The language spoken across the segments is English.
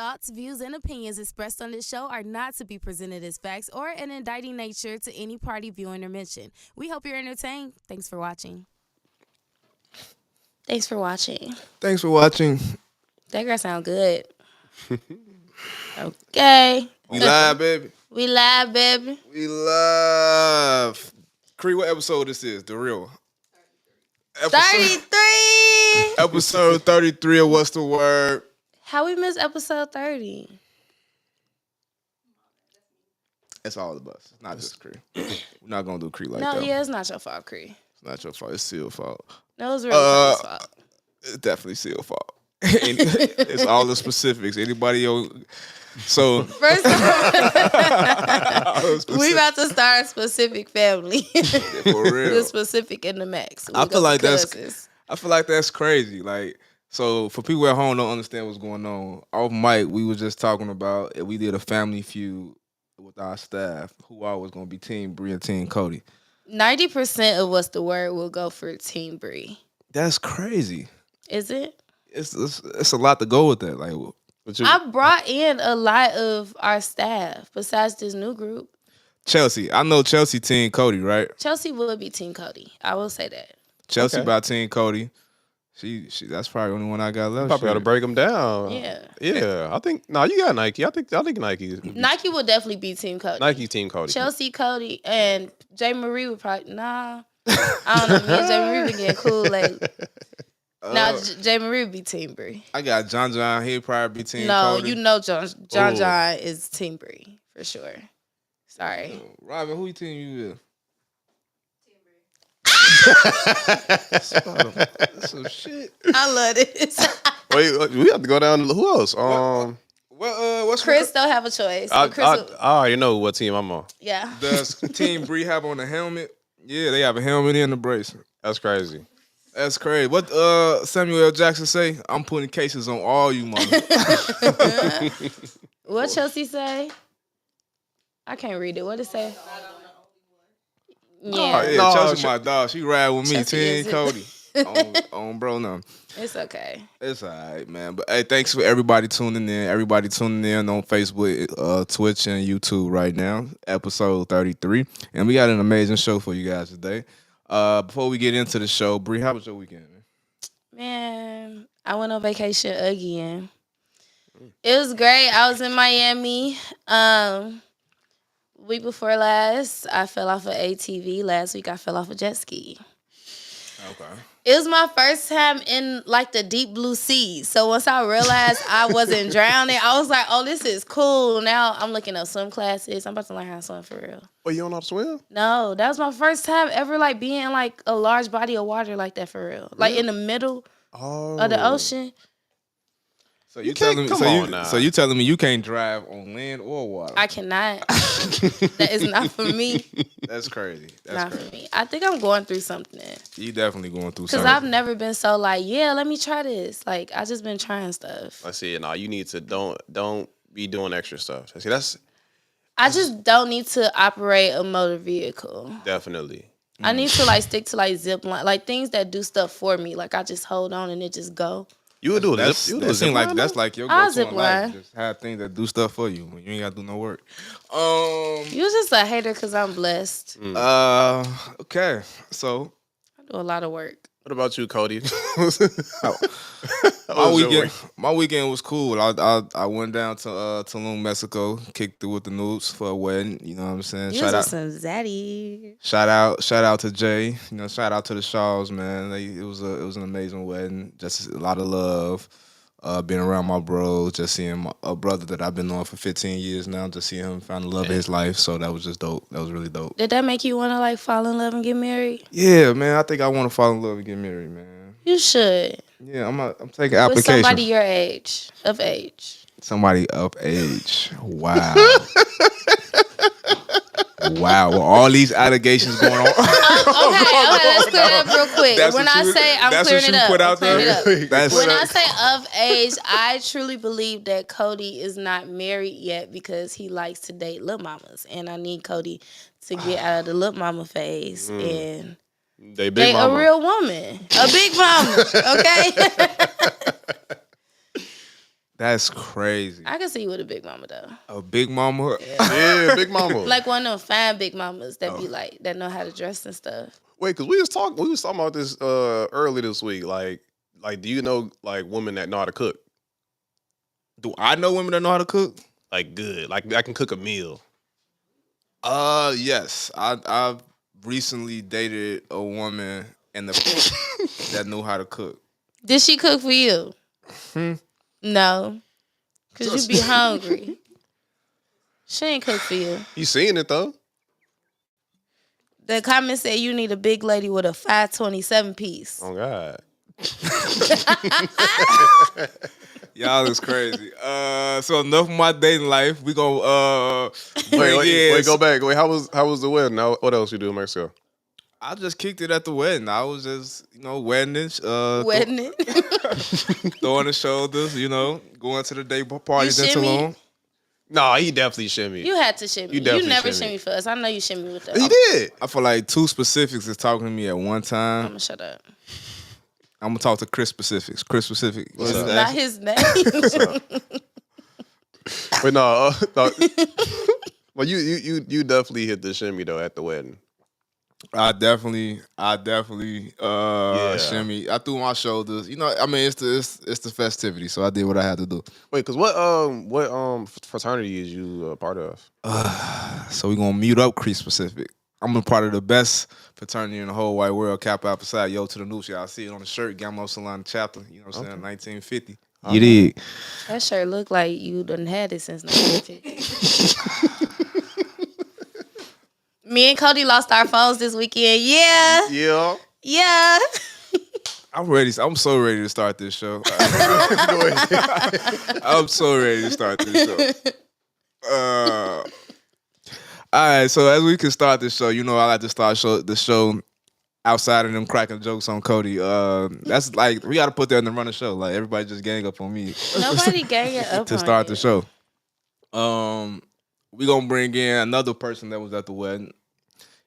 thoughts, views, and opinions expressed on this show are not to be presented as facts or an indicting nature to any party, viewing, or mention. We hope you're entertained. Thanks for watching. Thanks for watching. Thanks for watching. That girl sound good. Okay. We live, baby. We live, baby. We live. Cree, what episode this is? The real. 33. Episode 33 of What's the Word? How we missed episode 30? It's all of us. It's not just Cree. We're not going to do Cree like that. No, yeah, it's not your fault, Cree. It's not your fault. It's Seal's fault. No, it's really Cree's fault. It's definitely Seal's fault. It's all the specifics. Anybody else? So First of all, we about to start a specific family. For real. The specific in the max. I feel like that's crazy. Like, so for people at home don't understand what's going on. Off mic, we was just talking about we did a family feud with our staff. Who all was gonna be Team Bree and Team Cody. 90% of What's the Word will go for Team Bree. That's crazy. Is it? It's a lot to go with that. Like, I brought in a lot of our staff besides this new group. Chelsea. I know Chelsea Team Cody, right? Chelsea will be Team Cody. I will say that. Chelsea by Team Cody. She that's probably the only one I got left. Probably got to break them down. Yeah. I think you got Nike. I think Nike. Nike will definitely be Team Cody. Nike Team Cody. Chelsea Cody and J Marie would probably I don't know. Me and J Marie been getting cool lately. Now J Marie would be Team Bree. I got John. He'd probably be Team Cody. No, you know John is Team Bree for sure. Sorry. Robin, who team you with? Some shit. I love this. Wait, we have to go down to who else? What's Chris don't have a choice. I already know what team I'm on. Yeah. Does Team Bree have on a helmet? Yeah, they have a helmet and a bracelet. That's crazy. That's crazy. What Samuel L. Jackson say? I'm putting cases on all you mother. What Chelsea say? I can't read it. What it say? Yeah. Oh, yeah, Chelsea my dog. She ride with me. Chelsea Team Cody. on bro now. It's okay. It's all right, man. But hey, thanks for everybody tuning in. Everybody tuning in on Facebook, Twitch, and YouTube right now. Episode 33. And we got an amazing show for you guys today. Before we get into the show, Bree, how was your weekend, man? Man, I went on vacation again. It was great. I was in Miami. Week before last, I fell off an ATV. Last week, I fell off a jet ski. Okay. It was my first time in like the deep blue sea. So once I realized I wasn't drowning, I was like, oh, this is cool. Now I'm looking up swim classes. I'm about to learn how to swim for real. Oh, you don't know how to swim? No, that was my first time ever like being in like a large body of water like that for real. Like in the middle of the ocean. So you telling me? So you telling me you can't drive on land or water? I cannot. That is not for me. That's crazy. That's not crazy. for me. I think I'm going through something. You definitely going through something. Because I've never been so like, yeah, let me try this. Like I just been trying stuff. I see. No, you need to don't be doing extra stuff. See, that's. I just don't need to operate a motor vehicle. Definitely. I need to like stick to like zip line, like things that do stuff for me. Like I just hold on and it just go. You would do that. That seems like that's like your go-to in life. Just have things that do stuff for you when you ain't gotta do no work. You're just a hater because I'm blessed. Okay. So I do a lot of work. What about you, Cody? My weekend was cool. I went down to Tulum, Mexico, kicked through with the noobs for a wedding. You know what I'm saying? Shout out some zaddy. Shout out to Jay. You know, shout out to the Shaws, man. It was an amazing wedding. Just a lot of love. Being around my bros, just seeing a brother that I've been on for 15 years now, just seeing him find the love of his life. So that was just dope. That was really dope. Did that make you want to like fall in love and get married? Yeah, man. I think I want to fall in love and get married, man. You should. Yeah, I'm taking applications. With somebody your age, of age. Somebody of age. Wow. Wow, well, all these allegations going on. Okay, let's clear it up real quick. When I say I'm clearing it up, when I say of age, I truly believe that Cody is not married yet because he likes to date little mamas, and I need Cody to get out of the little mama phase and date a real woman, a big mama. Okay. That's crazy. I can see you with a big mama though. A big mama? Yeah, big mama. Like one of them fine big mamas that be like that know how to dress and stuff. Wait, because we was talking about this early this week. Like, do you know like women that know how to cook? Do I know women that know how to cook? Like good. Like I can cook a meal. Yes. I've recently dated a woman that knew how to cook. Did she cook for you? No. Because you be hungry. She ain't cook for you. You seen it though? The comment said you need a big lady with a 527 piece. Oh God. Y'all is crazy. So enough of my dating life. We gonna wait, go back. Wait, how was the wedding? Now, what else you do in Mexico? I just kicked it at the wedding. I was just, wedding it. Throwing the shoulders, going to the day party then Tulum. No, he definitely shimmy. You had to shimmy. You never shimmy for us. I know you shimmy with us. He did. I feel like two specifics is talking to me at one time. I'm gonna shut up. I'm gonna talk to Chris Specifics. Chris Specific. What's not his name. But no. Well, you definitely hit the shimmy though at the wedding. I definitely shimmy. I threw my shoulders. It's the festivity, so I did what I had to do. Wait, because what fraternity is you a part of? So we're gonna mute up Chris Specific. I'm a part of the best fraternity in the whole wide world, Kappa Alpha Psi, Yo to the Noosh. Y'all see it on the shirt, Gamma Salon chapter, you know what I'm saying, 1950. You dig? That shirt look like you done had it since 1950. Me and Cody lost our phones this weekend. Yeah. I'm ready. I'm so ready to start this show. I'm so ready to start this show. All right, so as we can start this show, I like to start the show outside of them cracking jokes on Cody. That's like, we got to put that in the run of the show. Like, everybody just gang up on me. Nobody ganging up to start the show. We gonna bring in another person that was at the wedding,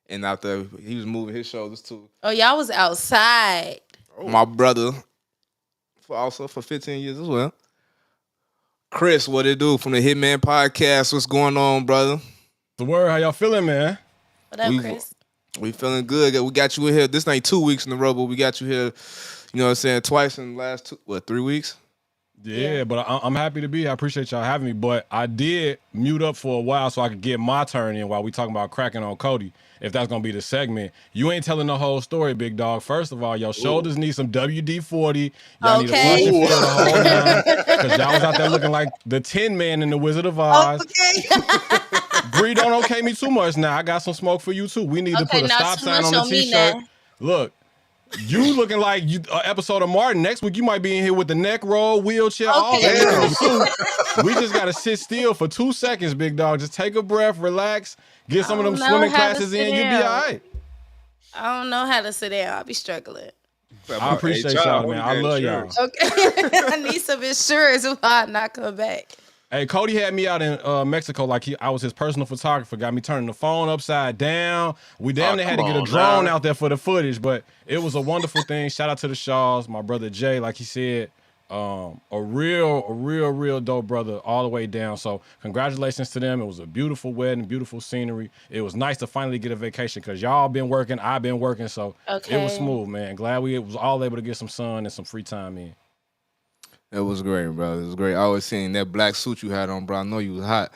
and after he was moving his shoulders too. Oh, y'all was outside. My brother, for 15 years as well. Chris, what it do from the Hitman Podcast? What's going on, brother? The word, how y'all feeling, man? What up, Chris? We feeling good. We got you in here. This ain't 2 weeks in a row, but we got you here, you know what I'm saying, twice in the last 3 weeks? Yeah, but I'm happy to be here. I appreciate y'all having me. But I did mute up for a while so I could get my turn in while we talking about cracking on Cody, if that's going to be the segment. You ain't telling the whole story, big dog. First of all, your shoulders need some WD-40. Y'all need to flush and feel the whole nine. Because y'all was out there looking like the Tin Man in the Wizard of Oz. Okay. Bree, don't okay me too much now. I got some smoke for you, too. We need to put a stop sign on the T-shirt. Look. You looking like you episode of Martin. Next week you might be in here with the neck roll, wheelchair, all that. We just gotta sit still for 2 seconds, big dog. Just take a breath, relax, get some of them swimming classes in. You'll be all right. I don't know how to sit down. I'll be struggling. I appreciate y'all, man. I love y'all. Okay, I need some insurance if I not come back. Hey, Cody had me out in Mexico like I was his personal photographer. Got me turning the phone upside down. We damn near had to get a drone out there for the footage, but it was a wonderful thing. Shout out to the Shaws, my brother Jay, like he said, a real dope brother all the way down. So congratulations to them. It was a beautiful wedding, beautiful scenery. It was nice to finally get a vacation because y'all been working, I've been working, so it was smooth, man. Glad we was all able to get some sun and some free time in. It was great, bro. It was great. I always seen that black suit you had on, bro. I know you was hot.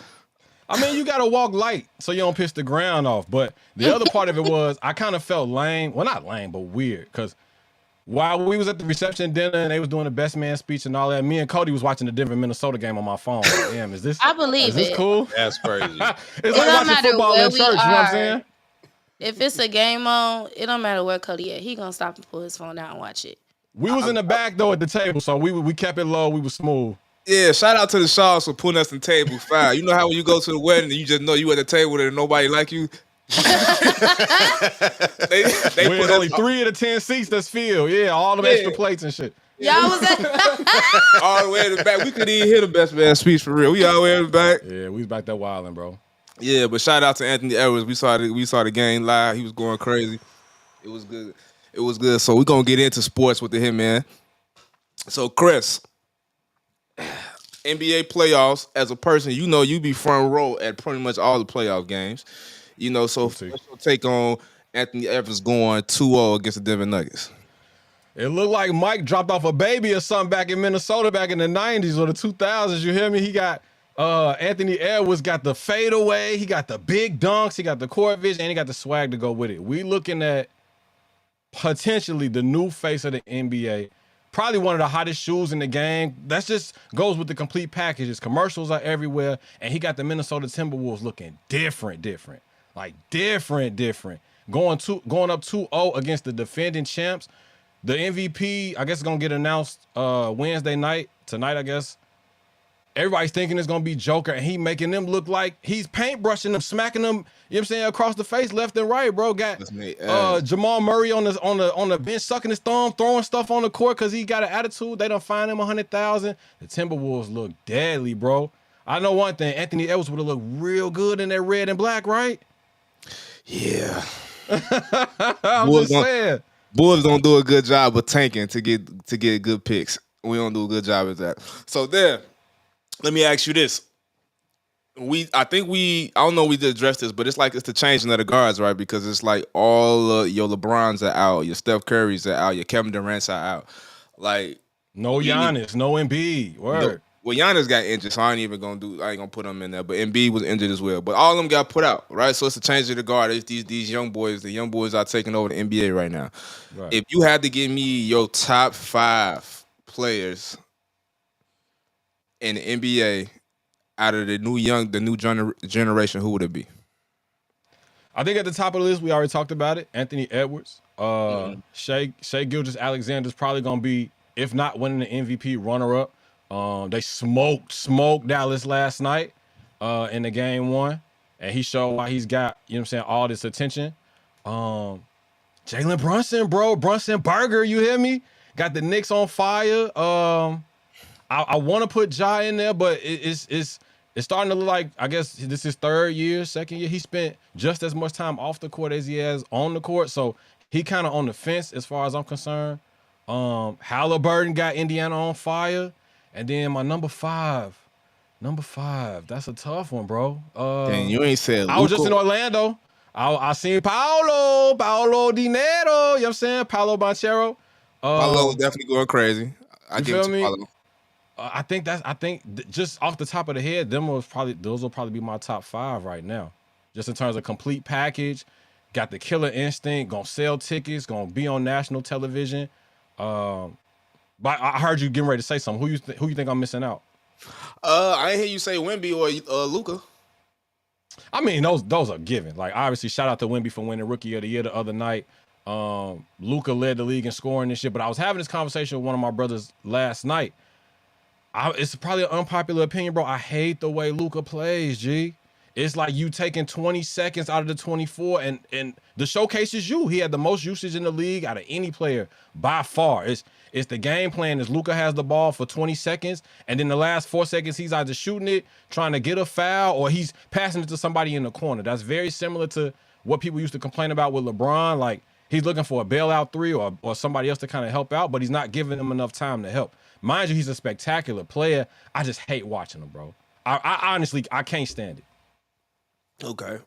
I mean, you got to walk light so you don't piss the ground off. But the other part of it was I kind of felt lame. Well, not lame, but weird. Because while we was at the reception dinner and they was doing the best man speech and all that, me and Cody was watching the Denver, Minnesota game on my phone. Like, damn, is this cool? That's crazy. It's like watching football in church, you know what I'm saying? If it's a game on, it don't matter where Cody at. He gonna stop and pull his phone out and watch it. We was in the back, though, at the table, so we kept it low. We was smooh. Yeah, shout out to the Shaws for putting us in table fine. You know how when you go to the wedding and you just know you at the table and nobody like you? they put only 3 of the 10 seats that's filled. Yeah, all them extra plates and shit. Y'all was at all the way in the back. We couldn't even hear the best man speech for real. We all the way in the back. Yeah, we was back there wilding, bro. Yeah, but shout out to Anthony Edwards. We saw the game live. He was going crazy. It was good. It was good. So we're going to get into sports with him, man. So, Chris, NBA playoffs, as a person, you be front row at pretty much all the playoff games. So what's your take on Anthony Edwards going 2-0 against the Denver Nuggets? It looked like Mike dropped off a baby or something back in Minnesota back in the 90s or the 2000s. You hear me? He got Anthony Edwards got the fadeaway. He got the big dunks. He got the court vision, and he got the swag to go with it. We looking at potentially the new face of the NBA. Probably one of the hottest shoes in the game. That just goes with the complete package. His commercials are everywhere, and he got the Minnesota Timberwolves looking different. Like different. Going up 2-0 against the defending champs. The MVP, I guess, is going to get announced Wednesday night. Tonight, I guess. Everybody's thinking it's going to be Joker, and he making them look like he's paintbrushing them, smacking them, you know what I'm saying, across the face, left and right, bro. Got Jamal Murray on the bench sucking his thumb, throwing stuff on the court because he got an attitude. They done fined him $100,000. The Timberwolves look deadly, bro. I know one thing. Anthony Edwards would have looked real good in that red and black, right? Yeah. I'm just saying. Bulls don't do a good job of tanking to get good picks. We don't do a good job at that. So there, let me ask you this. I don't know if we did address this, but it's the changing of the guards, right? Because it's like all your LeBrons are out, your Steph Currys are out, your Kevin Durant's are out. Like no Giannis, no Embiid. Word. Well, Giannis got injured, so I ain't gonna put him in there. But Embiid was injured as well. But all of them got put out, right? So it's a change of the guard. It's these young boys. The young boys are taking over the NBA right now. Right. If you had to give me your top 5 players in the NBA out of the new generation, who would it be? I think at the top of the list, we already talked about it. Anthony Edwards, Shai Gilgeous-Alexander's probably gonna be, if not winning the MVP, runner-up. They smoked Dallas last night in the game 1, and he showed why he's got, you know what I'm saying, all this attention. Jalen Brunson, bro, Brunson Burger, you hear me? Got the Knicks on fire. I want to put Ja in there, but it's starting to look like, I guess this is second year. He spent just as much time off the court as he has on the court, so he kind of on the fence as far as I'm concerned. Halliburton got Indiana on fire. And then my number five, that's a tough one, bro. Dang, you ain't said Luka. I was just in Orlando. I seen Paolo Dinero, you know what I'm saying? Paolo Banchero. Paolo was definitely going crazy. I give it to Paolo. I think just off the top of the head, those will probably be my top 5 right now. Just in terms of complete package, got the killer instinct, gonna sell tickets, gonna be on national television. But I heard you getting ready to say something. Who you think I'm missing out? I ain't hear you say Wemby or Luka. I mean, those are given. Like, obviously, shout out to Wemby for winning Rookie of the Year the other night. Luka led the league in scoring and shit. But I was having this conversation with one of my brothers last night. It's probably an unpopular opinion, bro. I hate the way Luka plays, G. It's like you taking 20 seconds out of the 24, and the showcase is you. He had the most usage in the league out of any player by far. It's the game plan is Luka has the ball for 20 seconds, and then the last 4 seconds he's either shooting it, trying to get a foul, or he's passing it to somebody in the corner. That's very similar to what people used to complain about with LeBron. Like, he's looking for a bailout 3 or somebody else to kind of help out, but he's not giving him enough time to help. Mind you, he's a spectacular player. I just hate watching him, bro. I honestly, I can't stand it. Okay.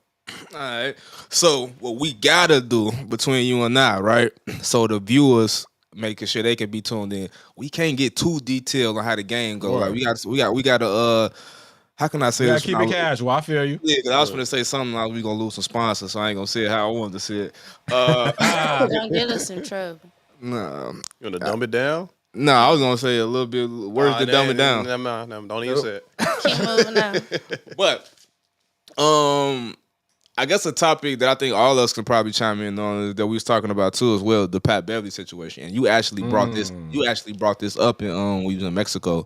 All right. So what we gotta do between you and I, right? So the viewers making sure they can be tuned in. We can't get too detailed on how the game goes. Like we gotta how can I say this? Keep it casual. I feel you. Yeah, because I was gonna say something like we gonna lose some sponsors, so I ain't gonna say it how I wanted to say it. Don't get us in trouble. No. You wanna dumb it down? No, I was gonna say a little bit words to dumb it down. No, don't even say it. Keep moving on. But I guess a topic that I think all of us can probably chime in on is that we was talking about too as well, the Pat Beverly situation. And you actually brought this. You actually brought this up in when we was in Mexico.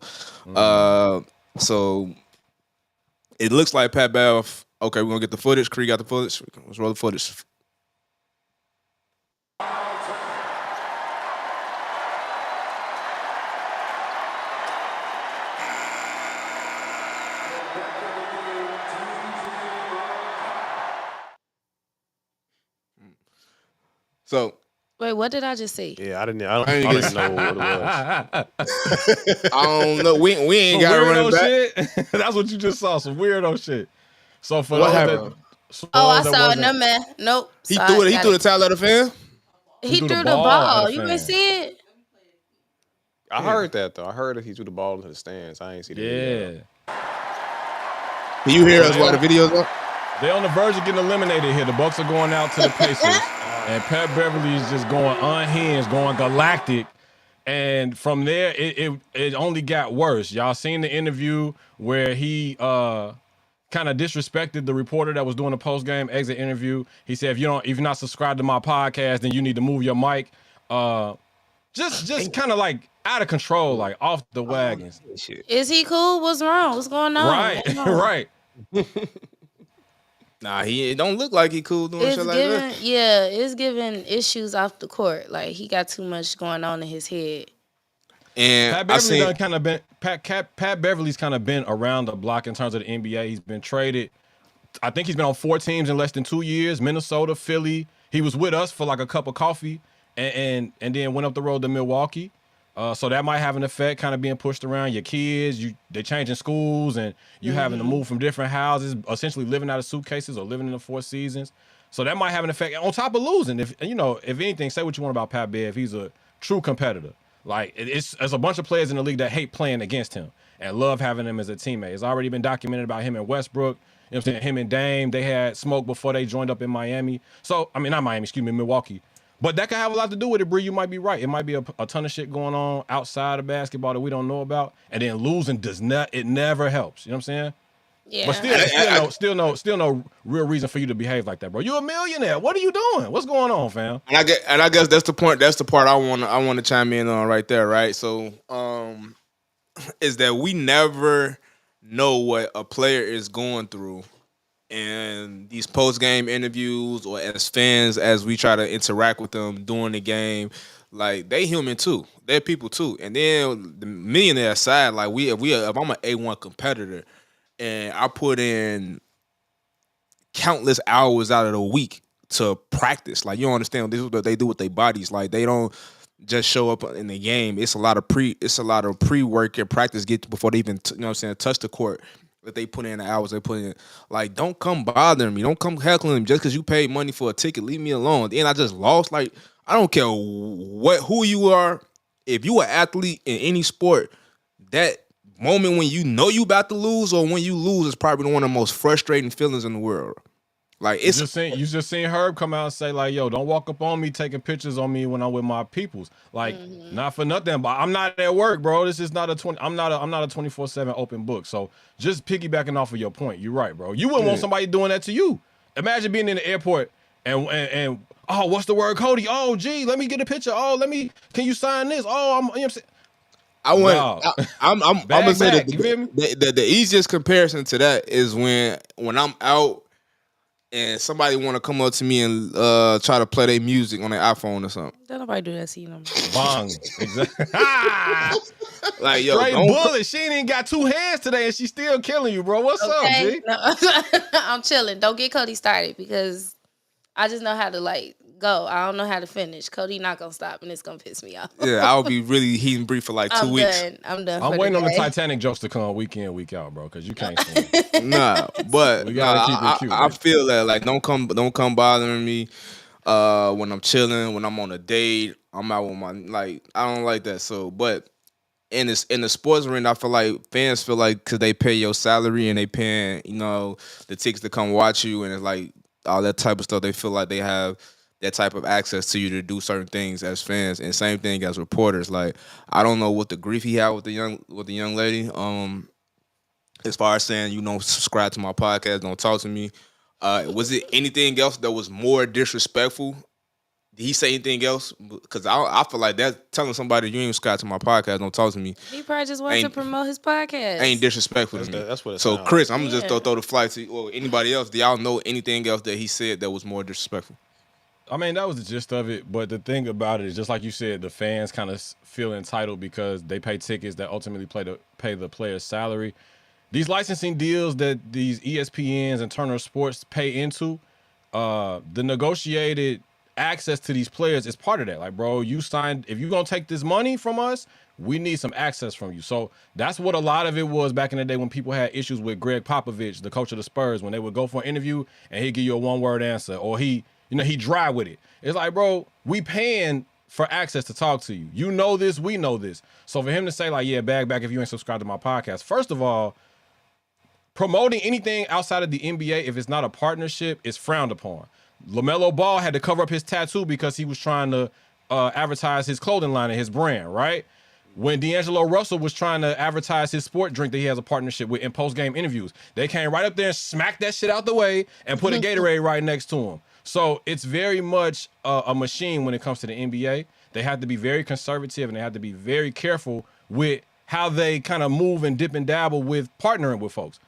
So it looks like Pat Bev. Okay, we're gonna get the footage. Cree got the footage. Let's roll the footage. So Wait, what did I just see? Yeah, I didn't know what it was. I don't know. We ain't got running back. Shit. That's what you just saw. Some weirdo shit. So for what those happened? I saw it. No, man. Nope. He threw it. He threw the towel at the fan. He threw the ball. You didn't see it? I heard that though. I heard that he threw the ball into the stands. I ain't see the video. Can you hear us while the video's up? They're on the verge of getting eliminated here. The Bucks are going out to the Pacers, and Pat Beverly is just going unhinged, going galactic. And from there, it only got worse. Y'all seen the interview where he kind of disrespected the reporter that was doing the post-game exit interview. He said, if you're not subscribed to my podcast, then you need to move your mic. Just kind of like out of control, like off the wagons. Is he cool? What's wrong? What's going on? Right. Nah, he don't look like he cool doing shit like that. Yeah, it's giving issues off the court. Like he got too much going on in his head. And Pat Beverly's kind of been around the block in terms of the NBA. He's been traded. I think he's been on 4 teams in less than 2 years. Minnesota, Philly. He was with us for like a cup of coffee, and then went up the road to Milwaukee. So that might have an effect, kind of being pushed around. Your kids, they're changing schools, and you having to move from different houses, essentially living out of suitcases or living in the Four Seasons. So that might have an effect on top of losing. If anything, say what you want about Pat Bev, he's a true competitor. Like there's a bunch of players in the league that hate playing against him and love having him as a teammate. It's already been documented about him and Westbrook. You know what I'm saying? Him and Dame, they had smoke before they joined up in Miami. So not Miami, Milwaukee. But that could have a lot to do with it, Bree. You might be right. It might be a ton of shit going on outside of basketball that we don't know about. And then losing it never helps. You know what I'm saying? Yeah. But still no real reason for you to behave like that, bro. You're a millionaire. What are you doing? What's going on, fam? And I guess that's the point. That's the part I want to chime in on right there, right? So, is that we never know what a player is going through. And these post-game interviews, or as fans, as we try to interact with them during the game, like they human too. They're people too. And then the millionaire side, like if I'm an A1 competitor and I put in countless hours out of the week to practice, like you don't understand, this is what they do with their bodies. Like they don't just show up in the game. It's a lot of pre-work and practice before they even touch the court. That they put in the hours they put in. Like, don't come bothering me. Don't come heckling me just because you paid money for a ticket. Leave me alone. Then I just lost. Like, I don't care who you are. If you an athlete in any sport, that moment when you know you about to lose or when you lose is probably one of the most frustrating feelings in the world. Like it's you just seen Herb come out and say like, "Yo, don't walk up on me taking pictures on me when I'm with my peoples." Like, not for nothing, but I'm not at work, bro. This is not I'm not a 24/7 open book. So just piggybacking off of your point, you're right, bro. You wouldn't want somebody doing that to you. Imagine being in the airport and oh, what's the word, Cody? Oh, gee, let me get a picture. Oh, can you sign this? Oh, you know what I'm saying? I'm gonna say that the easiest comparison to that is when I'm out and somebody want to come up to me and try to play their music on their iPhone or something. Don't nobody do that to you no more. Bong. Exactly. Like, yo, straight bullet. She ain't got 2 hands today and she's still killing you, bro. What's up, G? No, I'm chilling. Don't get Cody started because I just know how to go. I don't know how to finish. Cody not gonna stop and it's gonna piss me off. Yeah, I'll be really heating Bree for like 2 weeks. I'm done. I'm waiting on the Titanic jokes to come week in, week out, bro, because you can't swim. Nah, but we gotta keep it cute. I feel that like don't come bothering me when I'm chilling, when I'm on a date. I'm out with my I don't like that. So, but in the sports arena, I feel like fans feel like because they pay your salary and they paying the tickets to come watch you and it's like all that type of stuff. They feel like they have that type of access to you to do certain things as fans, and same thing as reporters. Like I don't know what the grief he had with the young lady. As far as saying subscribe to my podcast, don't talk to me. Was it anything else that was more disrespectful? Did he say anything else? Because I feel like that's telling somebody you ain't subscribe to my podcast, don't talk to me. He probably just wants to promote his podcast. Ain't disrespectful to me. That's what. So Chris, I'm gonna just throw the flight to you or anybody else. Do y'all know anything else that he said that was more disrespectful? I mean, that was the gist of it. But the thing about it is, just like you said, the fans kind of feel entitled because they pay tickets that ultimately pay the player's salary. These licensing deals that these ESPNs and Turner Sports pay into, the negotiated access to these players is part of that. Like, bro, you signed, if you're going to take this money from us, we need some access from you. So that's what a lot of it was back in the day when people had issues with Greg Popovich, the coach of the Spurs, when they would go for an interview and he'd give you a one-word answer, or he dry with it. It's like, bro, we paying for access to talk to you. You know this, we know this. So for him to say like, yeah, bag back if you ain't subscribed to my podcast. First of all, promoting anything outside of the NBA, if it's not a partnership, is frowned upon. LaMelo Ball had to cover up his tattoo because he was trying to advertise his clothing line and his brand, right? When D'Angelo Russell was trying to advertise his sport drink that he has a partnership with in post-game interviews, they came right up there and smacked that shit out the way and put a Gatorade right next to him. So it's very much a machine when it comes to the NBA. They have to be very conservative and they have to be very careful with how they kind of move and dip and dabble with partnering with folks.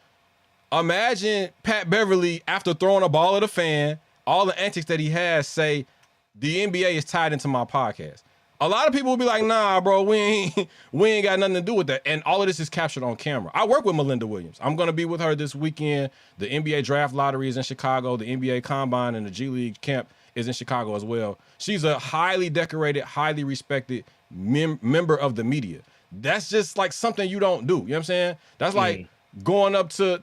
Imagine Pat Beverly, after throwing a ball at a fan, all the antics that he has, say, the NBA is tied into my podcast. A lot of people will be like, nah, bro, we ain't got nothing to do with that. And all of this is captured on camera. I work with Melinda Williams. I'm going to be with her this weekend. The NBA draft lottery is in Chicago. The NBA combine and the G League camp is in Chicago as well. She's a highly decorated, highly respected member of the media. That's just like something you don't do. You know what I'm saying? That's like going up to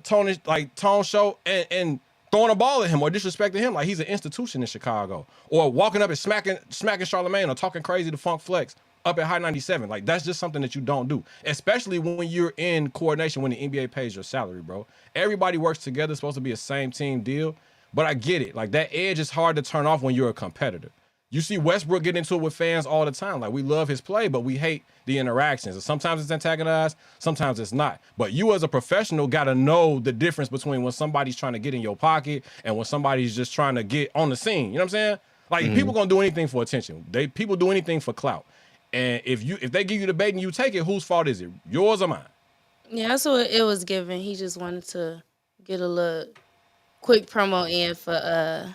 Tone Show and throwing a ball at him or disrespecting him like he's an institution in Chicago, or walking up and smacking Charlamagne or talking crazy to Funk Flex up at High 97. Like, that's just something that you don't do, especially when you're in coordination when the NBA pays your salary, bro. Everybody works together. It's supposed to be a same team deal, but I get it. Like, that edge is hard to turn off when you're a competitor. You see Westbrook get into it with fans all the time. Like, we love his play, but we hate the interactions. And sometimes it's antagonized, sometimes it's not. But you as a professional got to know the difference between when somebody's trying to get in your pocket and when somebody's just trying to get on the scene. You know what I'm saying? Like, people gonna do anything for attention. People do anything for clout. And if they give you the bait and you take it, whose fault is it? Yours or mine? Yeah, that's what it was given. He just wanted to get a little quick promo in for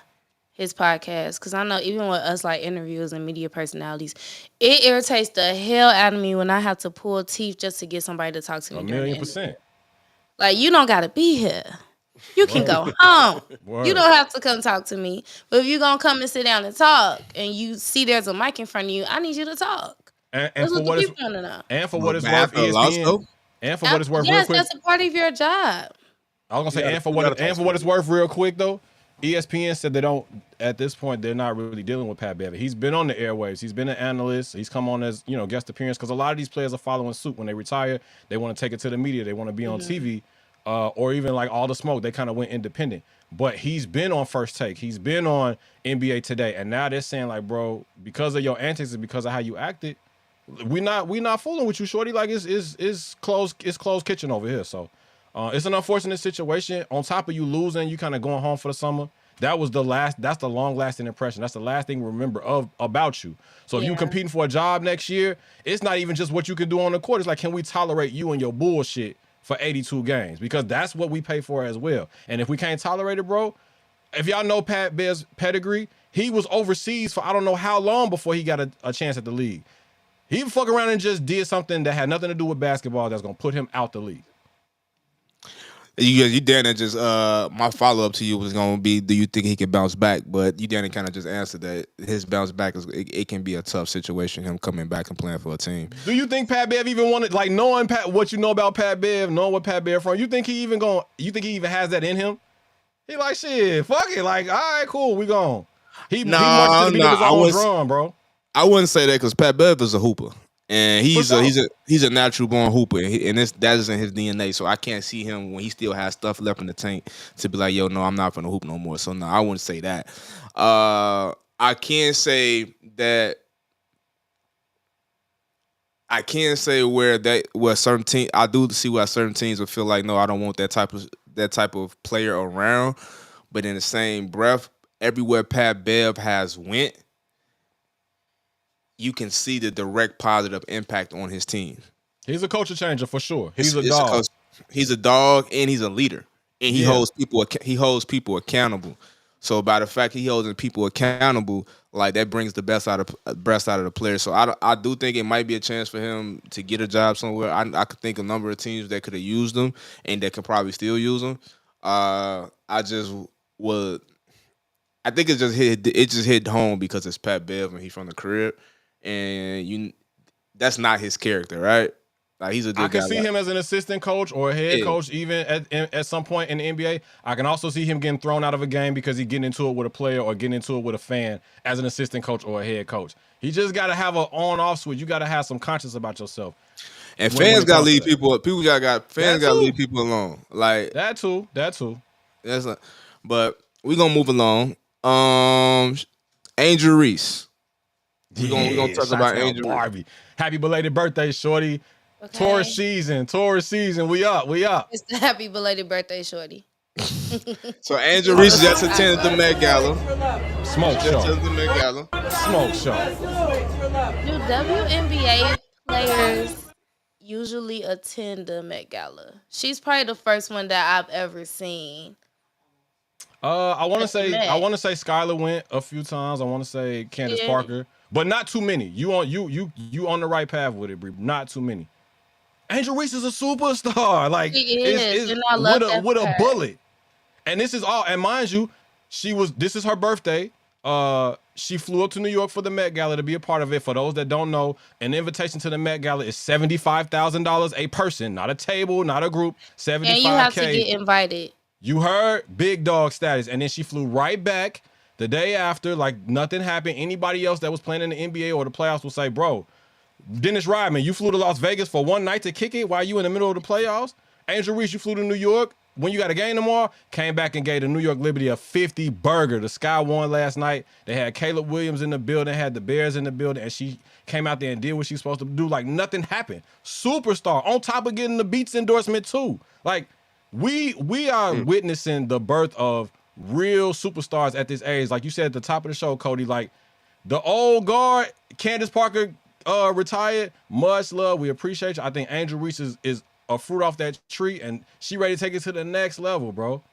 his podcast, because I know even with us like interviewers and media personalities, it irritates the hell out of me when I have to pull teeth just to get somebody to talk to me. 1,000,000%. Like, you don't gotta be here. You can go home. You don't have to come talk to me. But if you're gonna come and sit down and talk, and you see there's a mic in front of you, I need you to talk. And for what it's worth, ESPN. And for what it's worth, yes, real quick, that's a part of your job. I was gonna say, and for what it's worth, real quick though, ESPN said at this point, they're not really dealing with Pat Bev. He's been on the airwaves. He's been an analyst. He's come on as, guest appearance, because a lot of these players are following suit. When they retire, they want to take it to the media. They want to be on TV, or even like All the Smoke. They kind of went independent. But he's been on First Take. He's been on NBA Today. And now they're saying, like, bro, because of your antics and because of how you acted, we not fooling with you, shorty. Like, it's closed kitchen over here. So it's an unfortunate situation. On top of you losing, you kind of going home for the summer. That's the long-lasting impression. That's the last thing we remember about you. So if you competing for a job next year, it's not even just what you can do on the court. It's like, can we tolerate you and your bullshit for 82 games? Because that's what we pay for as well. And if we can't tolerate it, bro, if y'all know Pat Bev's pedigree, he was overseas for I don't know how long before he got a chance at the league. He fuck around and just did something that had nothing to do with basketball that's going to put him out the league. You didn't just my follow up to you was gonna be, do you think he can bounce back? But you didn't kind of just answer that. His bounce back it can be a tough situation, him coming back and playing for a team. Do you think Pat Bev even wanted, like, knowing what you know about Pat Bev, knowing what Pat Bev from? You think he even has that in him? He like, shit, fuck it, like, all right, cool, we gone. He marched to the beat of his own drum, bro. I wouldn't say that, because Pat Bev is a hooper. And he's a natural born hooper, and that is in his DNA. So I can't see him when he still has stuff left in the tank to be like, yo, no, I'm not gonna hoop no more. So no, I wouldn't say that. I can't say where certain teams. I do see where certain teams would feel like, no, I don't want that type of player around. But in the same breath, everywhere Pat Bev has went, you can see the direct positive impact on his team. He's a culture changer for sure. He's a dog. He's a dog, and he's a leader, and he holds people accountable. So by the fact he holds people accountable, like, that brings the best out of the player. So I do think it might be a chance for him to get a job somewhere. I could think a number of teams that could have used him and that could probably still use him. I just would I think it just hit home because it's Pat Bev and he's from the crib, and that's not his character, right? Like he's a good guy. I can see him as an assistant coach or a head coach, even at some point in the NBA. I can also see him getting thrown out of a game because he's getting into it with a player or getting into it with a fan as an assistant coach or a head coach. He just got to have an on-off switch. You got to have some conscience about yourself. And fans got to leave people. Fans got to leave people alone. Like that too. But we gonna move along. Angel Reese. We gonna talk about Angel Barbie. Happy belated birthday, shorty. Okay. Taurus season. We up. It's the happy belated birthday, shorty. So Angel Reese just attended the Met Gala. Smoke show. Do WNBA players usually attend the Met Gala? She's probably the first one that I've ever seen. I want to say Skylar went a few times. I want to say Candace Parker, but not too many. You on the right path with it, Bree. Not too many. Angel Reese is a superstar. Like she is, and I love that with a bullet. And this is all. And mind you, this is her birthday. She flew up to New York for the Met Gala to be a part of it. For those that don't know, an invitation to the Met Gala is $75,000 a person, not a table, not a group. $75K. And you have to get invited. You heard big dog status. And then she flew right back the day after, like nothing happened. Anybody else that was playing in the NBA or the playoffs will say, bro, Dennis Rodman, you flew to Las Vegas for one night to kick it while you in the middle of the playoffs. Angel Reese, you flew to New York when you got a game tomorrow, came back and gave the New York Liberty a 50 burger. The Sky won last night. They had Caleb Williams in the building, had the Bears in the building, and she came out there and did what she's supposed to do like nothing happened. Superstar, on top of getting the Beats endorsement too. Like, we are witnessing the birth of real superstars at this age. Like you said at the top of the show, Cody, like the old guard, Candace Parker retired. Much love. We appreciate you. I think Angel Reese is a fruit off that tree, and she ready to take it to the next level, bro.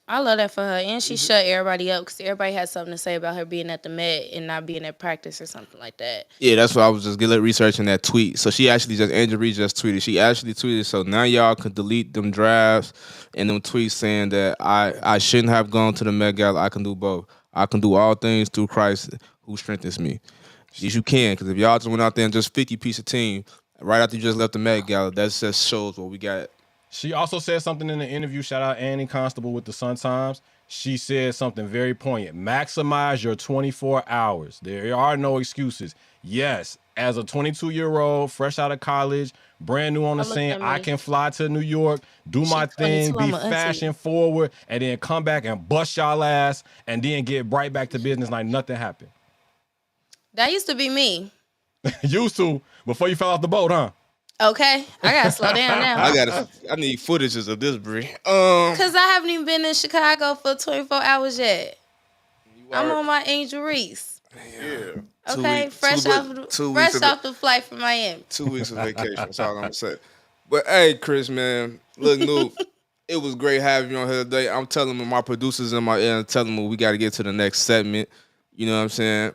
I love that for her. And she shut everybody up because everybody had something to say about her being at the Met and not being at practice or something like that. Yeah, that's what I was just researching that tweet. So Angel Reese just tweeted. She actually tweeted, so now y'all can delete them drafts and them tweets saying that I shouldn't have gone to the Met Gala. I can do both. I can do all things through Christ who strengthens me. Yes, you can, because if y'all just went out there and just 50-piece a team right after you just left the Met Gala, that just shows what we got. She also said something in the interview. Shout out Annie Constable with the Sun-Times. She said something very poignant. Maximize your 24 hours. There are no excuses. Yes, as a 22-year-old, fresh out of college, brand new on the scene, I can fly to New York, do my thing, be fashion forward, and then come back and bust y'all ass, and then get right back to business like nothing happened. That used to be me. Used to, before you fell off the boat, huh? Okay, I gotta slow down now. I need footages of this, Bree. Cause I haven't even been in Chicago for 24 hours yet. I'm on my Angel Reese. Yeah. Okay, fresh off the flight from Miami. 2 weeks of vacation. That's all I'm gonna say. But hey, Chris, man, look, Noob, it was great having you on here today. I'm telling my producers in my ear, telling them we got to get to the next segment. You know what I'm saying?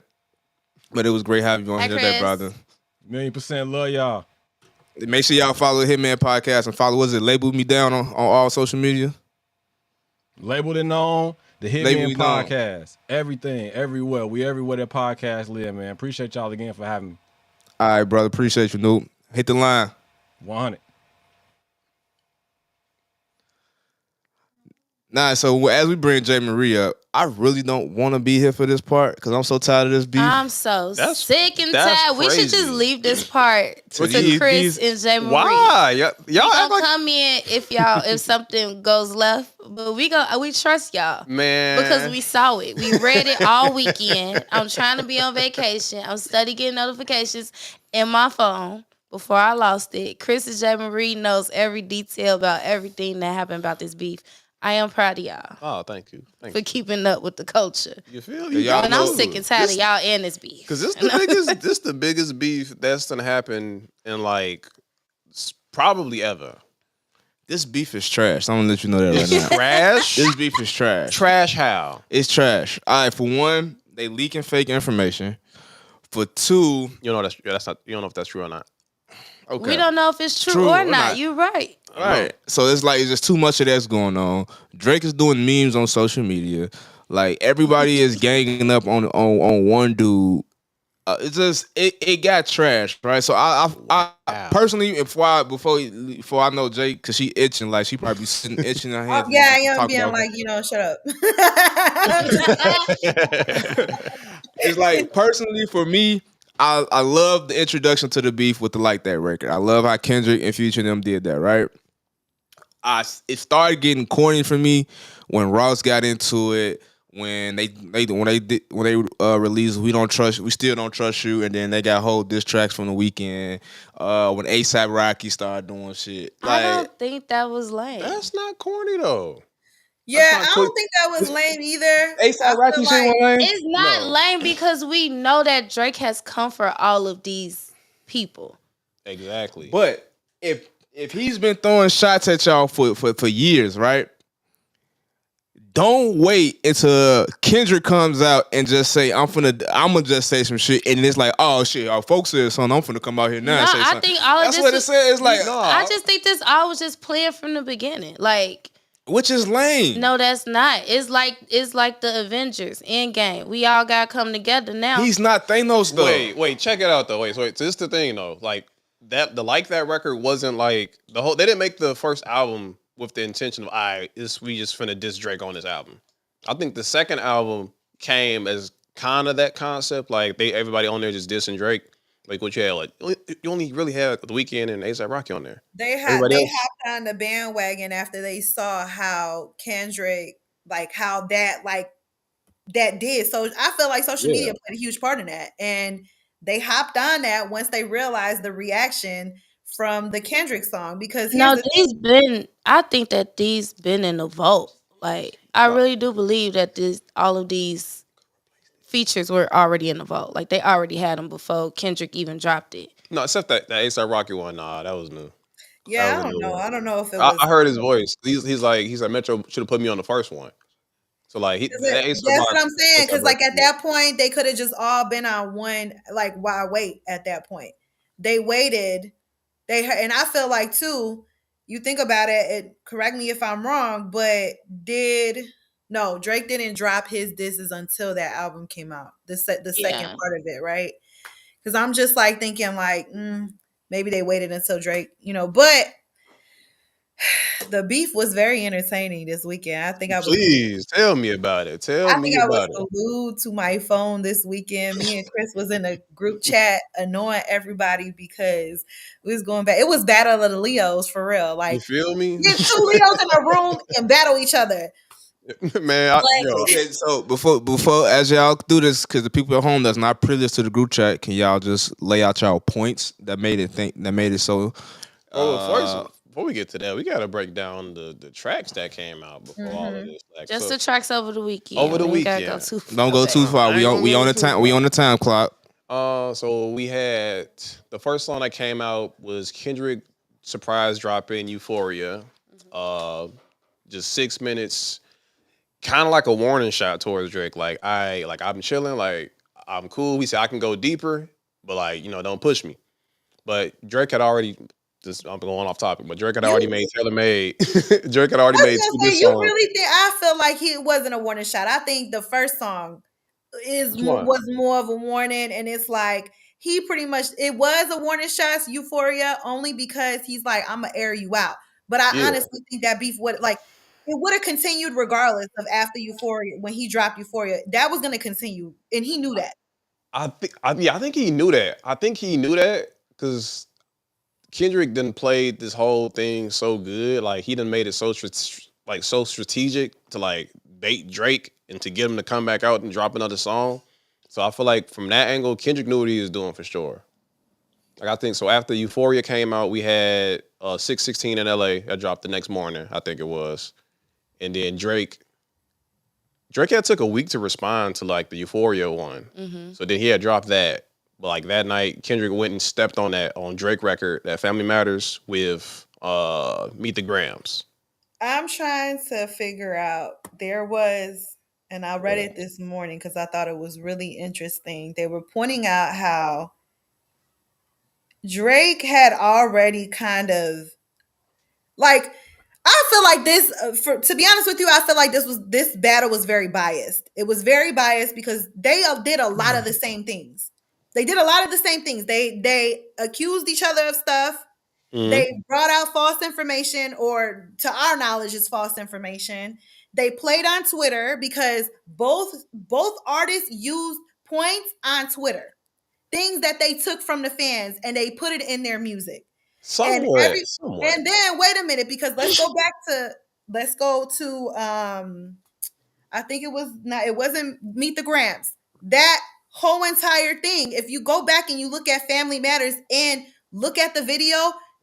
But it was great having you on here today, brother. 1,000,000% love y'all. Make sure y'all follow Hitman Podcast and follow, Label Me Down on all social media? Labeled and known, the Hitman Podcast. Everything, everywhere. We everywhere that podcast live, man. Appreciate y'all again for having me. All right, brother. Appreciate you, Noob. Hit the line. 100. Nah, so as we bring J. Marie up, I really don't want to be here for this part because I'm so tired of this beef. I'm so sick and tired. We should just leave this part to Chris and J. Marie. Why? Y'all gonna come in if something goes left, but we trust y'all, man, because we saw it. We read it all weekend. I'm trying to be on vacation. I'm studying getting notifications in my phone before I lost it. Chris and J. Marie knows every detail about everything that happened about this beef. I am proud of y'all. Oh, thank you. For keeping up with the culture. You feel me? And I'm sick and tired of y'all and this beef. Because this the biggest beef that's gonna happen in like probably ever. This beef is trash. I'm gonna let you know that right now. Trash? This beef is trash. Trash how? It's trash. All right, for one, they leaking fake information. For two, you don't know if that's true or not. Okay. We don't know if it's true or not. You're right. Right. So it's just too much of that's going on. Drake is doing memes on social media. Like everybody is ganging up on one dude. It got trashed, right? So I personally, before I know Jake, because she itching, like she probably sitting itching her head. Yeah, I am being like, shut up. It's like personally for me, I love the introduction to the beef with the Like That record. I love how Kendrick and Future and them did that, right? It started getting corny for me when Ross got into it. When they released We Still Don't Trust You, and then they got whole diss tracks from the weekend. When ASAP Rocky started doing shit, I don't think that was lame. That's not corny though. Yeah, I don't think that was lame either. ASAP Rocky shit was lame. It's not lame because we know that Drake has come for all of these people. Exactly. But if he's been throwing shots at y'all for years, right? Don't wait until Kendrick comes out and just say, I'm gonna just say some shit, and it's like, oh shit, our folks said something, I'm finna come out here now and say something. I think all of That's what it said. It's like, I just think this all was just playing from the beginning, like, which is lame. No, that's not. It's like the Avengers Endgame. We all gotta come together now. He's not Thanos though. Wait, check it out though. Wait. So this is the thing though. Like the Like That record wasn't like the whole. They didn't make the first album with the intention of we just finna diss Drake on this album. I think the second album came as kind of that concept. Like everybody on there just dissing Drake. Like what you had, like you only really had The Weeknd and A$AP Rocky on there. They hopped on the bandwagon after they saw how Kendrick, like how that did. So I feel like social media played a huge part in that, and they hopped on that once they realized the reaction from the Kendrick song. Because I think that these been in the vault. Like I really do believe that all of these features were already in the vault. Like they already had them before Kendrick even dropped it. No, except that A$AP Rocky one. Nah, that was new. Yeah, I don't know. I don't know if it was. I heard his voice. He's like Metro should have put me on the first one. So like that's what I'm saying. Because like at that point they could have just all been on one. Like why wait at that point? They waited. And I feel like too. You think about it. Correct me if I'm wrong, but Drake didn't drop his disses until that album came out. The second part of it, right? Because I'm just like thinking like maybe they waited until Drake, but the beef was very entertaining this weekend. I think I was. Please tell me about it. I was glued to my phone this weekend. Me and Chris was in a group chat annoying everybody because we was going back. It was Battle of the Leos for real. Like, you feel me? Get two Leos in a room and battle each other. Man, okay, so before as y'all do this, because the people at home that's not privileged to the group chat, can y'all just lay out y'all points that made it so? First, before we get to that, we gotta break down the tracks that came out before all of this. Like, just the tracks over the weekend. Don't go too far. We on the time. We on the time clock. So we had the first song that came out was Kendrick surprise dropping Euphoria. Just 6 minutes. Kind of like a warning shot towards Drake. I'm chilling, like I'm cool. We said I can go deeper, but don't push me. But Drake had already I'm going off topic, but Drake had already made Taylor Made. Drake had already made two good songs. You really think I feel like it wasn't a warning shot. I think the first song was more of a warning, and it's like he pretty much it was a warning shot, Euphoria, only because he's like, I'm gonna air you out. But I honestly think that beef would it would have continued regardless of after Euphoria. When he dropped Euphoria, that was going to continue, and he knew that. I think he knew that. I think he knew that because Kendrick done played this whole thing so good. Like he done made it so strategic to bait Drake and to get him to come back out and drop another song. So I feel like from that angle, Kendrick knew what he was doing for sure. I think so. After Euphoria came out, we had 616 in LA that dropped the next morning, I think it was. And then Drake had took a week to respond to the Euphoria one. Mm-hmm. So then he had dropped that. But that night, Kendrick went and stepped on that on Drake record, that Family Matters with Meet the Grams. I'm trying to figure out, and I read it this morning because I thought it was really interesting. They were pointing out how Drake had already kind of like I feel like this. To be honest with you, I feel like this battle was very biased. It was very biased because they did a lot of the same things. They did a lot of the same things. They accused each other of stuff. Mm-hmm. They brought out false information, or to our knowledge, is false information. They played on Twitter because both artists used points on Twitter, things that they took from the fans, and they put it in their music. Somewhat. And then wait a minute, because let's go to I think it wasn't Meet the Grams. That whole entire thing, if you go back and you look at Family Matters and look at the video,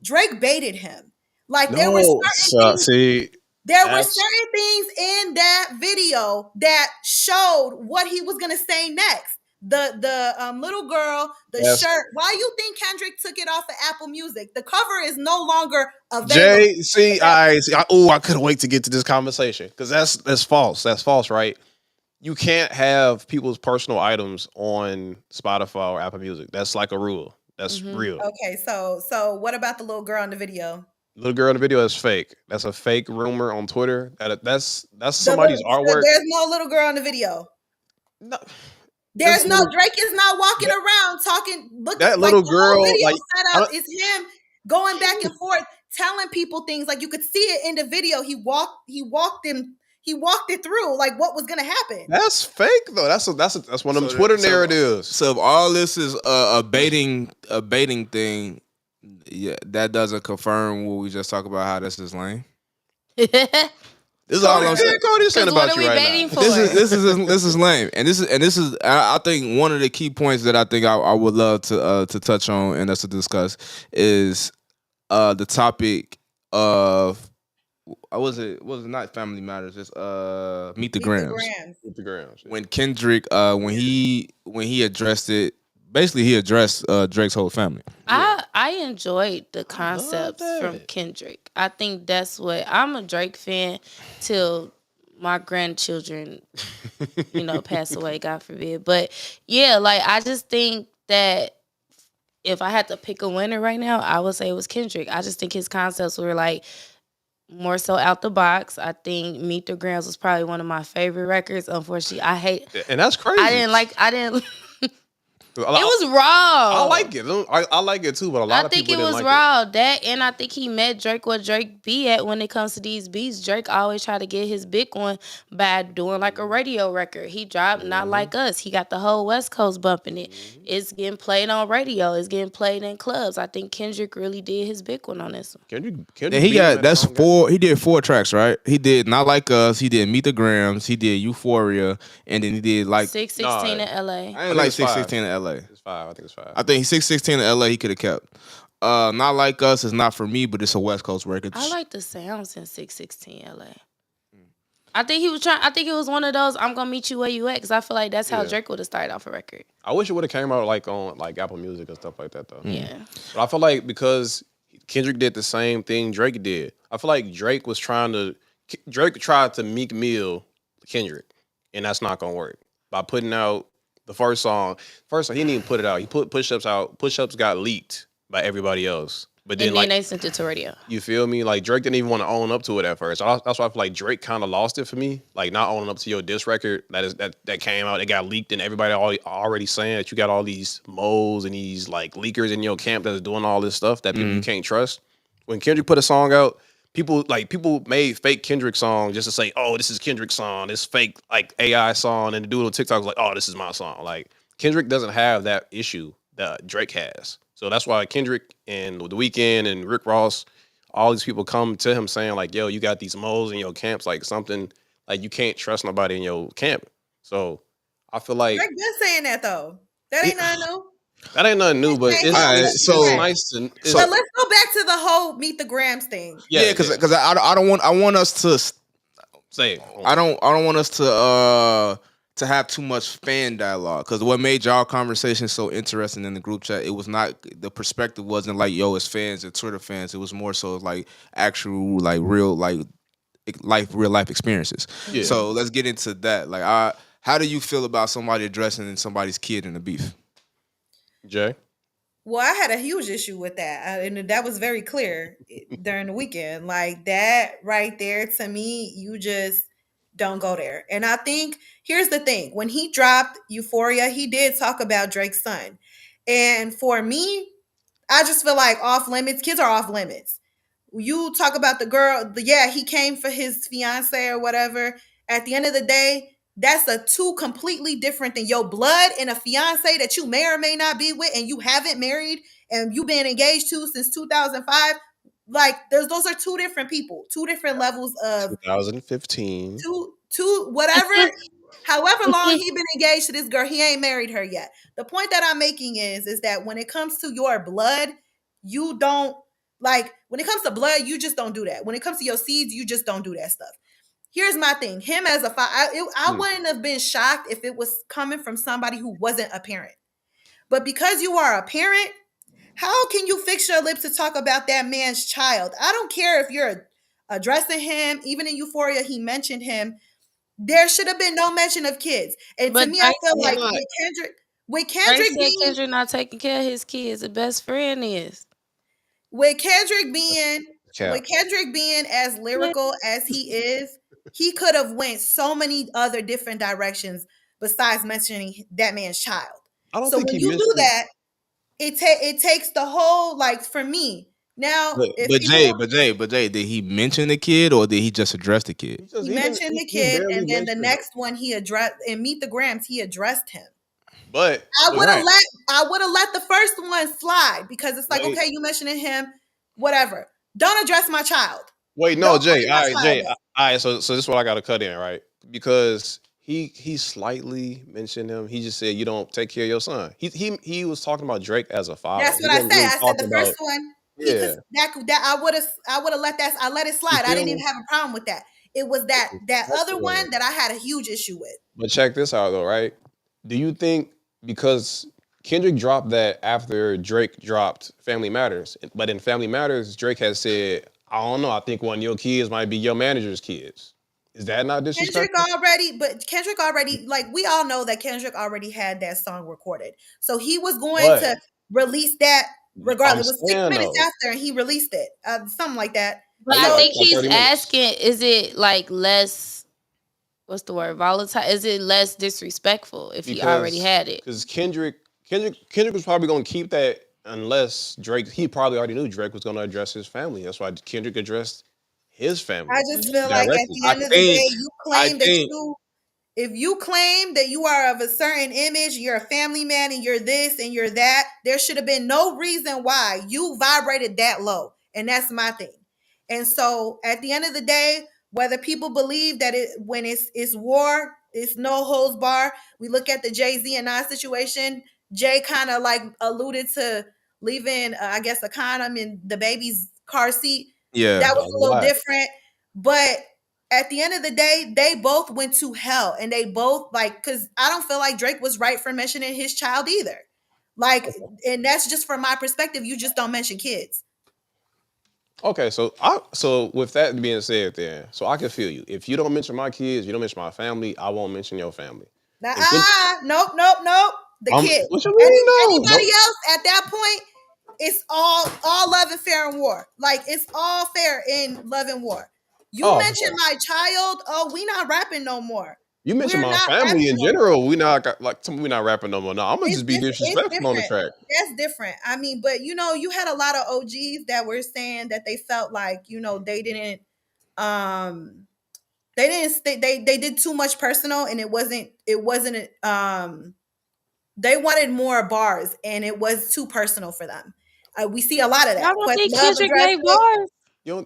Drake baited him. Like there were certain things in that video that showed what he was gonna say next. The little girl, the shirt. Why you think Kendrick took it off of Apple Music? The cover is no longer available. I couldn't wait to get to this conversation because that's false. That's false, right? You can't have people's personal items on Spotify or Apple Music. That's like a rule. That's real. Okay, so what about the little girl in the video? Little girl in the video is fake. That's a fake rumor on Twitter. That's somebody's artwork. There's no little girl in the video. No. Drake is not walking around talking. Look, that little girl, setup is him going back and forth, telling people things. Like you could see it in the video. He walked it through, like what was gonna happen. That's fake though. That's one of them Twitter narratives. So if all this is a baiting thing, yeah, that doesn't confirm what we just talked about. How this is lame. This is all I'm saying. Cody's saying about you right now. This is lame, and this is I think one of the key points that I think I would love to touch on and us to discuss is the topic of was it not Family Matters? It's Meet the Grams. Meet the Grams. When Kendrick when he addressed it. Basically, he addressed Drake's whole family. I enjoyed the concepts from Kendrick. I think that's what I'm a Drake fan till my grandchildren, pass away, God forbid. But yeah, like I just think that if I had to pick a winner right now, I would say it was Kendrick. I just think his concepts were like more so out the box. I think Meet the Grams was probably one of my favorite records. Unfortunately, and that's crazy. I didn't. It was raw. I like it. I like it too, but a lot of people didn't like it. I think it was raw. That, and I think he met Drake where Drake be at when it comes to these beats. Drake always try to get his big one by doing like a radio record. He dropped Not Like Us. He got the whole West Coast bumping it. It's getting played on radio. It's getting played in clubs. I think Kendrick really did his big one on this one. Kendrick and he did 4 tracks, right? He did Not Like Us. He did Meet the Grams. He did Euphoria, and then he did like 616 in LA. I ain't like 616 in LA. It's 5. I think it's 5. I think 616 in LA he could have kept. Not Like Us is not for me, but it's a West Coast record. I like the sounds in 616 LA. I think he was trying. I think it was one of those I'm gonna meet you where you at, because I feel like that's how Drake would have started off a record. I wish it would have came out like on like Apple Music and stuff like that though. Yeah. But I feel like because Kendrick did the same thing Drake did, I feel like Drake tried to Meek Mill Kendrick, and that's not gonna work by putting out the first song, he didn't even put it out. He put Push-Ups out. Push-Ups got leaked by everybody else. But then, they sent it to radio. You feel me? Like, Drake didn't even want to own up to it at first. That's why I feel like Drake kind of lost it for me. Like, not owning up to your diss record that came out, it got leaked, and everybody already saying that you got all these moles and these, like, leakers in your camp that's doing all this stuff that people you can't trust. When Kendrick put a song out, people made fake Kendrick songs just to say, oh, this is Kendrick's song, this fake like AI song, and the dude on TikTok was like, oh, this is my song. Like, Kendrick doesn't have that issue that Drake has. So that's why Kendrick and The Weeknd and Rick Ross, all these people come to him saying like, yo, you got these moles in your camps, like something like you can't trust nobody in your camp. So I feel like Drake been saying that though. That ain't nothing new. That ain't nothing new, but it's nice to. So let's go back to the whole Meet the Grams thing. Yeah, because I want us to say it. I don't want us to have too much fan dialogue, because what made y'all conversation so interesting in the group chat, it was not, the perspective wasn't like, yo, it's fans and Twitter fans. It was more so like actual like real life experiences. Yeah. So let's get into that. Like, how do you feel about somebody addressing somebody's kid in a beef? Jay? Well, I had a huge issue with that, and that was very clear during the weekend. Like that right there, to me, you just don't go there. And I think here's the thing: when he dropped Euphoria, he did talk about Drake's son, and for me, I just feel like off limits. Kids are off limits. You talk about the girl, yeah, he came for his fiance or whatever. At the end of the day, that's a two completely different than your blood and a fiance that you may or may not be with and you haven't married and you've been engaged to since 2005. Like those are two different people, two different levels of 2015. two whatever. However long he been engaged to this girl, he ain't married her yet. The point that I'm making is that when it comes to your blood, you don't like when it comes to blood, you just don't do that. When it comes to your seeds, you just don't do that stuff. Here's my thing: him as a I wouldn't have been shocked if it was coming from somebody who wasn't a parent. But because you are a parent, how can you fix your lips to talk about that man's child? I don't care if you're addressing him. Even in Euphoria, he mentioned him. There should have been no mention of kids. And But to me, I feel like not. with Drake Kendrick said being Kendrick not taking care of his kids. The best friend is. with Kendrick being Cap. as lyrical as he is, he could have went so many other different directions besides mentioning that man's child. I don't So think when he you mentioned. do that, it takes the whole like for me. Now, if people But Jay, did he mention the kid or did he just address the kid? he mentioned the kid, barely and then the mentioned him. next one he addressed in Meet the Grams, he addressed him. But I would have let the first one slide because it's like, wait, okay, you mentioning him, whatever. Don't address my child. wait, no, Don't Jay. bring my All right, child Jay. All up. right, so this is what I got to cut in, right? Because he slightly mentioned him. He just said you don't take care of your son. He was talking about Drake as a father. That's He what I wasn't said. really I said talking the first about. one, he Yeah, because that I would have let that I let it you slide. I feel didn't me? even have a problem with that. It was that other one that I had a huge issue with. But check this out though, right? Do you think because Kendrick dropped that after Drake dropped Family Matters, but in Family Matters, Drake has said, I don't know, I think one of your kids might be your manager's kids. Is that not disrespectful? Kendrick already, like we all know that Kendrick already had that song recorded. So he was going But to release that I'm regardless. It was six saying minutes though, after and he released it. Something like that. But oh I yeah, So think about he's 30 minutes. asking, is it like less, what's the word, volatile? Is it less disrespectful if he already Because had it? Kendrick was probably gonna keep that unless Drake, he probably already knew Drake was gonna address his family. That's why Kendrick addressed his I family just feel like at directly. the I end of the think day, you I claim that think you if you claim that you are of a certain image, you're a family man and you're this and you're that, there should have been no reason why you vibrated that low. And that's my thing. And so at the end of the day, whether people believe that when it's war, it's no holds bar. We look at the Jay-Z and Nas situation. Jay kind of like alluded to leaving, I guess, a condom in the baby's car seat. yeah. That That was was a a little lot. different. But at the end of the day, they both went to hell and they both like because I don't feel like Drake was right for mentioning his child either. Like, and that's just from my perspective. You just don't mention kids. Okay, so with that being said, then so I can feel you. If you don't mention my kids, you don't mention my family, I won't mention your family. Nah, And Ken, nope. The kid. what you mean? No, Anybody no. else at that point, it's all love and fair and war. Like it's all fair in love and war. You Oh, mentioned my child. Oh, we not rapping no more. you mentioned We're my not family rapping in no more. general. We not rapping no more. No, I'm gonna just be It's disrespectful on the different. track. That's different. I mean, but you had a lot of OGs that were saying that they felt like um they did too much personal and it wasn't they wanted more bars and it was too personal for them. We see a lot of Y'all that. don't think Questlove Kendrick addressed gave it. bars?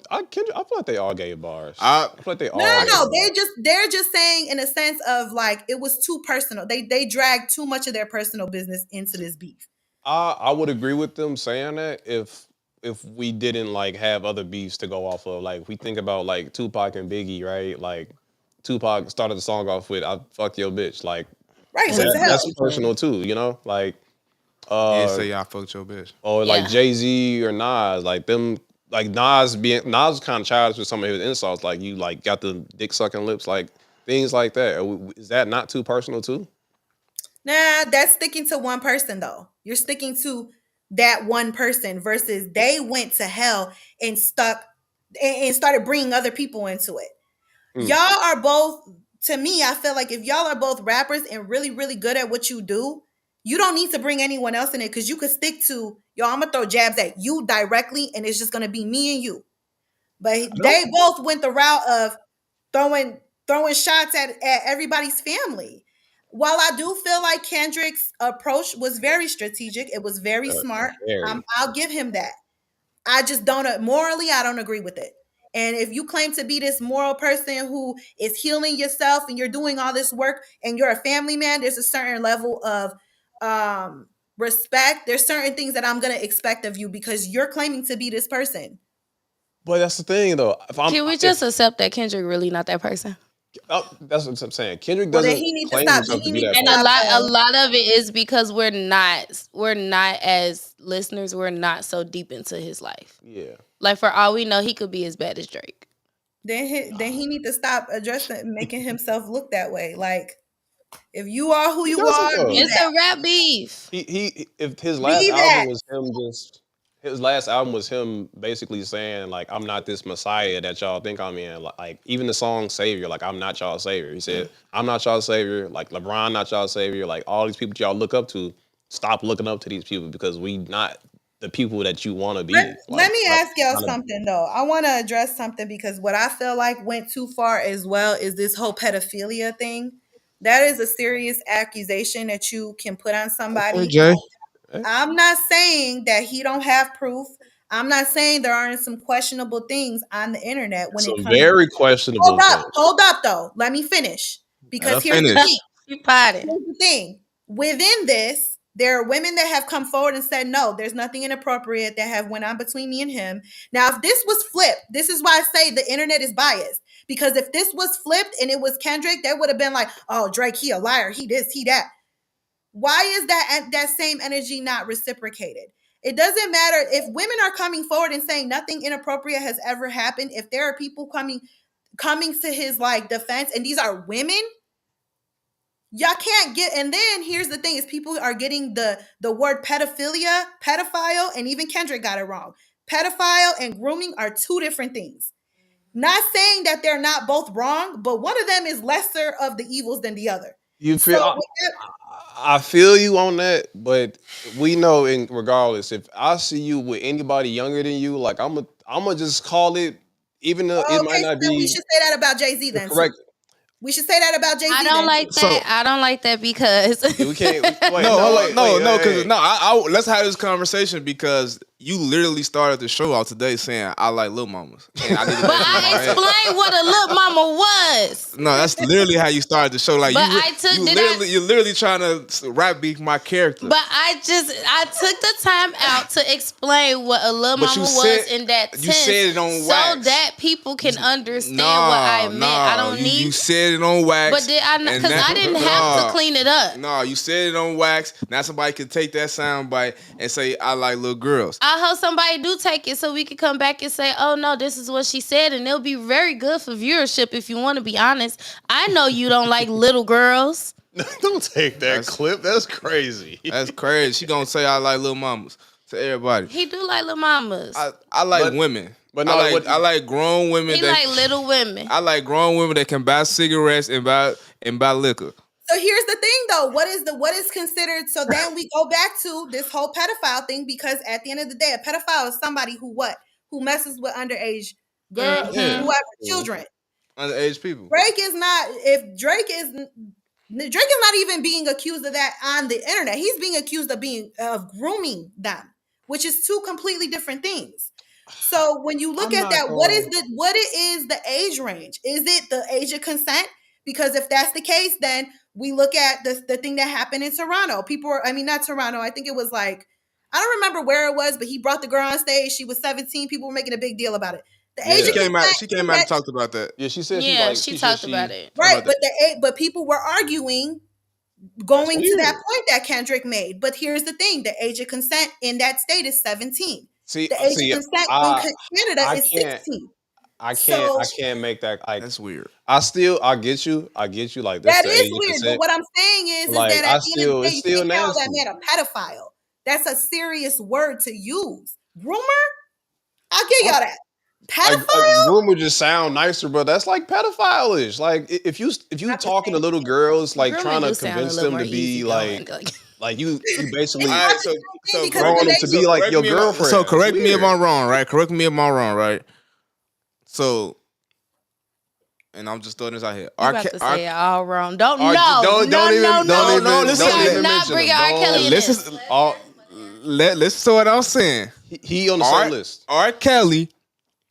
I feel like they all gave bars. I I feel like they No, all gave no, no. bars. They're just saying in a sense of like it was too personal. They dragged too much of their personal business into this beef. I would agree with them saying that if we didn't like have other beefs to go off of. Like if we think about like Tupac and Biggie, right? Like Tupac started the song off with "I fucked your bitch." Like Right. So And to that's hell. personal too, you know? Like He didn't uh say y'all fucked your bitch. or like yeah. Jay-Z or Nas, like them like Nas was kind of childish with some of his insults, like you like got the dick sucking lips, like things like that. Is that not too personal too? Nah, that's sticking to one person though. You're sticking to that one person versus they went to hell and stuck and started bringing other people into it. Y'all are both, to me, I feel like if y'all are both rappers and really, really good at what you do, you don't need to bring anyone else in it because you could stick to, yo, I'm going to throw jabs at you directly and it's just going to be me and you. But they both went the route of throwing shots at everybody's family. While I do feel like Kendrick's approach was very strategic, it was very smart. I'll give him that. I just don't morally, I don't agree with it. And if you claim to be this moral person who is healing yourself and you're doing all this work and you're a family man, there's a certain level of respect. There's certain things that I'm going to expect of you because you're claiming to be this person. But that's the thing, though. Can we just accept that Kendrick really not that person? That's what I'm saying. Kendrick doesn't claim himself to be that. And a lot of it is because we're not as listeners. We're not so deep into his life. Yeah. Like for all we know, he could be as bad as Drake. Then he need to stop addressing making himself look that way. Like if you are who you are, it's a rap beef. If his last album was him just. His last album was him basically saying, like, I'm not this messiah that y'all think I'm in. Like, even the song Savior, like, I'm not y'all savior. He said, I'm not y'all savior. Like, LeBron not y'all savior. Like, all these people y'all look up to, stop looking up to these people because we not the people that you want to be. Let me ask y'all something, though. I want to address something because what I feel like went too far as well is this whole pedophilia thing. That is a serious accusation that you can put on somebody. Okay, Jay. I'm not saying that he don't have proof. I'm not saying there aren't some questionable things on the internet when it comes. Very questionable. Hold up, though. Let me finish because here's the thing. Here's the thing. Within this, there are women that have come forward and said, no, there's nothing inappropriate that have went on between me and him. Now, if this was flipped, this is why I say the internet is biased. Because if this was flipped and it was Kendrick, that would have been like, oh, Drake, he a liar. He this, he that. Why is that same energy not reciprocated? It doesn't matter if women are coming forward and saying nothing inappropriate has ever happened. If there are people coming to his like defense, and these are women, y'all can't get. And then here's the thing: is people are getting the word pedophilia, pedophile, and even Kendrick got it wrong. Pedophile and grooming are two different things. Not saying that they're not both wrong, but one of them is lesser of the evils than the other. You feel? I feel you on that, but we know, in regardless, if I see you with anybody younger than you, like I'm gonna just call it, even though it might not be. We should say that about Jay-Z then. Correct. We should say that about Jay-Z. I don't like that. I don't like that because we can't. Let's have this conversation because you literally started the show out today saying I like Lil Mamas. But I explained what a Lil Mama was. No, that's literally how you started the show. Like you're literally trying to rap beef my character. But I took the time out to explain what a Lil Mama was in that tense. You said it on wax so that people can understand what I meant. I don't need. You said it on wax. But did I? Because I didn't have to clean it up. No, you said it on wax. Now somebody could take that sound bite and say I like little girls. I hope somebody do take it so we can come back and say, oh no, this is what she said, and it'll be very good for viewership if you want to be honest. I know you don't like little girls. Don't take that clip. That's crazy. That's crazy. She gonna say I like little mamas to everybody. He do like little mamas. I like women. But no, I like grown women. He like little women. I like grown women that can buy cigarettes and buy liquor. So here's the thing, though. What is considered? So then we go back to this whole pedophile thing because at the end of the day, a pedophile is somebody who messes with underage girls, whoever, children, underage people. Drake is not even being accused of that on the internet. He's being accused of grooming them, which is two completely different things. So when you look at that, what is the age range? Is it the age of consent? Because if that's the case, then we look at the thing that happened in Toronto. Not Toronto. I think it was like, I don't remember where it was, but he brought the girl on stage. She was 17. People were making a big deal about it. She came out and talked about that. Yeah, she said. She talked about it. Right, but people were arguing, going to that point that Kendrick made. But here's the thing: the age of consent in that state is 17. The age of consent in Canada is 16. I can't make that. Like, that's weird. I get you. Like that is weird. But what I'm saying is that at the end of the day, you can't call that man a pedophile That's a serious word to use. Groomer? I'll give y'all that. Pedophile? Groomer just sound nicer, but that's like pedophile-ish. Like if you talking to little girls, like trying to convince them to be like you basically so growing them to be like your girlfriend. So correct me if I'm wrong, right? Correct me if I'm wrong, right? So, and I'm just throwing this out here. You about to say it all wrong. Don't even bring R. Kelly in this. Listen to what I'm saying. He on the same list. R. Kelly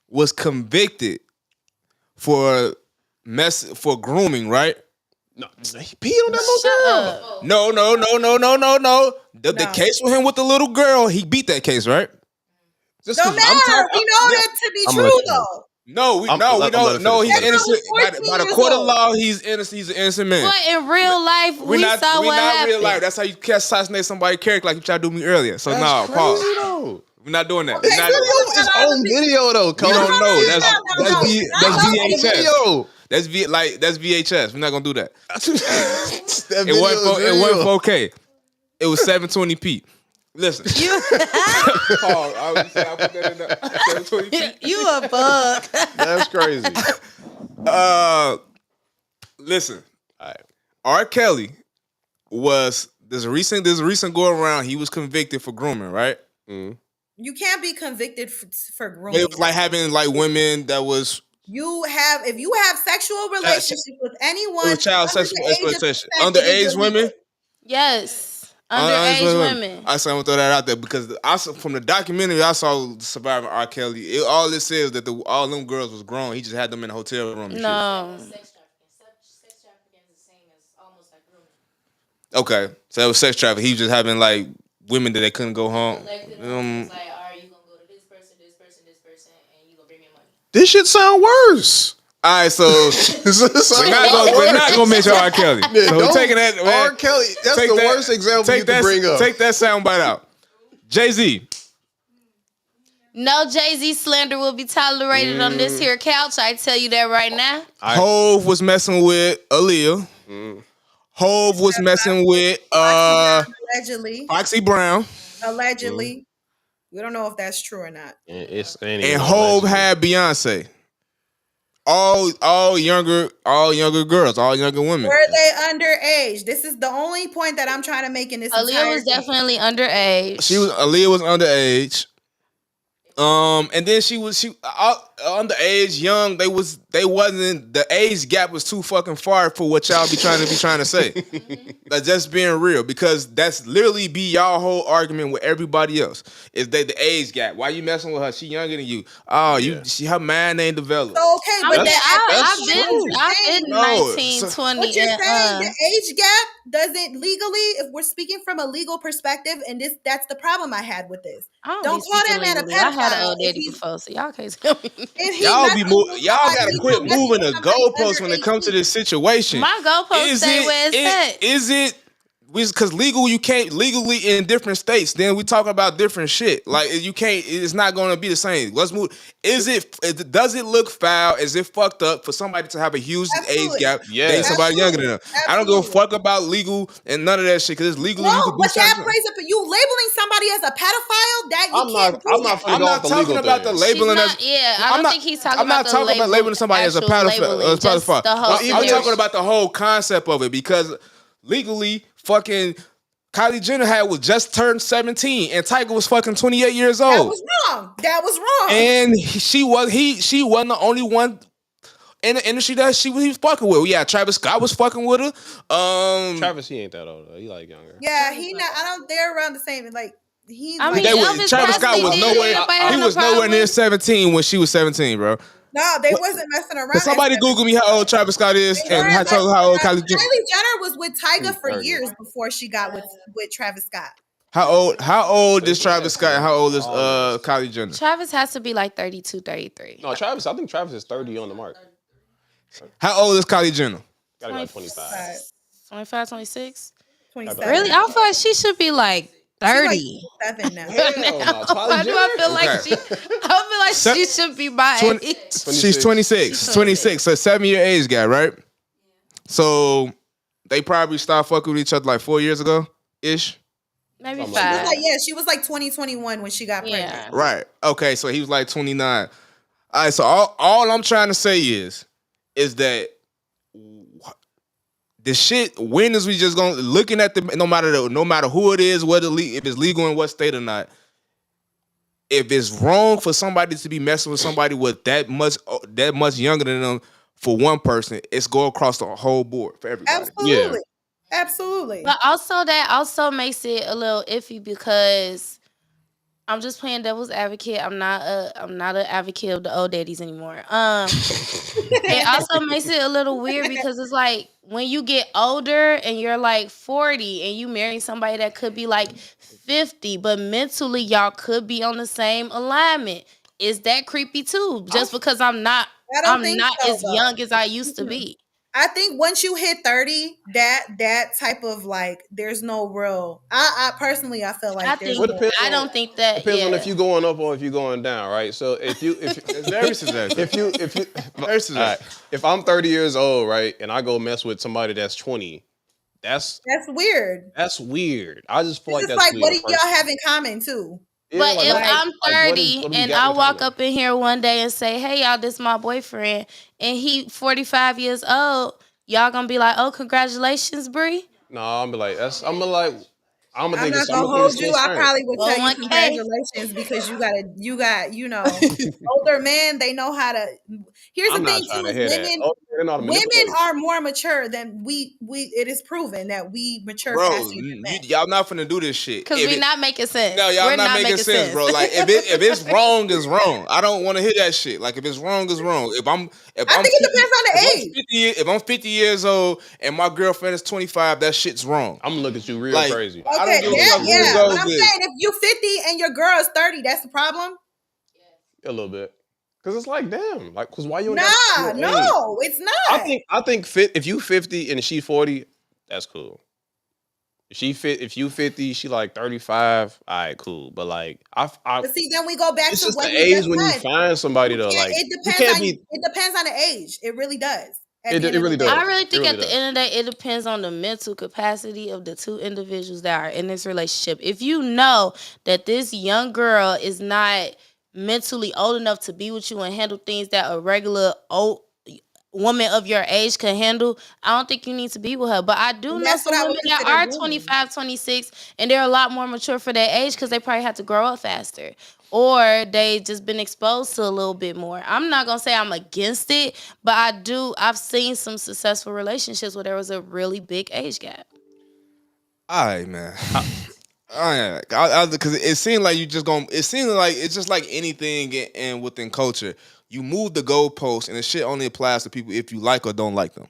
was convicted for grooming, right? No, he peed on that little girl. No. The case with him with the little girl, he beat that case, right? Don't matter. We know that to be true, though. No, we don't. No, he's innocent. By the court of law, he's innocent. He's an innocent man. But in real life, we saw what happened. Real life. That's how you assassinate somebody's character, like you tried to do me earlier. So pause. We're not doing that. Okay, it's home video though. You don't know. That's VHS. That's VHS. We're not gonna do that. It wasn't 4K. It was 720p. Listen. Paul, I put that in there. 720p. You a bug. That's crazy. Listen. All right. R. Kelly was this recent go around. He was convicted for grooming, right? Mm. You can't be convicted for grooming. It was like having like women that was. If you have sexual relationships with anyone, child sexual exploitation, underage women. Yes, underage women. I said I'm gonna throw that out there because from the documentary I saw surviving R. Kelly. All it says that all them girls was grown. He just had them in a hotel room. And no. Shit. Sex trafficking is the same as almost like grooming. Okay, so it was sex trafficking. He was just having like women that they couldn't go home. Like, all right, you gonna go to this person, and you gonna bring me money. This shit sound worse. All right, so we're not gonna mention R. Kelly. Yeah, so we're taking that. R. Kelly, that's the worst example you can bring up. Take that soundbite out. Jay-Z. No Jay-Z slander will be tolerated on this here couch. I tell you that right now. Hove was messing with Aaliyah. Hove was messing with allegedly Foxy Brown. Allegedly. We don't know if that's true or not. And Hove had Beyonce. All younger girls, all younger women. Were they underage? This is the only point that I'm trying to make in this. Aaliyah was definitely underage. Aaliyah was underage. And then she underage, young. They wasn't. The age gap was too fucking far for what y'all be trying to say. Like, just being real, because that's literally be y'all whole argument with everybody else. Is that the age gap? Why you messing with her? She younger than you. Oh, her mind ain't developed. So, okay, but I've been 19, 20. What you're saying, the age gap doesn't legally, if we're speaking from a legal perspective, and that's the problem I had with this. Don't call that man a pedophile. I had an old daddy before, so y'all can't tell me. Y'all gotta quit moving the goalposts when it comes to this situation. My goalposts stay where it's at. Is it? Because you can't legally in different states. Then we talk about different shit. Like you can't. It's not going to be the same. Let's move. Does it look foul? Is it fucked up for somebody to have a huge age gap? Yeah, dating somebody younger than them. I don't give a fuck about legal and none of that shit. Because it's legally. No, but that plays up. You labeling somebody as a pedophile? That you can't. I'm not talking about the labeling. I don't think he's talking about the I'm not talking about labeling somebody as a pedophile. I'm talking about the whole concept of it, because legally, fucking Kylie Jenner was just turned 17 and Tiger was fucking 28 years old. That was wrong. And she wasn't the only one in the industry that he was fucking with. Yeah, Travis Scott was fucking with her. Travis, he ain't that old though. He like younger. Yeah, he not. I don't. They're around the same. Like Travis Scott was nowhere. He was nowhere near 17 when she was 17, bro. No, they wasn't messing around. Can somebody Google me how old Travis Scott is and how old Kylie Jenner? Kylie Jenner was with Tiger for years before she got with Travis Scott. How old is Travis Scott and how old is Kylie Jenner? Travis has to be like 32, 33. No, Travis, I think Travis is 30 on the mark. How old is Kylie Jenner? Gotta be like 25. 25, 26? 27. Really? I feel like she should be like 30. Like 7 now. Why do I feel like she should be my age? She's 26. So 7-year age guy, right? Yeah. So they probably started fucking with each other like 4 years ago ish. Maybe 5. She was like, she was like 2021 when she got pregnant. Right. Okay, so he was like 29. All right, so all I'm trying to say is that the shit, when is we just going looking at the no matter who it is, whether if it's legal in what state or not, if it's wrong for somebody to be messing with somebody with that much younger than them for one person, it's go across the whole board for everybody. Absolutely. Yeah. Absolutely. But also that also makes it a little iffy because I'm just playing devil's advocate. I'm not an advocate of the old daddies anymore. It also makes it a little weird because it's like when you get older and you're like 40 and you marry somebody that could be like 50, but mentally y'all could be on the same alignment. Is that creepy too? Just because I'm not as young as I used to be. I think once you hit 30, that type of like, there's no real. I personally, I feel like I don't think that depends on if you're going up or if you're going down, right? So if it's very subjective. If I'm 30 years old, right, and I go mess with somebody that's 20, that's weird. That's weird. I just feel like that's like, weird. what do y'all have in common too? Yeah, but if I'm 30 and I walk up in here one day and say, "Hey, y'all, this is my boyfriend," and he 45 years old, y'all gonna be like, "Oh, congratulations, Bree"? No, I'm gonna be like, I'm not gonna hold you. I probably would tell you congratulations because you got older men. They know how to. Here's the thing too: women are more mature than we. It is proven that we mature faster than men. Y'all not finna do this shit because we're not making sense. No, y'all not making sense, bro. Like if it's wrong, it's wrong. I don't want to hear that shit. Like if it's wrong, it's wrong. I think it depends on the age. If I'm 50 years old and my girlfriend is 25, that shit's wrong. I'm gonna look at you real crazy. Okay, but I'm saying if you 50 and your girl is 30, that's the problem. A little bit. Cause it's like, damn, like, cause why you? No, it's not. I think if you 50 and she 40, that's cool. If you 50, she like 35, all right, cool. But like, but see, then we go back to what the age when you find somebody though. Like, it depends on the age. It really does. It really does. I really think at the end of the day, it depends on the mental capacity of the two individuals that are in this relationship. If you know that this young girl is not mentally old enough to be with you and handle things that a regular old woman of your age can handle, I don't think you need to be with her. But I do know some women that are 25, 26, and they're a lot more mature for their age because they probably have to grow up faster. Or they just been exposed to a little bit more. I'm not gonna say I'm against it, but I've seen some successful relationships where there was a really big age gap. All right, man. Because it seemed like it seems like it's just like anything and within culture. You move the goalposts, and the shit only applies to people if you like or don't like them.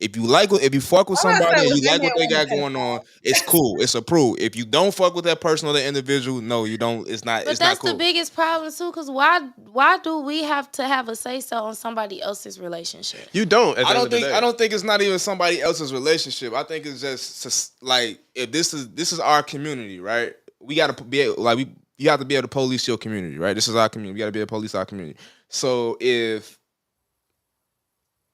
If you fuck with somebody and you like what they got going on, it's cool. It's approved. If you don't fuck with that person or the individual, no, you don't. It's not. But it's that's not cool. The biggest problem too. Because why do we have to have a say so on somebody else's relationship? You don't. I don't think it's not even somebody else's relationship. I think it's just like if this is our community, right? We gotta be like you have to be able to police your community, right? This is our community. We gotta be able to police our community. So if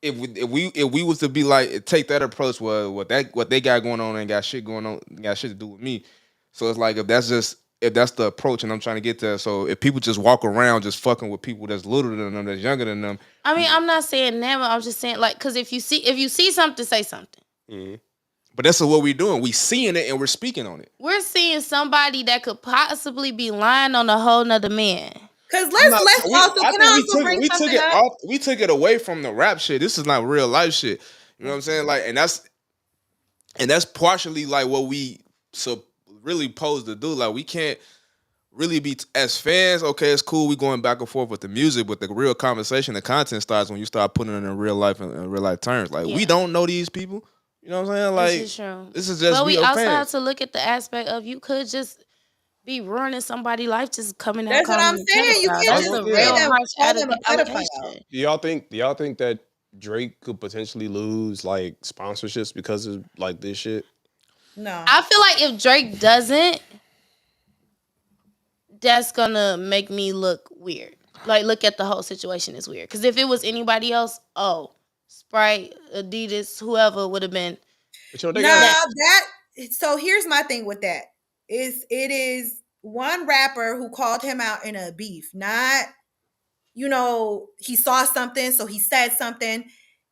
we was to be like take that approach, what they got going on ain't got shit going on, got shit to do with me. So it's like if that's the approach, and I'm trying to get there. So if people just walk around just fucking with people that's littler than them, that's younger than them. I mean, I'm not saying never. I'm just saying like because if you see something, say something. Mm-hmm. But that's what we're doing. We seeing it and we're speaking on it. We're seeing somebody that could possibly be lying on a whole nother man. Because we took it away from the rap shit. This is not real life shit. You know what I'm saying? Like, and that's partially like what we really supposed to do. Like, we can't really be as fans. Okay, it's cool. We going back and forth with the music, but the real conversation, the content starts when you start putting it in real life and real life terms. Like, we don't know these people. You know what I'm saying? Like, this is true. This is just. But we also have to look at the aspect of you could just be ruining somebody's life just coming out. That's what I'm saying. You can't just Do y'all think that Drake could potentially lose like sponsorships because of like this shit? No. I feel like if Drake doesn't, that's gonna make me look weird. Like look at the whole situation is weird. Because if it was anybody else, Sprite, Adidas, whoever would have been. So here's my thing with that. it is one rapper who called him out in a beef, not, he saw something, so he said something.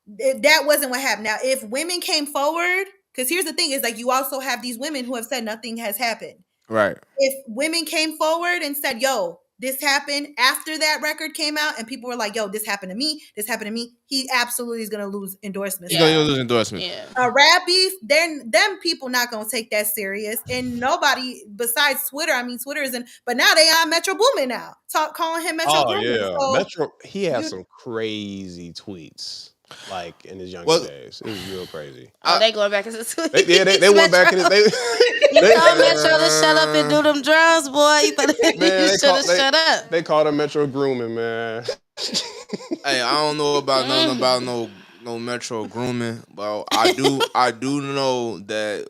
That wasn't what happened. Now, if women came forward, because here's the thing, is like you also have these women who have said nothing has happened. Right. If women came forward and said, yo, this happened after that record came out, and people were like, yo, this happened to me, he absolutely is going to lose endorsements. He's going to lose endorsements. Yeah. A rap beef, then them people not going to take that serious. And nobody besides Twitter, Twitter isn't, but now they on Metro Boomin now, calling him Metro Boomin. Yeah. So, Metro, he has some crazy tweets. Like in his younger days, it was real crazy. They going back into tweets. They went back in. You told Metro to shut up and do them drums, boy. You should have shut up. They called him Metro grooming, man. Hey, I don't know about nothing about no Metro grooming, but I do know that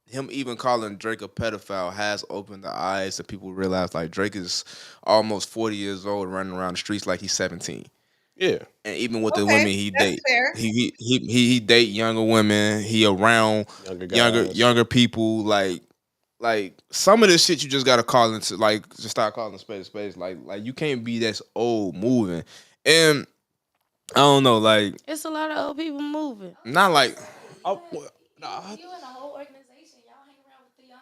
him even calling Drake a pedophile has opened the eyes that people realize like Drake is almost 40 years old running around the streets like he's 17. Yeah, and even with the women he date, he date younger women. He around younger people. Like some of this shit you just gotta call into just start calling space. Like you can't be that old moving. And I don't know, like it's a lot of old people moving. Not like you in the whole organization, y'all hang around with the young.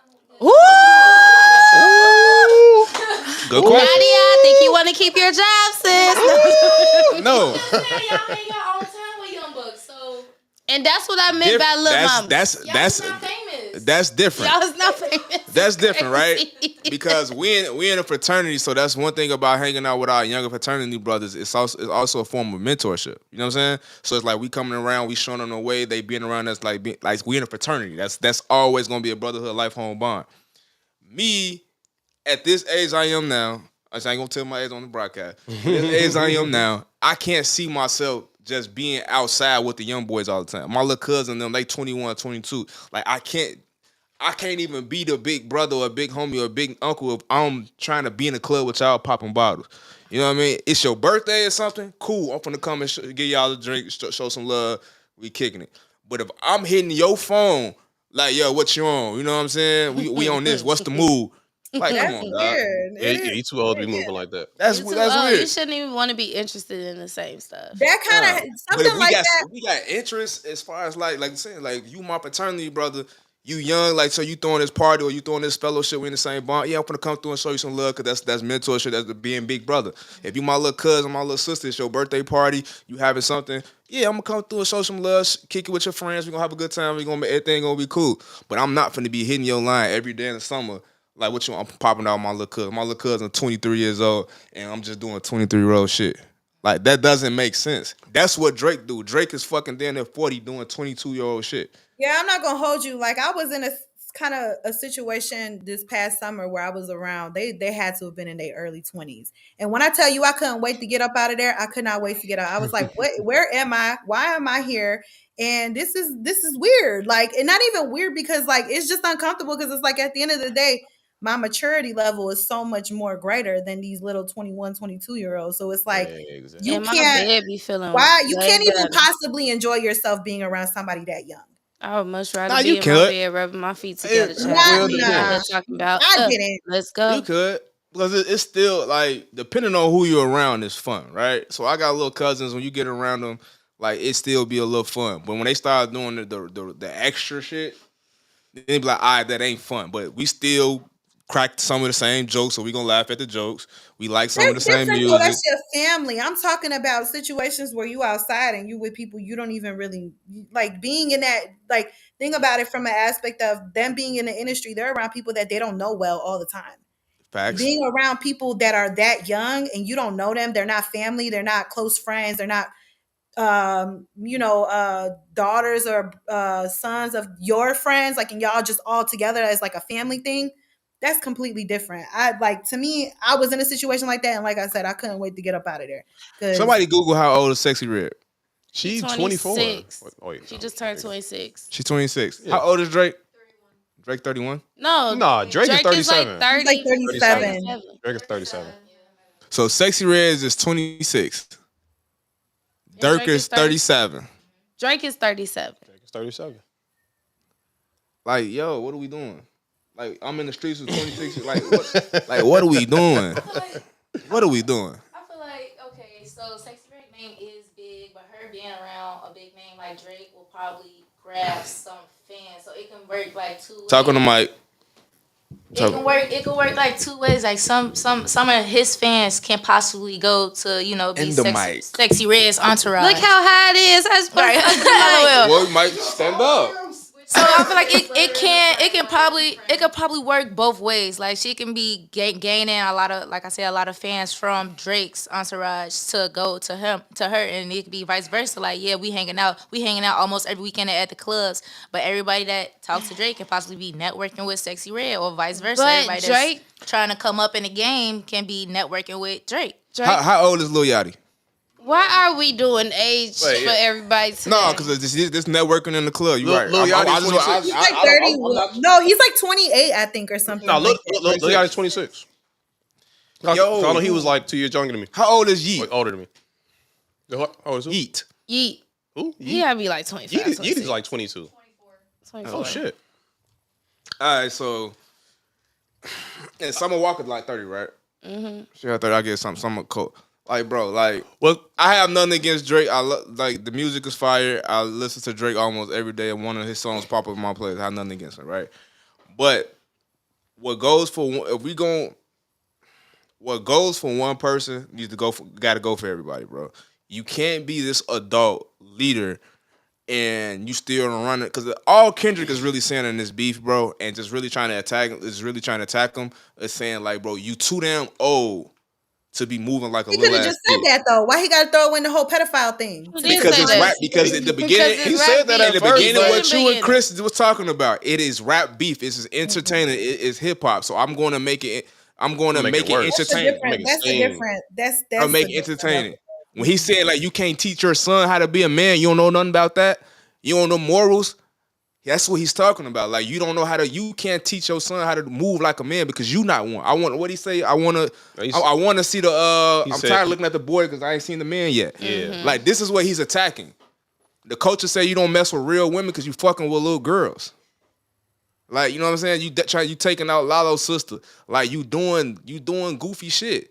Good question. Nadia, I think you want to keep your job, sis. No. Y'all hang your own time with young bucks, so. And that's what I meant by Lil Mama. That's not famous. That's different. Y'all is not famous. That's different, right? Because we in a fraternity, so that's one thing about hanging out with our younger fraternity brothers. It's also a form of mentorship. You know what I'm saying? So it's like we coming around, we showing them the way. They being around us like we in a fraternity. That's always gonna be a brotherhood, life, home bond. Me, at this age I am now, I ain't gonna tell my age on the broadcast. At this age I am now, I can't see myself just being outside with the young boys all the time. My little cousin, them, they 21, 22. Like I can't even be the big brother or a big homie or a big uncle if I'm trying to be in the club with y'all popping bottles. You know what I mean? It's your birthday or something? Cool. I'm finna come and give y'all a drink, show some love. We kicking it. But if I'm hitting your phone, like, yo, what you on? You know what I'm saying? We on this. What's the move? Like, come on, dog. Yeah, you too old to be moving like that. That's weird. You shouldn't even want to be interested in the same stuff. That kind of something like that. We got interest as far as like saying, like you my fraternity brother, you young, like so you throwing this party or you throwing this fellowship, we in the same bond. Yeah, I'm gonna come through and show you some love because that's mentorship, that's being big brother. If you my little cousin, my little sister, it's your birthday party, you having something. Yeah, I'm gonna come through and show some love, kick it with your friends. We gonna have a good time. We gonna make everything gonna be cool. But I'm not finna be hitting your line every day in the summer. Like what I'm popping out my little cousin. My little cousin 23 years old, and I'm just doing 23-year-old shit. Like that doesn't make sense. That's what Drake do. Drake is fucking down there 40 doing 22-year-old shit. Yeah, I'm not gonna hold you. Like I was in a kind of a situation this past summer where I was around. They had to have been in their early 20s. And when I tell you I couldn't wait to get up out of there, I could not wait to get out. I was like, what? Where am I? Why am I here? And this is weird. Like, and not even weird because like it's just uncomfortable because it's like at the end of the day, my maturity level is so much more greater than these little 21, 22-year-olds. So it's like you can't be feeling you can't even possibly enjoy yourself being around somebody that young. I would much rather be in my bed rubbing my feet together. Talking about I didn't. Let's go. You could. Because it's still like depending on who you're around is fun, right? So I got little cousins, when you get around them, like it still be a little fun. But when they start doing the extra shit, they be like, all right, that ain't fun. But we still crack some of the same jokes, so we gonna laugh at the jokes. We like some of the same music. That's your family. I'm talking about situations where you outside and you with people you don't even really like being in that. Like think about it from an aspect of them being in the industry. They're around people that they don't know well all the time. Facts. Being around people that are that young and you don't know them, they're not family, they're not close friends, they're not daughters or sons of your friends, like and y'all just all together as like a family thing. That's completely different. To me, I was in a situation like that, and like I said, I couldn't wait to get up out of there. Somebody Google how old is Sexy Red. She's 24. She just turned 26. She's 26. Yeah. How old is Drake? Drake 31? No, Drake is 37. Is like 30. He's like 37. Drake is 37. So Sexy Red is 26. Dirk is 37. Drake is 37. Drake is 37. Like, yo, what are we doing? Like I'm in the streets with 26. What are we doing? What are we doing? I feel like okay, so Sexy Red name is big, but her being around a big name like Drake will probably grab some fans, so it can work like two ways. Talking to Mike. It can work like two ways. Like some of his fans can possibly go to be Sexy Red's entourage. Look how high it is. That's right. Well, Mike, stand up. So I feel like it could probably work both ways. Like she can be gaining a lot of fans from Drake's entourage to go to her, and it could be vice versa. Like we hanging out almost every weekend at the clubs, but everybody that talks to Drake can possibly be networking with Sexy Red or vice versa. But everybody Drake that's trying to come up in the game can be networking with Drake. How old is Lil Yachty? Why are we doing age for everybody today? No, because this networking in the club. You're right. Lil Yachty's He's like 30. No, he's like 28, I think, or something. No, Lil Yachty's 26. Yo, I know he was like 2 years younger than me. How old is Yeet? Like older than me. How old is who? Yeet. Who? Yeet? He gotta be like 25. Yeet is like 22. 24. Oh shit. All right, so and Summer Walker's like 30, right? Mm-hmm. She had 30. I get something cool. Like, bro, well, I have nothing against Drake. Like the music is fire. I listen to Drake almost every day, and one of his songs pop up in my playlist. I have nothing against it, right? But what goes for one person needs to gotta go for everybody, bro. You can't be this adult leader and you still run it, because all Kendrick is really saying in this beef, bro, and just really trying to attack him, is saying like, bro, you too damn old to be moving like a little ass. He could have just said that though. Why he got to throw in the whole pedophile thing? Because it's rap. Because at the beginning, he said that at the first, beginning. What you and Chris was talking about, it is rap beef. It's entertaining. It is hip hop. So I'm going to make it. I'm going to make it entertaining. That's a different. That's. I'll make it entertaining. When he said like you can't teach your son how to be a man, you don't know nothing about that. You don't know morals. That's what he's talking about. Like you don't know you can't teach your son how to move like a man because you not one. What he say? I want to see the. I'm tired of looking at the boy because I ain't seen the man yet. Yeah. Mm-hmm. Like this is what he's attacking. The culture say you don't mess with real women because you fucking with little girls. Like you know what I'm saying? You taking out Lalo's sister. Like you doing goofy shit.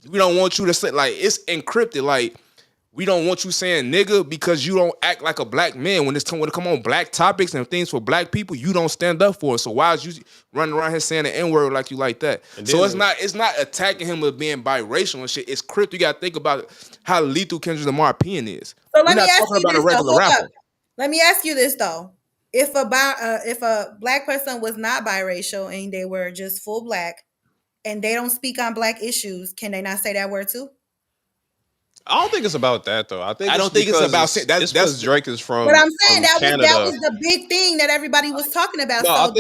We don't want you to say like it's encrypted. Like we don't want you saying nigga because you don't act like a black man when it come on black topics and things for black people. You don't stand up for it. So why is you running around here saying the N-word like you like that? So it's not attacking him with being biracial and shit. It's crypto. You got to think about how lethal Kendrick Lamar pen is. So let me ask you this. Let me ask you this though: if a black person was not biracial and they were just full black, and they don't speak on black issues, can they not say that word too? I don't think it's about that though. I don't think it's about that's because Drake is from. But I'm saying that was the big thing that everybody was talking about. No,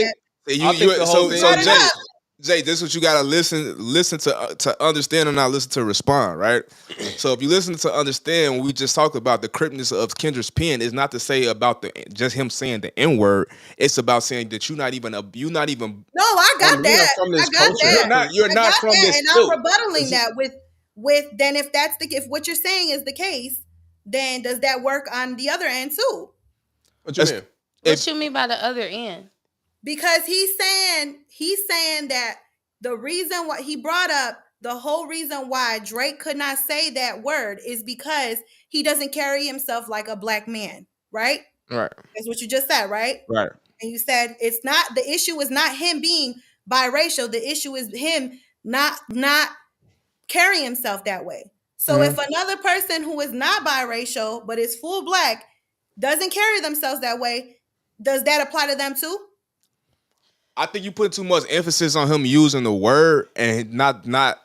Jay, this is what you gotta listen to understand and not listen to respond, right? So if you listen to understand, when we just talked about the cryptness of Kendrick's pen, is not to say about just him saying the N-word. It's about saying that you're not even. No, I got that. From this culture. You're not from this. And I'm rebuttaling that with then if what you're saying is the case, then does that work on the other end too? What you mean? What you mean by the other end? Because he's saying that the reason why he brought up the whole reason why Drake could not say that word is because he doesn't carry himself like a black man, right? Right. That's what you just said, right? Right. And you said the issue is not him being biracial. The issue is him not carrying himself that way. So if another person who is not biracial but is full black doesn't carry themselves that way, does that apply to them too? I think you put too much emphasis on him using the word and not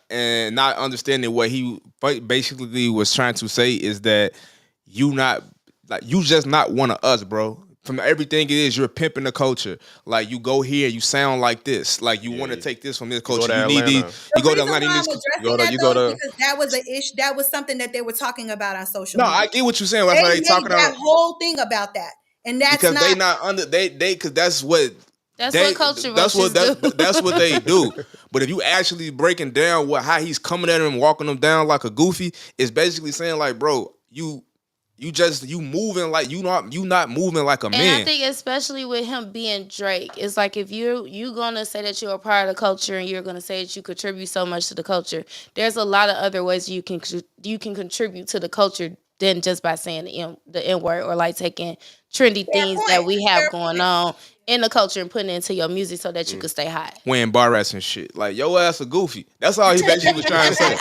understanding what he basically was trying to say is that you just not one of us, bro. From everything it is, you're pimping the culture. Like you go here, you sound like this. Like you want to take this from this culture. You go to Atlanta. Because that was an issue. That was something that they were talking about on social media. No, I get what you're saying. That's why they talking about that whole thing about that, and that's because not, they not under because that's what. That's what culture that's what they do. But if you actually breaking down how he's coming at him and walking him down like a goofy, it's basically saying like, bro, you you moving like you not moving like a man. And I think especially with him being Drake, it's like if you gonna say that you're a part of the culture and you're gonna say that you contribute so much to the culture, there's a lot of other ways you can contribute to the culture than just by saying the N word or like taking trendy things that we have going on in the culture and putting it into your music so that you can stay hot. Wearing bar rats and shit. Like, your ass a goofy. That's all he basically was trying to say.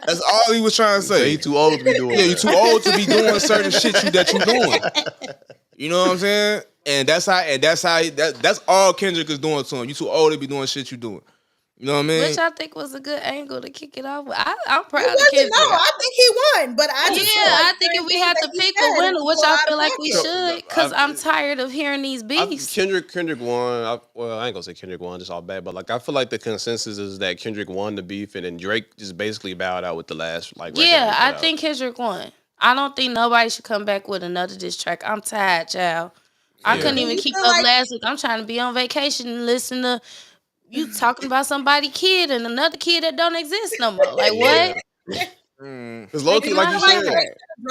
That's all he was trying to say. He too old to be doing that. Yeah, you too old to be doing certain shit that you doing. You know what I'm saying? And that's all Kendrick is doing to him. You too old to be doing shit you doing. You know what I mean? Which I think was a good angle to kick it off with. I'm proud of Kendrick. No, I think he won, but I think if we had to pick a winner, which I feel like we should, because I'm tired of hearing these beefs. Kendrick won. I ain't gonna say Kendrick won just all bad, but like I feel like the consensus is that Kendrick won the beef, and then Drake just basically bowed out with the last like. Yeah, I think Kendrick won. I don't think nobody should come back with another diss track. I'm tired, child. I couldn't even keep up last week. I'm trying to be on vacation and listen to you talking about somebody's kid and another kid that don't exist no more. Like what? Because low-key, like you said,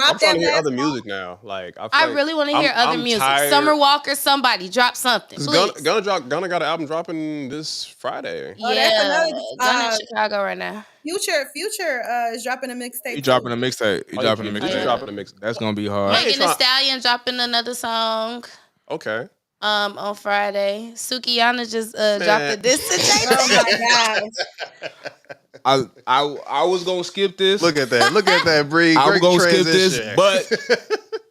I'm trying to hear other music now. Like I really want to hear other music. Tired. Summer Walker, somebody drop something. Please. Gunna got an album dropping this Friday. Yeah, Gunna in Chicago right now. Future is dropping a mixtape. He dropping a mixtape. That's gonna be hard. Megan Thee Stallion dropping another song. Okay. On Friday, Sukiyana just dropped this today. Oh my gosh! I was gonna skip this. Look at that, Bree. I was gonna skip this, but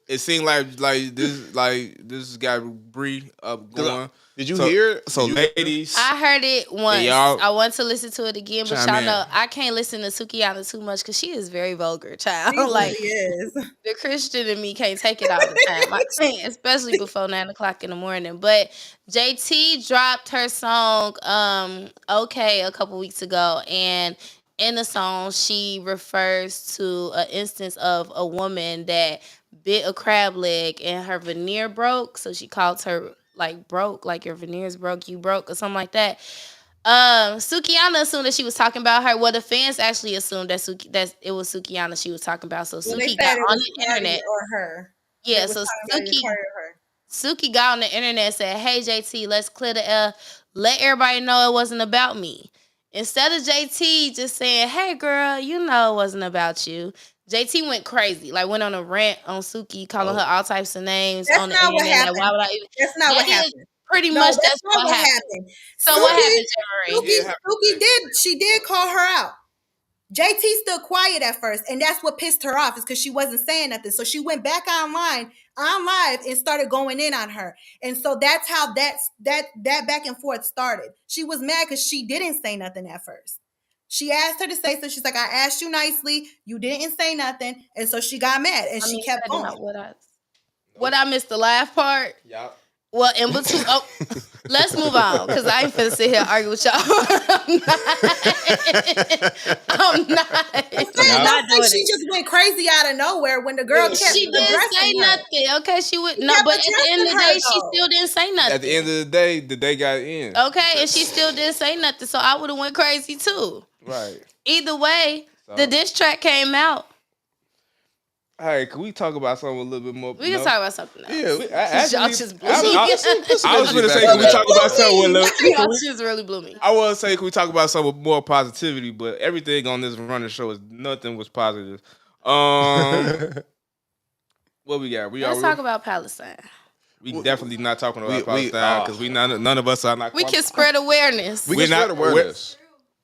it seemed like this guy Bree up going. Did you hear it? So ladies, I heard it once. I want to listen to it again, but y'all know I can't listen to Sukiyana too much because she is very vulgar, child. She really is. The Christian in me can't take it all the time. I can't, especially before 9:00 in the morning. But JT dropped her song "Okay" a couple weeks ago, and in the song she refers to an instance of a woman that bit a crab leg and her veneer broke, so she calls her like broke, like your veneers broke, you broke, or something like that. Sukiyana assumed that she was talking about her. Well, the fans actually assumed that it was Sukiyana she was talking about. So Suki got on the internet. Or her. Yeah, so Suki got on the internet and said, "Hey JT, let's clear the air. Let everybody know it wasn't about me." Instead of JT just saying, "Hey girl, you know it wasn't about you," JT went crazy, like went on a rant on Suki, calling her all types of names on the internet. Like, why would I even? That's not what happened. Pretty much that's what happened. So Suki, what happened, Jerry? She did call her out. JT stood quiet at first, and that's what pissed her off, is because she wasn't saying nothing. So she went back on live and started going in on her. And so that's how that back and forth started. She was mad because she didn't say nothing at first. She asked her to say something. She's like, "I asked you nicely. You didn't say nothing." And so she got mad and she kept going. What I missed the laugh part? Yeah. Well, in between, let's move on because I ain't finna sit here and argue with y'all. I'm not doing she just went crazy out of nowhere when the girl kept She didn't say nothing. Okay, she would no, but at the end of the day, she still didn't say nothing. At the end of the day got in. Okay, and she still didn't say nothing, so I would have went crazy too. Right. Either way, the diss track came out. All right, can we talk about something a little bit more? We can talk about something else. Yeah, y'all just blew me. I was going to say, can we talk about something? Y'all just really blew me. I was say, can we talk about something with more positivity? But everything on this running show is nothing was positive. What we got? Let's talk about Palestine. We definitely not talking about Palestine because none of us are not. We can spread awareness. We can spread awareness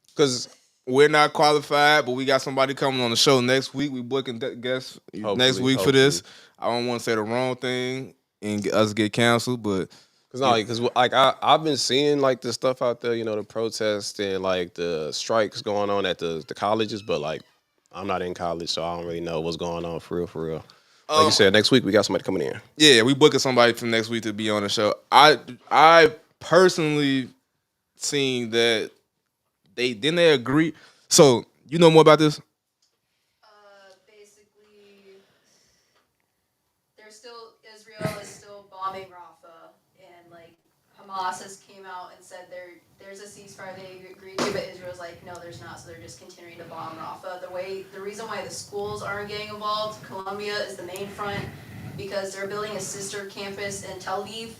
because. We're not qualified, but we got somebody coming on the show next week. We booking guests next week for this. I don't want to say the wrong thing and us get canceled, but because I've been seeing like the stuff out there, you know, the protests and like the strikes going on at the colleges, but like I'm not in college, so I don't really know what's going on for real. Like you said, next week we got somebody coming in. Yeah, we booking somebody for next week to be on the show. I personally seen that. They agree. So you know more about this? Basically, Israel is still bombing Rafah, and like Hamas has came out and said they're there's a ceasefire they agreed to, but Israel's like, no, there's not, so they're just continuing to bomb Rafah. The reason why the schools aren't getting involved, Columbia is the main front, because they're building a sister campus in Tel Aviv,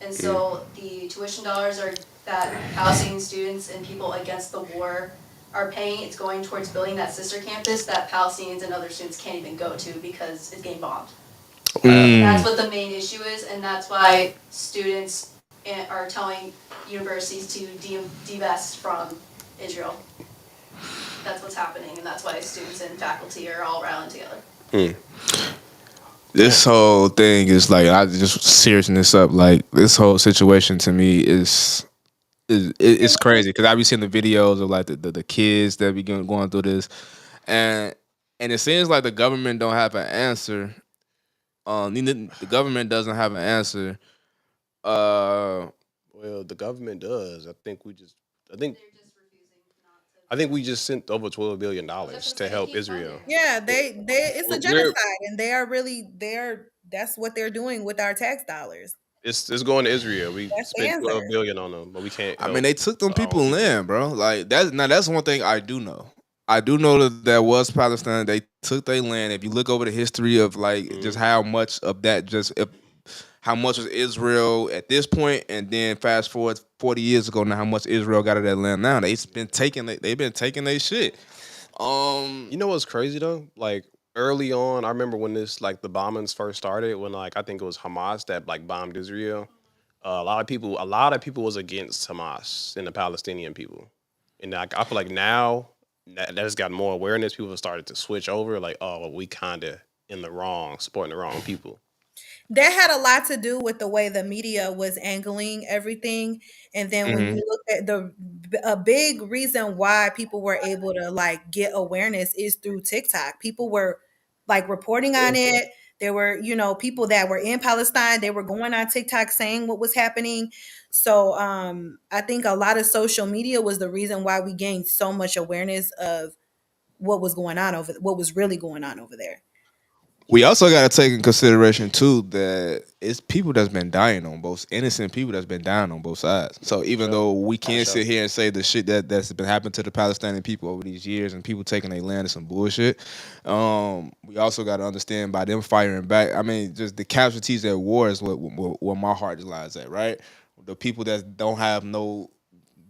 and so the tuition dollars that Palestinian students and people against the war are paying, it's going towards building that sister campus that Palestinians and other students can't even go to because it's getting bombed. That's what the main issue is, and that's why students are telling universities to divest from Israel. That's what's happening, and that's why students and faculty are all rallying together. This whole thing is like, I just seriousing this up. Like, this whole situation to me is it's crazy because I be seeing the videos of like the kids that be going through this, and it seems like the government don't have an answer. The government doesn't have an answer. Well, the government does. I think we just sent over $12 billion to help Israel. Yeah, it's a genocide, and that's what they're doing with our tax dollars. It's going to Israel. We spent $12 billion on them, but we can't. I mean, they took them people land, bro. Like that's one thing I do know. I do know that there was Palestine. They took their land. If you look over the history of like just how much of that how much was Israel at this point, and then fast forward 40 years ago now, how much Israel got of that land now? They've been taking their shit. You know what's crazy though? Like early on, I remember when the bombings first started, when like I think it was Hamas that like bombed Israel. A lot of people was against Hamas and the Palestinian people, and I feel like now that has got more awareness. People have started to switch over, like, oh, well, we kind of in the wrong, supporting the wrong people. That had a lot to do with the way the media was angling everything. And then when you look at a big reason why people were able to like get awareness is through TikTok. People were like reporting on it. There were, people that were in Palestine, they were going on TikTok saying what was happening. So I think a lot of social media was the reason why we gained so much awareness of what was really going on over there. We also got to take in consideration too that it's people that's been dying on both, innocent people that's been dying on both sides. So even though we can't sit here and say the shit that's been happening to the Palestinian people over these years and people taking their land is some bullshit, we also got to understand by them firing back. I mean, just the casualties at war is what my heart lies at, right? The people that don't have no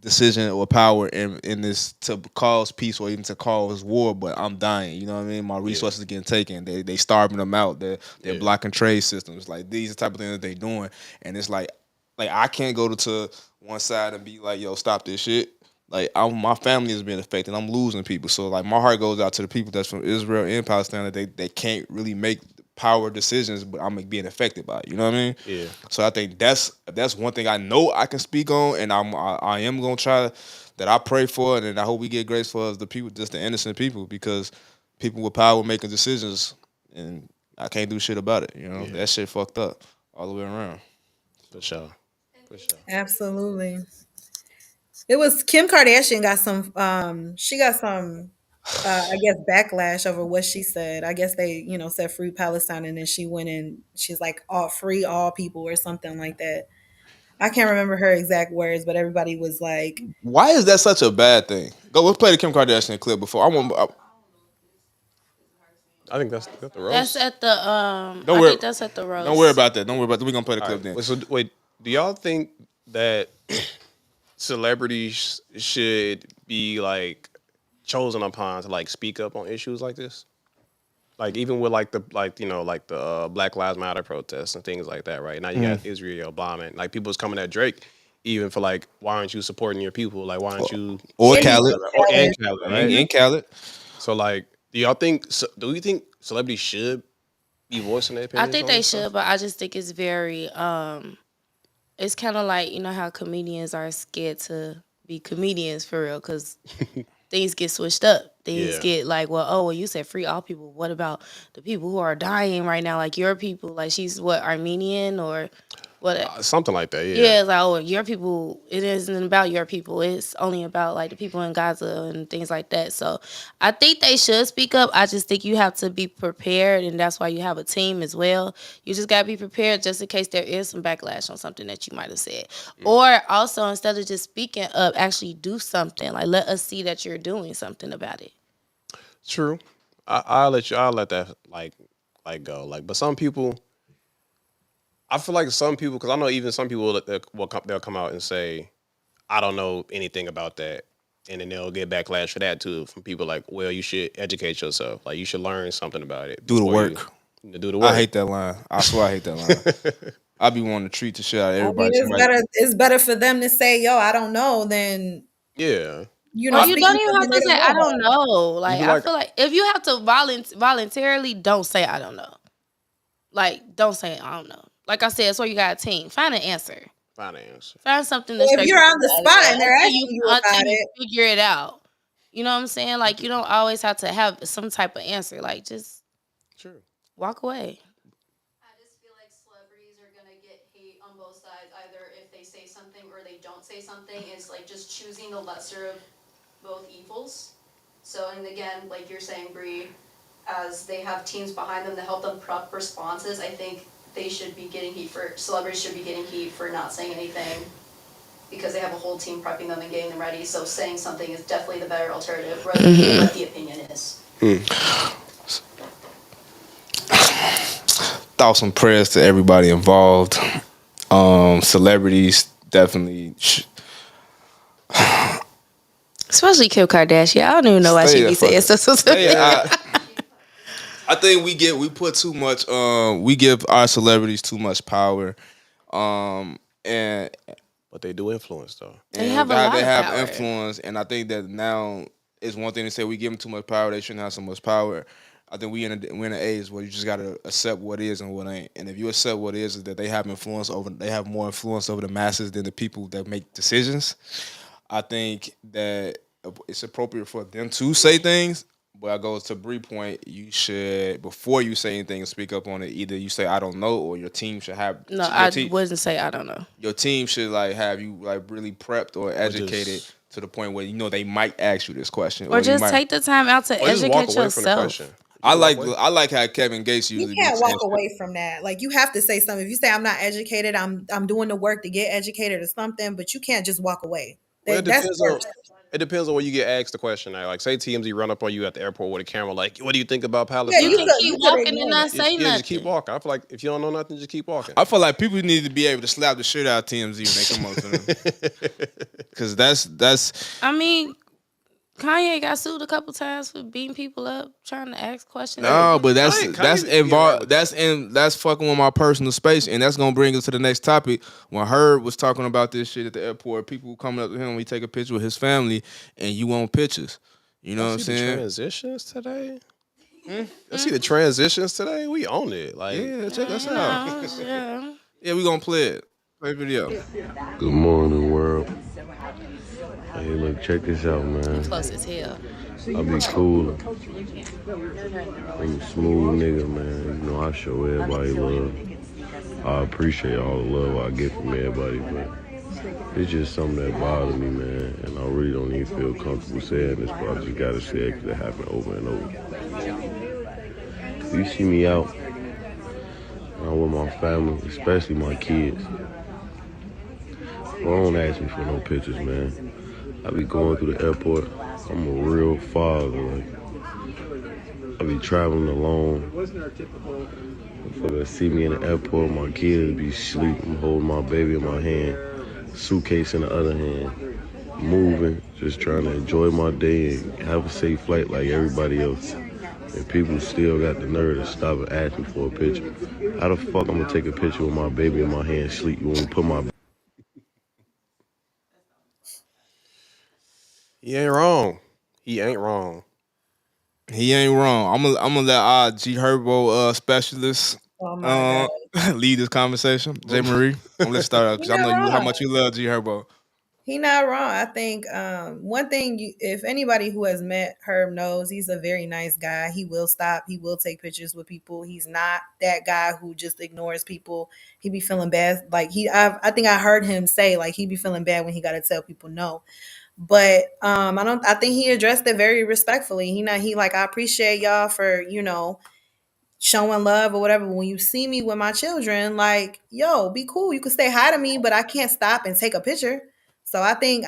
decision or power in this to cause peace or even to cause war, but I'm dying. You know what I mean? My resources are getting taken. They starving them out. They're blocking trade systems. Like these are the type of things that they doing. And it's like I can't go to one side and be like, yo, stop this shit. Like my family is being affected. I'm losing people. So like my heart goes out to the people that's from Israel and Palestine that they can't really make power decisions, but I'm being affected by it. You know what I mean? Yeah. So I think that's one thing I know I can speak on, and I am gonna try that I pray for, and I hope we get grace for the people, just the innocent people, because people with power making decisions, and I can't do shit about it. You know that shit fucked up all the way around. For sure. Absolutely. It was Kim Kardashian got some. She got some. I guess backlash over what she said. I guess they, said free Palestine, and then she went in. She's like, free all people or something like that. I can't remember her exact words, but everybody was like, "Why is that such a bad thing?" Let's play the Kim Kardashian clip before. I think that's the roast. That's at the I think that's at the roast. Don't worry about that. We're gonna play the clip then. Wait, do y'all think that celebrities should be like chosen upon to like speak up on issues like this? Like even with the Black Lives Matter protests and things like that, right? Now you got Israel bombing. Like people's coming at Drake even for like, why aren't you supporting your people? Like why aren't you Khaled, right? And Khaled. So like, do you think celebrities should be voicing their opinions? I think they should, but I just think it's very it's kind of like, how comedians are scared to be comedians for real, because things get switched up. Things get like, well, you said free all people. What about the people who are dying right now? Like your people, like she's Armenian or Something like that, yeah. Yeah, it's like, oh, your people, it isn't about your people. It's only about like the people in Gaza and things like that. So I think they should speak up. I just think you have to be prepared, and that's why you have a team as well. You just got to be prepared just in case there is some backlash on something that you might have said. Or also, instead of just speaking up, actually do something. Like, let us see that you're doing something about it. True. I'll let that like go. Like, but some people, I feel like some people, because I know even some people they'll come out and say, I don't know anything about that, and then they'll get backlash for that too from people like, well, you should educate yourself, like you should learn something about it. Do the work. Do the work. I hate that line. I swear I hate that line. I be wanting to treat the shit out of everybody. It's better for them to say, yo, I don't know, than you don't even have to say I don't know. Like, I feel like if you have to voluntarily, don't say I don't know. Like, don't say I don't know. Like I said, so you got a team. Find an answer. Find something. If you're on the spot and they're asking you about it, figure it out. You know what I'm saying? Like, you don't always have to have some type of answer. Like, just walk away. I just feel like celebrities are gonna get hate on both sides. Either if they say something or they don't say something. It's like just choosing the lesser of both evils. So, and again, like you're saying, Bree, as they have teams behind them to help them prep responses, I think they should be getting heat celebrities should be getting heat for not saying anything because they have a whole team prepping them and getting them ready. So saying something is definitely the better alternative rather than what the opinion is. Thoughts and prayers to everybody involved. Celebrities definitely. Especially Kim Kardashian. I don't even know why she be saying stuff. I think we put too much. We give our celebrities too much power, and but they do influence though. They have power. Influence, and I think that now it's one thing to say we give them too much power. They shouldn't have so much power. I think we're in an age where you just gotta accept what is and what ain't. And if you accept what is that they have more influence over the masses than the people that make decisions. I think that it's appropriate for them to say things. But I goes to Bree's point, you should, before you say anything, speak up on it. Either you say, I don't know, or your team should have... No, I wouldn't say I don't know. Your team should like have you like really prepped or educated to the point where you know they might ask you this question. Or just take the time out to educate yourself. I like how Kevin Gates usually... You can't walk away from that. Like, you have to say something. If you say, I'm not educated, I'm doing the work to get educated or something, but you can't just walk away. Well, it depends on when you get asked the question. Like, say TMZ run up on you at the airport with a camera, like, what do you think about Palestine? Yeah, you can keep walking and not say nothing. Just keep walking. I feel like if you don't know nothing, just keep walking. I feel like people need to be able to slap the shit out of TMZ when they come up to them. Because that's... I mean... Kanye got sued a couple times for beating people up, trying to ask questions. No, but that's involved. That's fucking with my personal space, and that's gonna bring us to the next topic. When Herb was talking about this shit at the airport, people coming up to him, we take a picture with his family, and you want pictures. You know what I'm saying? Transitions today. Let's see the transitions today. We own it. Like, check us out. Yeah, we gonna play it. Play video. Good morning, world. Hey, look, check this out, man. Close as hell. I be cool. I'm a smooth nigga, man. You know, I show everybody love. I appreciate all the love I get from everybody, but it's just something that bothers me, man. And I really don't even feel comfortable saying this, but I just gotta say it because it happened over and over. You see me out, I'm with my family, especially my kids. Well, don't ask me for no pictures, man. I be going through the airport. I'm a real father. Like, I be traveling alone. If they see me in the airport, my kids be sleeping, holding my baby in my hand, suitcase in the other hand, moving, just trying to enjoy my day and have a safe flight like everybody else. And people still got the nerve to stop and ask me for a picture. How the fuck I'm gonna take a picture with my baby in my hand, sleep when we put my... He ain't wrong. He ain't wrong. He ain't wrong. I'm gonna let our G Herbo specialist lead this conversation. J. Marie, I'm gonna start out because I know how much you love G Herbo. He not wrong. I think one thing, if anybody who has met Herb knows, he's a very nice guy. He will stop. He will take pictures with people. He's not that guy who just ignores people. He be feeling bad. Like I think I heard him say like he be feeling bad when he got to tell people no. But I think he addressed it very respectfully. He like, I appreciate y'all for showing love or whatever. When you see me with my children, like, yo, be cool. You can say hi to me, but I can't stop and take a picture. So I think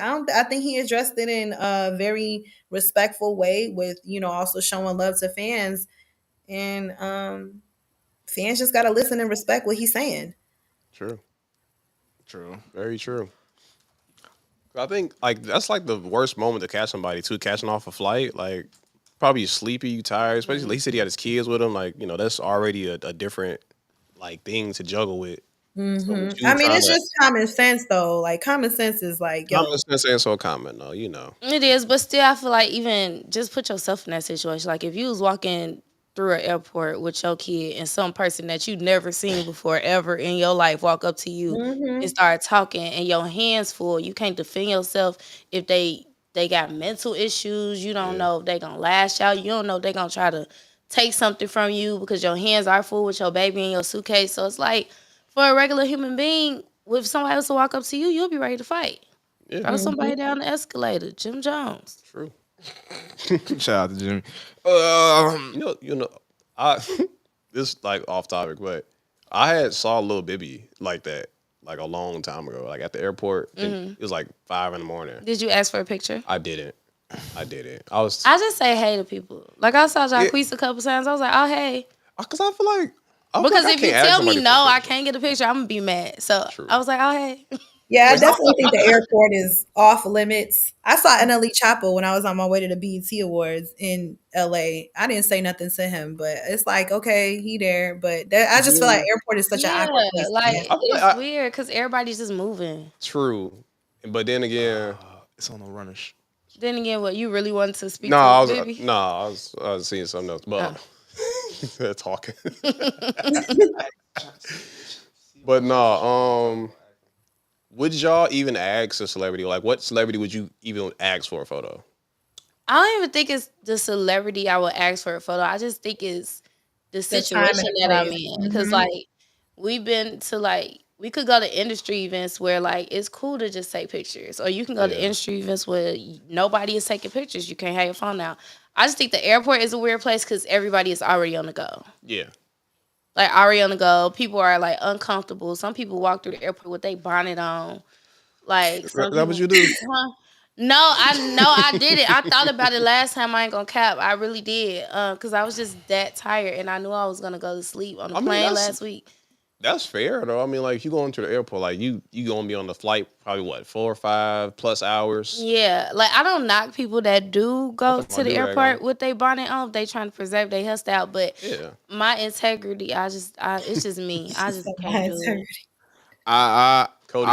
he addressed it in a very respectful way with, also showing love to fans. And fans just gotta listen and respect what he's saying. True. True. Very true. I think like that's like the worst moment to catch somebody too, catching off a flight. Like probably sleepy, you tired. Especially he said he had his kids with him. Like that's already a different like thing to juggle with. So with you I mean, it's to just common sense though. Like common sense is like, yo, common sense ain't so common though. It is, but still, I feel like even just put yourself in that situation. Like if you was walking through an airport with your kid and some person that you never seen before ever in your life walk up to you and start talking and your hands full, you can't defend yourself if they got mental issues. You don't know if they gonna lash out. You don't know if they gonna try to take something from you because your hands are full with your baby in your suitcase. So it's like for a regular human being, if somebody else to walk up to you, you'll be ready to fight. Yeah. Throw somebody down the escalator. Jim Jones. True. Shout out to Jimmy. I this like off topic, but I had saw Lil Bibby like that like a long time ago, like at the airport. It was like 5 a.m. Did you ask for a picture? I didn't. I just say hey to people. Like I saw Jacquees a couple times. I was like, oh hey. Because I feel like because if you tell me no, I can't get a picture, I'm gonna be mad. So I was like, oh hey. Yeah, I definitely think the airport is off limits. I saw NLE Chopper when I was on my way to the BET Awards in LA. I didn't say nothing to him, but it's like, okay, he there. But I just feel like airport is such an awkward place. Like it's weird because everybody's just moving. True, but then again, it's on the runners. Then again, what you really wanted to speak? I was seeing something else, but talking. But no, would y'all even ask a celebrity? Like, what celebrity would you even ask for a photo? I don't even think it's the celebrity I would ask for a photo. I just think it's the situation that I'm in. Because, like, we've been to, we could go to industry events where, it's cool to just take pictures. Or you can go to industry events where nobody is taking pictures. You can't have your phone out. I just think the airport is a weird place because everybody is already on the go. Yeah. Already on the go. People are uncomfortable. Some people walk through the airport with their bonnet on. Is that what you do? No, I didn't. I thought about it last time. I ain't gonna cap. I really did. Cause I was just that tired and I knew I was gonna go to sleep on the plane last week. That's fair though. I mean, if you go into the airport, you gonna be on the flight probably 4 or 5 plus hours. Yeah, I don't knock people that do go to the airport with their bonnet on. They trying to preserve their hairstyle, but my integrity, it's just me. I just can't do it. Cody,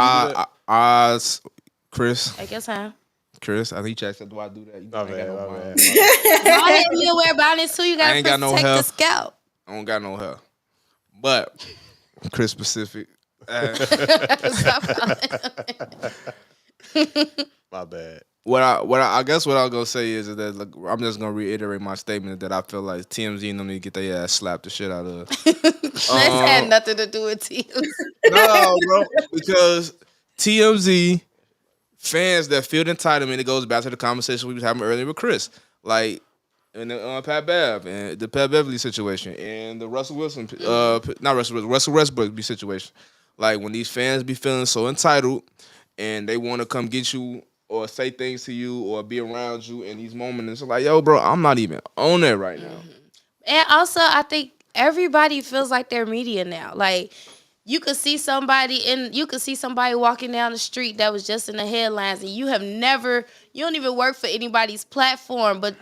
Chris. I guess huh? Chris, I think you said, do I do that? I ain't got no bonnet. You wear bonnets too. You gotta protect the scalp. I don't got no hair, but. Chris specific. My bad. I guess what I'll go say is that I'm just gonna reiterate my statement that I feel like TMZ and them need to get their ass slapped the shit out of. This had nothing to do with TMZ. No, bro, because TMZ fans that feel entitlement. It goes back to the conversation we was having earlier with Chris, and the Pat Bev and the Pat Beverly situation and the Russell Westbrook situation. When these fans be feeling so entitled and they want to come get you or say things to you or be around you in these moments, it's like, yo, bro, I'm not even on that right now. And also, I think everybody feels like they're media now. You could see somebody walking down the street that was just in the headlines, and you don't even work for anybody's platform, but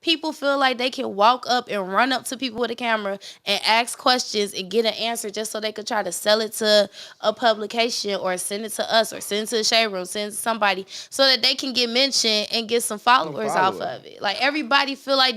people feel like they can walk up and run up to people with a camera and ask questions and get an answer just so they could try to sell it to a publication or send it to us or send it to the shade room, send it to somebody so that they can get mentioned and get some followers off of it. Everybody feel like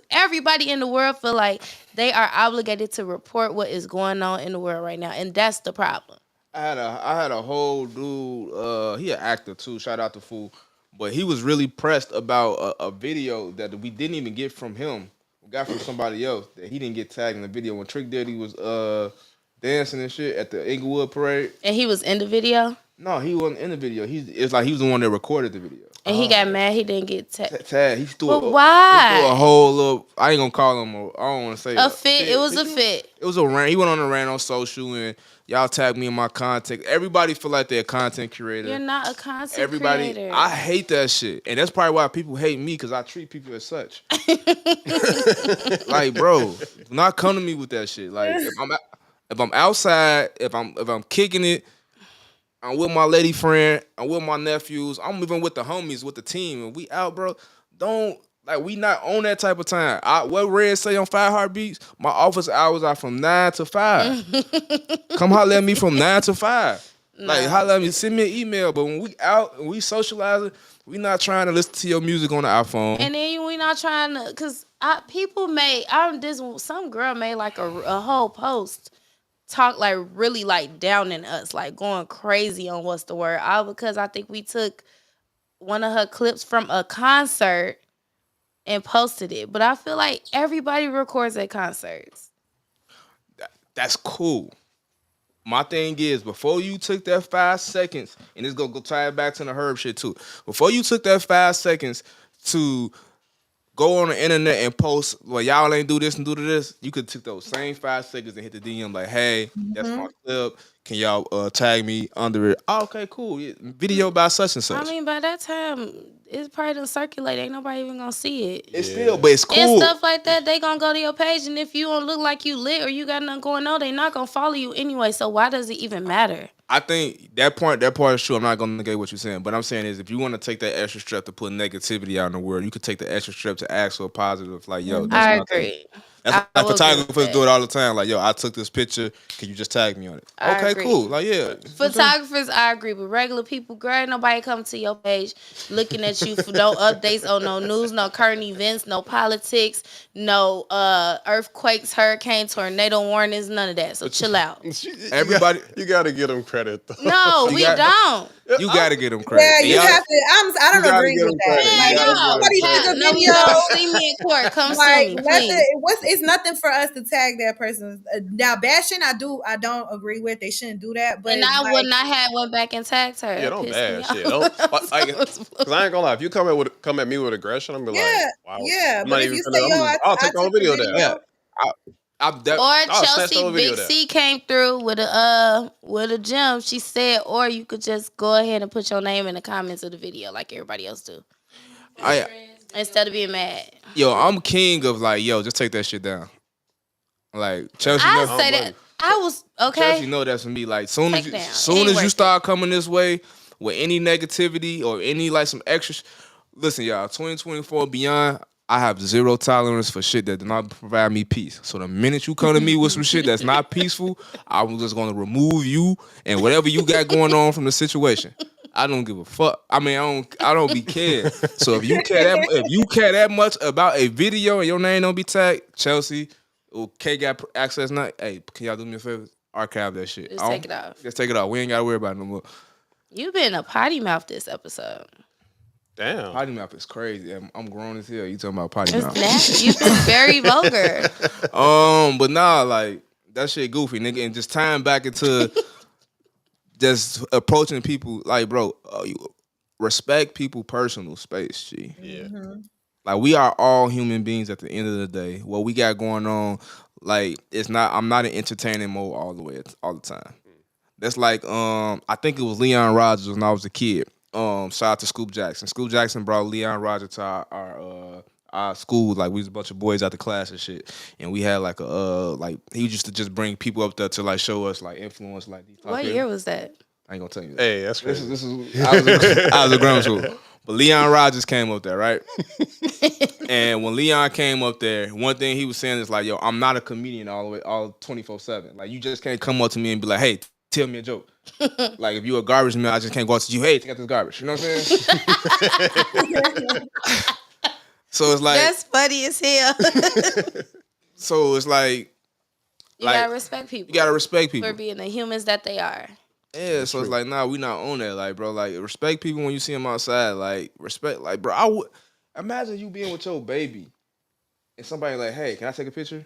everybody in the world feel like they are obligated to report what is going on in the world right now. And that's the problem. I had a whole dude. He an actor too. Shout out to Fool. But he was really pressed about a video that we didn't even get from him. We got from somebody else that he didn't get tagged in the video when Trick Daddy was dancing and shit at the Inglewood parade. And he was in the video? No, he wasn't in the video. It's like he was the one that recorded the video. And he got mad he didn't get tagged. He threw why? He threw a whole little. I ain't gonna call him. I don't want to say a fit. It was a fit. It was a rant. He went on a rant on social and y'all tagged me in my content. Everybody feel like they're a content creator. You're not a content creator. I hate that shit, and that's probably why people hate me because I treat people as such. Like, bro, do not come to me with that shit. Like, if I'm outside, if I'm kicking it. I'm with my lady friend. I'm with my nephews. I'm even with the homies, with the team. And we out, bro. We not on that type of time. What Red say on 5 Heartbeats, my office hours are from 9 to 5. Come holler at me from 9 to 5. No. Like, holler at me, send me an email. But when we out and we socializing, we not trying to listen to your music on the iPhone. And then we not trying to, because people made, some girl made like a whole post talk like really like downing us, like going crazy on what's the word, all because I think we took one of her clips from a concert and posted it. But I feel like everybody records at concerts. That's cool. My thing is, before you took that 5 seconds, and it's gonna go tie it back to the Herb shit too. Before you took that 5 seconds to go on the internet and post, well, y'all ain't do this and do this, you could take those same 5 seconds and hit the DM like, hey, that's my clip. Can y'all tag me under it? Oh, okay, cool. Yeah, video about such and such. I mean, by that time, it's probably done circulated. Ain't nobody even gonna see it. It's still, but it's cool. And stuff like that, they gonna go to your page, and if you don't look like you lit or you got nothing going on, they not gonna follow you anyway. So why does it even matter? I think that part is true. I'm not gonna negate what you're saying, but I'm saying is if you want to take that extra step to put negativity out in the world, you could take the extra step to ask for a positive. Like, yo, I agree. That's like photographers do it all the time. Like, yo, I took this picture. Can you just tag me on it? Okay, cool. Like, yeah. Photographers, I agree. But regular people, girl, ain't nobody coming to your page looking at you for no updates on no news, no current events, no politics, no earthquakes, hurricane, tornado warnings, none of that. So chill out. Everybody, you got to get them credit, though. No, we don't. You got to get them credit. Yeah, you have to. I don't agree with that. Like, somebody took a video. See me in court. Come see me, please. It's nothing for us to tag that person. Now bashing, I don't agree with. They shouldn't do that. But and I would not have went back and tagged her. Yeah, don't bash shit. Because I ain't gonna lie. If you come at me with aggression, I'm gonna be like, wow. Yeah. But if you say, I'll take the whole video down. Yeah. Or Chelsea Big C came through with a gem. She said, or you could just go ahead and put your name in the comments of the video like everybody else do. Instead of being mad. Yo, I'm king of like, yo, just take that shit down. Like Chelsea. I say that. I was okay. Chelsea know that's for me. Like soon as you start coming this way with any negativity or any like some extra. Listen, y'all, 2024 beyond. I have zero tolerance for shit that does not provide me peace. So the minute you come to me with some shit that's not peaceful, I'm just gonna remove you and whatever you got going on from the situation. I don't give a fuck. I mean, I don't be cared. So if you care that much about a video and your name don't be tagged, Chelsea, okay, got access now. Hey, can y'all do me a favor? Archive that shit. Just take it off. Just take it off. We ain't gotta worry about it no more. You've been a potty mouth this episode. Damn. Potty mouth is crazy. I'm grown as hell. You talking about potty mouth? Nasty. You've been very vulgar. But nah, like that shit goofy, nigga, and just tying back into just approaching people like, bro, you respect people' personal space, G. Yeah. Mm-hmm. Like we are all human beings at the end of the day. What we got going on, like I'm not in entertaining mode all the time. That's like I think it was Leon Rogers when I was a kid. Shout out to Scoop Jackson. Scoop Jackson brought Leon Rogers to our school. Like we was a bunch of boys out the class and shit, and we had like he used to just bring people up there to like show us like influence like these. What year was that? I ain't gonna tell you that. Hey, that's crazy. This is I was a grammar school, but Leon Rogers came up there, right? And when Leon came up there, one thing he was saying is like, "Yo, I'm not a comedian all 24/7. Like you just can't come up to me and be like, hey, tell me a joke." Like if you a garbage man, I just can't go up to you. Hey, take out this garbage. You know what I'm saying? So it's like that's funny as hell. So it's like you gotta respect people. You gotta respect people for being the humans that they are. Yeah, so it's like, nah, we not on that. Like, bro, like, respect people when you see them outside. Like, respect, like, bro, I would imagine you being with your baby and somebody like, hey, can I take a picture?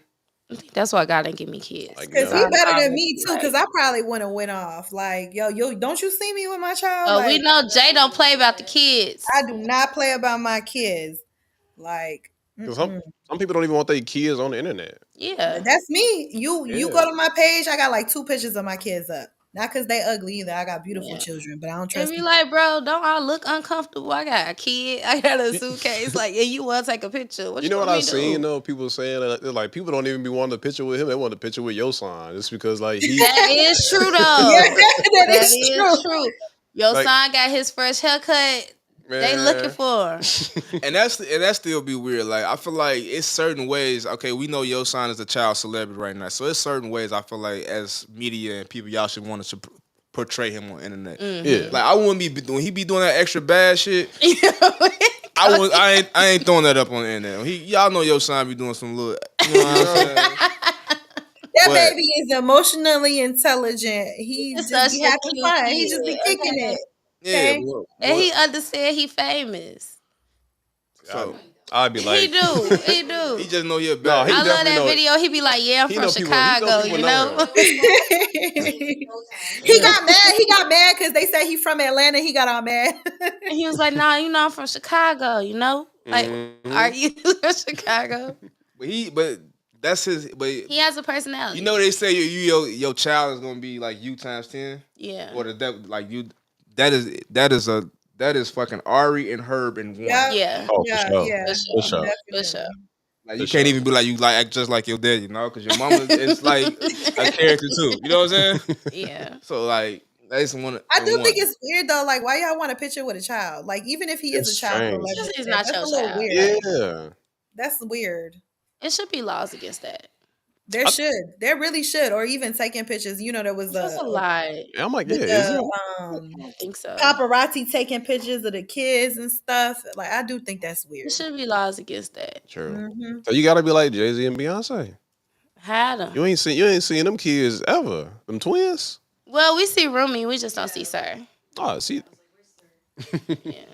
I think that's why God didn't give me kids. Because he better than me too. Because I probably wouldn't have went off. Like, yo, don't you see me with my child? Oh, like, we know Jay don't play about the kids. I do not play about my kids. Like, some people don't even want their kids on the internet. Yeah, that's me. You go to my page, I got like 2 pictures of my kids up. Not because they ugly either. I got beautiful children, but I don't trust. And be like, bro, don't I look uncomfortable? I got a kid. I got a suitcase. Like, and you want to take a picture? What you know what I've seen though? People saying that like people don't even be wanting a picture with him. They want a picture with your son. Just because like that is true though. that is true. Your son got his fresh haircut. Man. They looking for him. and that still be weird. Like, I feel like it's certain ways. Okay, we know your son is a child celebrity right now, so it's certain ways I feel like as media and people, y'all should want to portray him on the internet. Mm-hmm. Yeah, like I wouldn't be when he be doing that extra bad shit. I ain't throwing that up on the internet. Y'all know your son be doing some little. You know what I'm saying? That baby is emotionally intelligent. He just be having fun. He just be kicking it. Okay? Yeah, and he understand he famous. So I'd be like, he do. He just know you're bad. I love that video. He be like, yeah, I'm from Chicago, you know. He got mad because they said he from Atlanta. He got all mad. And he was like, nah, you know, I'm from Chicago, you know. Like, are you from Chicago? But that's his. But he has a personality. You know, they say your child is gonna be like you times 10. Yeah. Or like you. That is fucking Ari and Herb in one. Yeah. Oh, for sure. For sure. Like you can't even be like you like act just like your dad, you know, because your mama is like a character too. You know what I'm saying? Yeah. So like I just want to. I do think it's weird though. Like, why y'all want a picture with a child? Like, even if he is a child, he's not your child. Weird. Yeah. That's weird. It should be laws against that. There really should, or even taking pictures. You know, there was a lie. I'm like, I don't think so. Paparazzi taking pictures of the kids and stuff. Like, I do think that's weird. There should be laws against that. True. Mm-hmm. So you gotta be like Jay-Z and Beyonce. Had them. You ain't seen them kids ever. Them twins. Well, we see Rumi. We just don't see Sir. Oh, see. Yeah.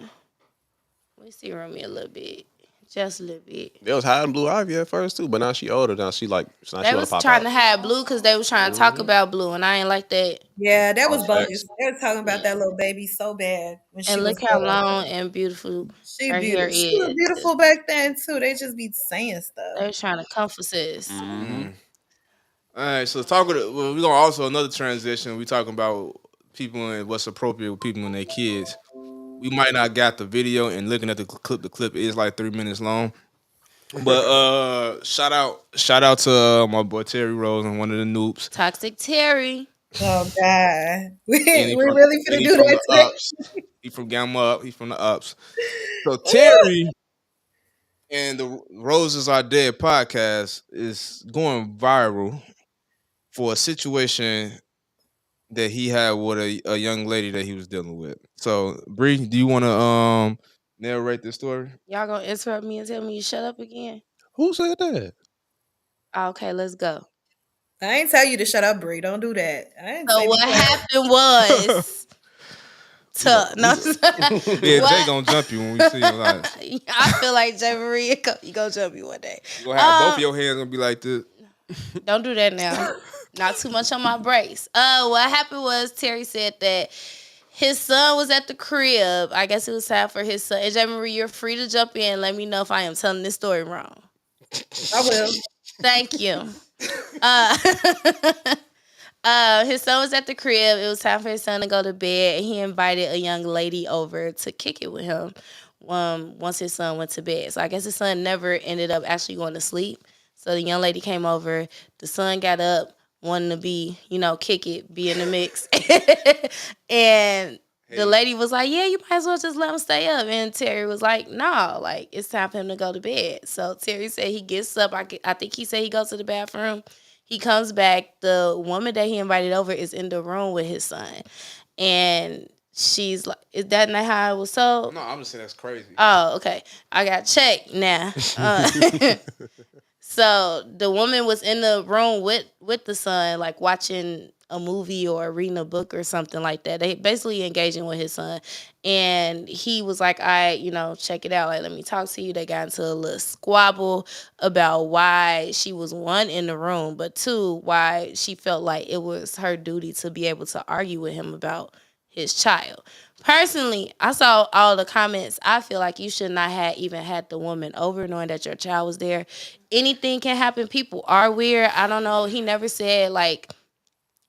We see Rumi a little bit. Just a little bit. They was hiding Blue Ivy at first too, but now she older. Now she like. They was trying to hide Blue because they was trying to talk about Blue, and I ain't like that. Yeah, that was bogus. They were talking about that little baby so bad. When she look how long and beautiful her hair is. She was beautiful back then too. They just be saying stuff. They were trying to comfort sis. Mm-hmm. All right, so we're gonna also another transition. We talking about people and what's appropriate with people and their kids. We might not got the video, and looking at the clip is like 3 minutes long. But shout out to my boy Terry Rose and one of the noobs. Toxic Terry. Oh God, we really finna do that today. He from Gamma Up. He from the Ups. So Terry and the Roses Are Dead podcast is going viral for a situation that he had with a young lady that he was dealing with. So, Bree, do you want to narrate this story? Y'all gonna interrupt me and tell me you shut up again? Who said that? Okay, let's go. I ain't tell you to shut up, Bree. Don't do that. So what happened was... Jay gonna jump you when we see you live. I feel like Jay Marie, you gonna jump me one day. You gonna have both your hands gonna be like this. Don't do that now. Not too much on my brace. What happened was Terry said that his son was at the crib. I guess it was time for his son. And Jay Marie, you're free to jump in. Let me know if I am telling this story wrong. I will. Thank you. His son was at the crib. It was time for his son to go to bed, and he invited a young lady over to kick it with him once his son went to bed. So I guess his son never ended up actually going to sleep. So the young lady came over. The son got up, wanting to be, kick it, be in the mix. And the lady was like, yeah, you might as well just let him stay up. And Terry was like, no, like, it's time for him to go to bed. So Terry said he gets up. I think he said he goes to the bathroom. He comes back. The woman that he invited over is in the room with his son. And she's like, is that not how it was told? No, I'm just saying that's crazy. Oh, okay. I got checked now. So the woman was in the room with the son, like watching a movie or reading a book or something like that. They basically engaging with his son. And he was like, check it out. Like, let me talk to you. They got into a little squabble about why she was, one, in the room, but two, why she felt like it was her duty to be able to argue with him about his child. Personally, I saw all the comments. I feel like you should not have even had the woman over knowing that your child was there. Anything can happen. People are weird. I don't know. He never said, like,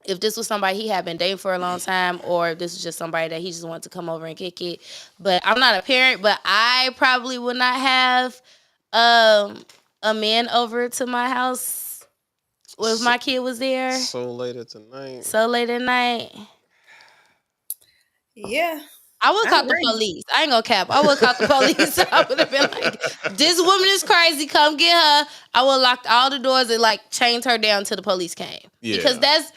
if this was somebody he had been dating for a long time or if this was just somebody that he just wanted to come over and kick it. But I'm not a parent, but I probably would not have a man over to my house if my kid was there. So late at night. Yeah. I would call the police. I ain't gonna cap. I would call the police. I would have been like, this woman is crazy. Come get her. I would have locked all the doors and like chained her down till the police came. Yeah. Because that's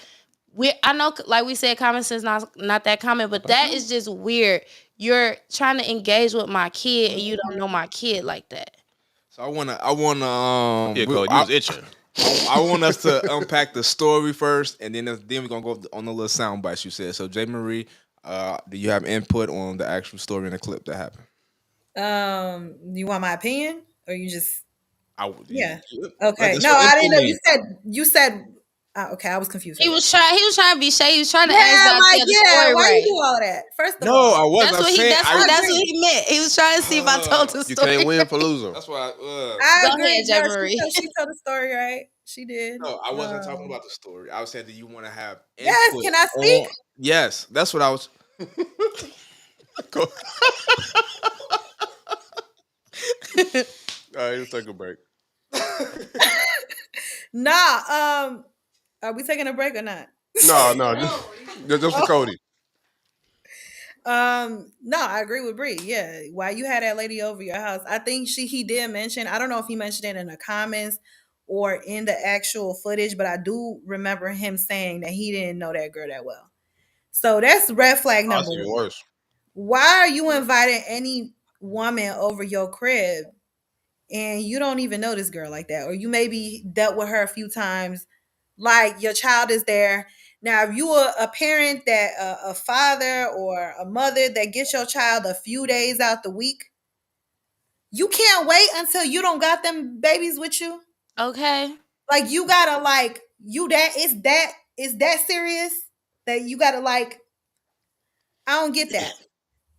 weird. I know, like we said, common sense not that common, but that is just weird. You're trying to engage with my kid and you don't know my kid like that. So I wanna yeah, Cody, you was itching. I want us to unpack the story first, and then we're gonna go on the little sound bites you said. So J. Marie, do you have input on the actual story in the clip that happened? You want my opinion, or you just? Yeah. Okay. No, I didn't know. You said. Okay, I was confused. He was trying to be shady. He was trying to ask about the story. Why you do all that? First of all, I wasn't. That's what he meant. He was trying to see if I told the story. You can't win for losing. That's why. I agree. She told the story, right? She did. No, I wasn't talking about the story. I was saying, do you want to have input? Yes. Can I speak? Yes, that's what I was. Go. All right, let's take a break. Nah. Are we taking a break or not? No. Just for Cody. No, I agree with Bree. Yeah, why you had that lady over your house? I think he did mention. I don't know if he mentioned it in the comments or in the actual footage, but I do remember him saying that he didn't know that girl that well. So that's red flag number one. Why are you inviting any woman over your crib and you don't even know this girl like that? Or you maybe dealt with her a few times, like your child is there. Now, if you are a parent that a father or a mother that gets your child a few days out the week, you can't wait until you don't got them babies with you. Okay. Like you gotta like you that is that serious that you gotta like. I don't get that.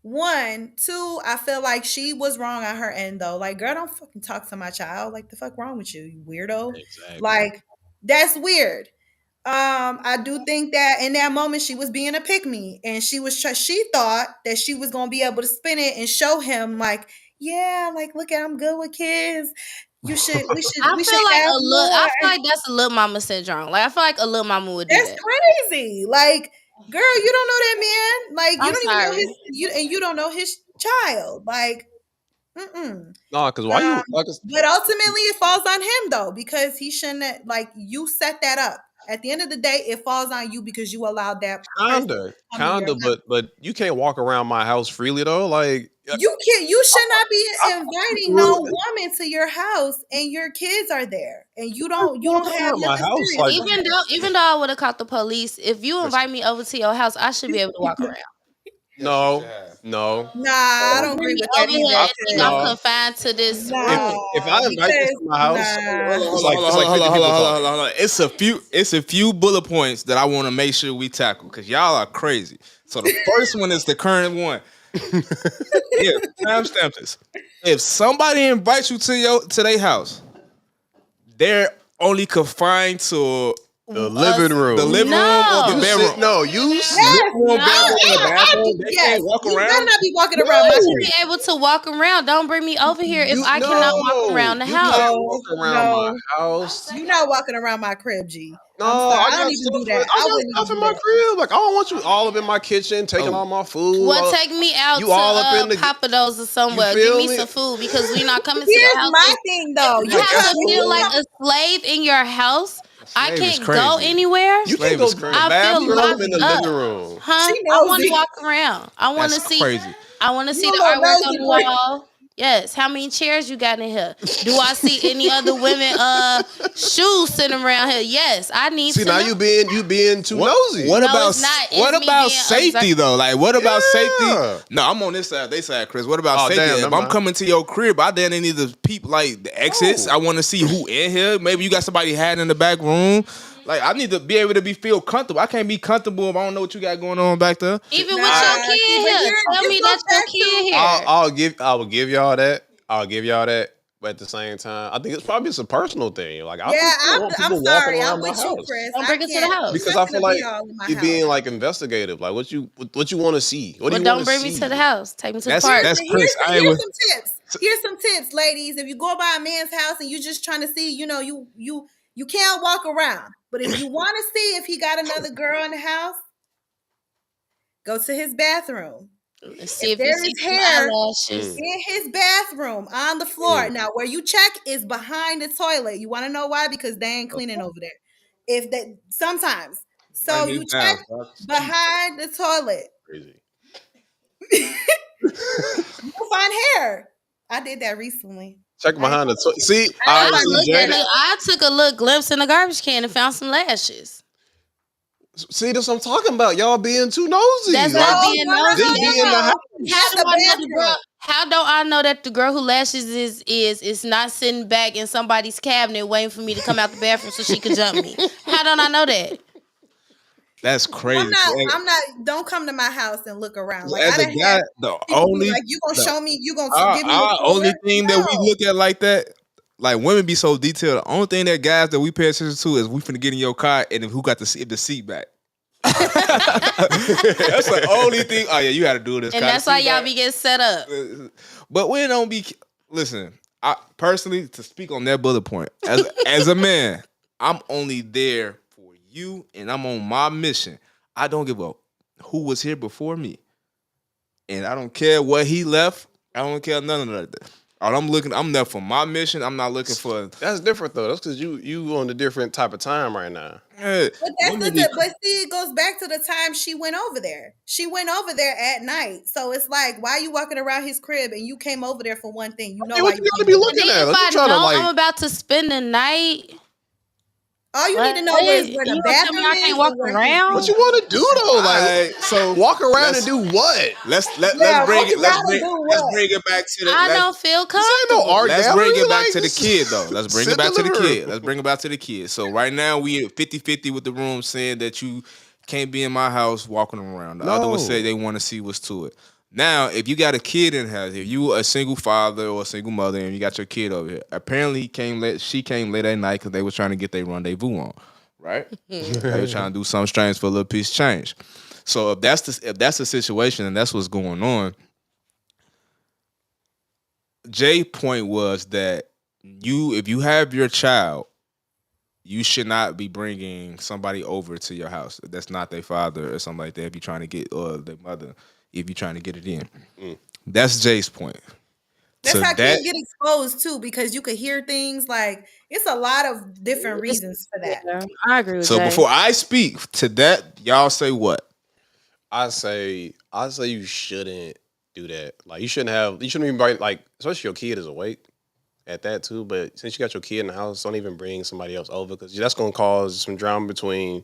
1, 2, I feel like she was wrong on her end though. Like, girl, don't fucking talk to my child. Like, the fuck wrong with you, you weirdo? Exactly. Like, that's weird. I do think that in that moment she was being a pick-me, and she thought that she was gonna be able to spin it and show him like, yeah, like look at I'm good with kids. We should. I feel like that's a little mama syndrome. Like I feel like a little mama would do that. That's crazy. Like, girl, you don't know that man. Like you don't even know you don't know his child. Like, No, because why you? But ultimately, it falls on him though, because he shouldn't. Like, you set that up. At the end of the day, it falls on you because you allowed that. Kinda, but you can't walk around my house freely though. Like you can't. You should not be inviting no woman to your house, and your kids are there, and you don't have my house. Like, even though I would have caught the police, if you invite me over to your house, I should be able to walk around. No. I don't agree with that either. I'm confined to this room. If I invite you to my house, it's a few bullet points that I want to make sure we tackle because y'all are crazy. So the first one is the current one. Yeah, timestamp this. If somebody invites you to their house, they're only confined to the living room. The living room or the bedroom. Living room, bedroom, and the bathroom. They can't walk around. You better not be walking around. I should be able to walk around. Don't bring me over here if I cannot walk around the house. Walk around my house. You're not walking around my crib, G. No, I don't even do that. I got stuff in my crib. Like, I don't want you all up in my kitchen taking all my food. Well, take me out to Papa Do's or somewhere. Give me some food because we're not coming to your house. Here's my thing, though. You have to feel like a slave in your house. I can't go anywhere. You can't go to the bathroom in the living room. I want to walk around. I want to see. Crazy. I want to see the artwork on the wall. Yes. How many chairs you got in here? Do I see any other women shoes sitting around here? Yes. I need to now know. you being too nosy. What No, about it's not. It's what me about being safety though? Like what about safety? No, I'm on this side. They side, Chris. What about safety? Damn, if I'm coming to your crib, I then need to peep like the exits. I want to see who in here. Maybe you got somebody hiding in the back room. Like I need to be able to feel comfortable. I can't be comfortable if I don't know what you got going on back there. Even with your kid here, tell me that your kid here. I will give y'all that. I'll give y'all that. But at the same time, I think it's probably just a personal thing. Like I'm sorry. I'm with you, Chris. Don't bring it to the house because I feel like you're being like investigative. Like what you want to see. What do you want to see? Don't bring me to the house. Take me to the park. That's Chris. Here's some tips. Here's some tips, ladies. If you go by a man's house and you're just trying to see, you can't walk around. But if you want to see if he got another girl in the house, go to his bathroom. See if there is hair in his bathroom on the floor. Now, where you check is behind the toilet. You want to know why? Because they ain't cleaning over there. Sometimes. So you check behind the toilet. Crazy. You'll find hair. I did that recently. Check behind the toilet. See, I took a little glimpse in the garbage can and found some lashes. See, that's what I'm talking about. Y'all being too nosy. That's not being nosy. How don't I know that the girl who lashes is not sitting back in somebody's cabinet waiting for me to come out the bathroom so she could jump me? How don't I know that? That's crazy. I'm not. Don't come to my house and look around. Like as a guy, the only you gonna show me. You gonna give me the only thing that we look at like that. Like women be so detailed. The only thing that guys that we pay attention to is we finna get in your car and who got the seat back. That's the only thing. Oh yeah, you got to do this. And that's why y'all be getting set up. But we don't be. Listen, I personally to speak on that bullet point as a man, I'm only there for you, and I'm on my mission. I don't give a who was here before me, and I don't care what he left. I don't care none of that. I'm there for my mission. I'm not looking for. That's different though. That's because you on a different type of time right now. But see, it goes back to the time she went over there. She went over there at night, so it's like, why are you walking around his crib and you came over there for one thing? You know why you gotta be looking at? If I know I'm about to spend the night. All you need to know is where the bathroom is. I can't walk around. What you want to do though? Like, so walk around and do what? Let's bring it back to the. I don't feel comfortable. Let's bring it back to the kid though. Let's bring it back to the kid. Let's bring it back to the kid. So right now we 50-50 with the room saying that you can't be in my house walking around. The other one say they want to see what's to it. Now, if you got a kid in the house, if you a single father or a single mother and you got your kid over here, apparently she came late at night because they were trying to get their rendezvous on, right? They were trying to do something strange for a little piece of change. So if that's the situation and that's what's going on, Jay's point was that if you have your child, you should not be bringing somebody over to your house that's not their father or something like that. If you're trying to get or their mother. If you're trying to get it in. That's Jay's point. That's how kids get exposed too, because you could hear things like it's a lot of different reasons for that. Yeah, I agree with So Jay. Before I speak to that, y'all say what? I say you shouldn't do that. Like you shouldn't even bring, like, especially your kid is awake at that too. But since you got your kid in the house, don't even bring somebody else over because that's gonna cause some drama between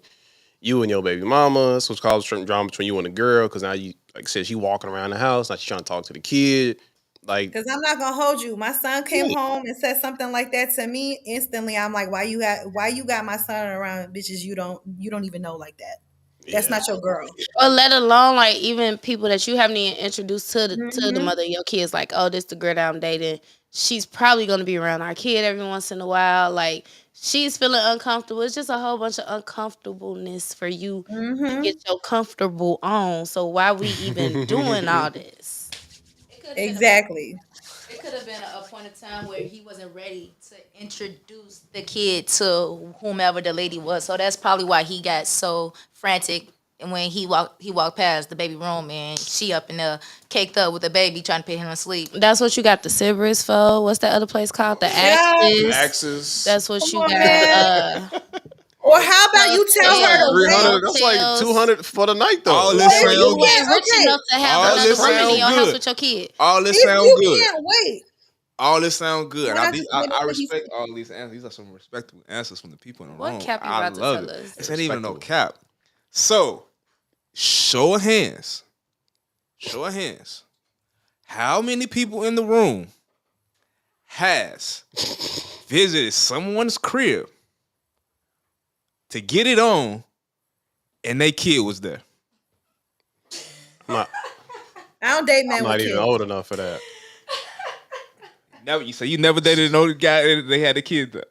you and your baby mama. So it's caused drama between you and the girl because now you, like I said, she walking around the house, now she's trying to talk to the kid. Like, because I'm not gonna hold you. My son came home and said something like that to me. Instantly, I'm like, why you got my son around bitches you don't even know like that? That's not your girl. Or let alone like even people that you haven't even introduced to the mother of your kids. Like, oh, this the girl that I'm dating. She's probably gonna be around our kid every once in a while. Like, she's feeling uncomfortable. It's just a whole bunch of uncomfortableness for you to get your comfortable on. So why we even doing all this? Exactly. It could have been a point of time where he wasn't ready to introduce the kid to whomever the lady was. So that's probably why he got so frantic. And when he walked past the baby room and she up in there caked up with the baby trying to put him to sleep. That's what you got the Cerberus for. What's that other place called? The Axis. Axis. That's what you got. Or how about you tell her to wait? 300. That's like 200 for the night, though. All this sounds you ain't rich enough to have another woman in your house with your kid. All this sounds good. You can't wait. All this sounds good. I respect all these answers. These are some respectable answers from the people in the room. What cap you about to tell us? It's not even no cap. So, show of hands. Show of hands. How many people in the room has visited someone's crib to get it on and their kid was there? I don't date men. I'm not even old enough for that. Never. You say you never dated an older guy and they had a kid there.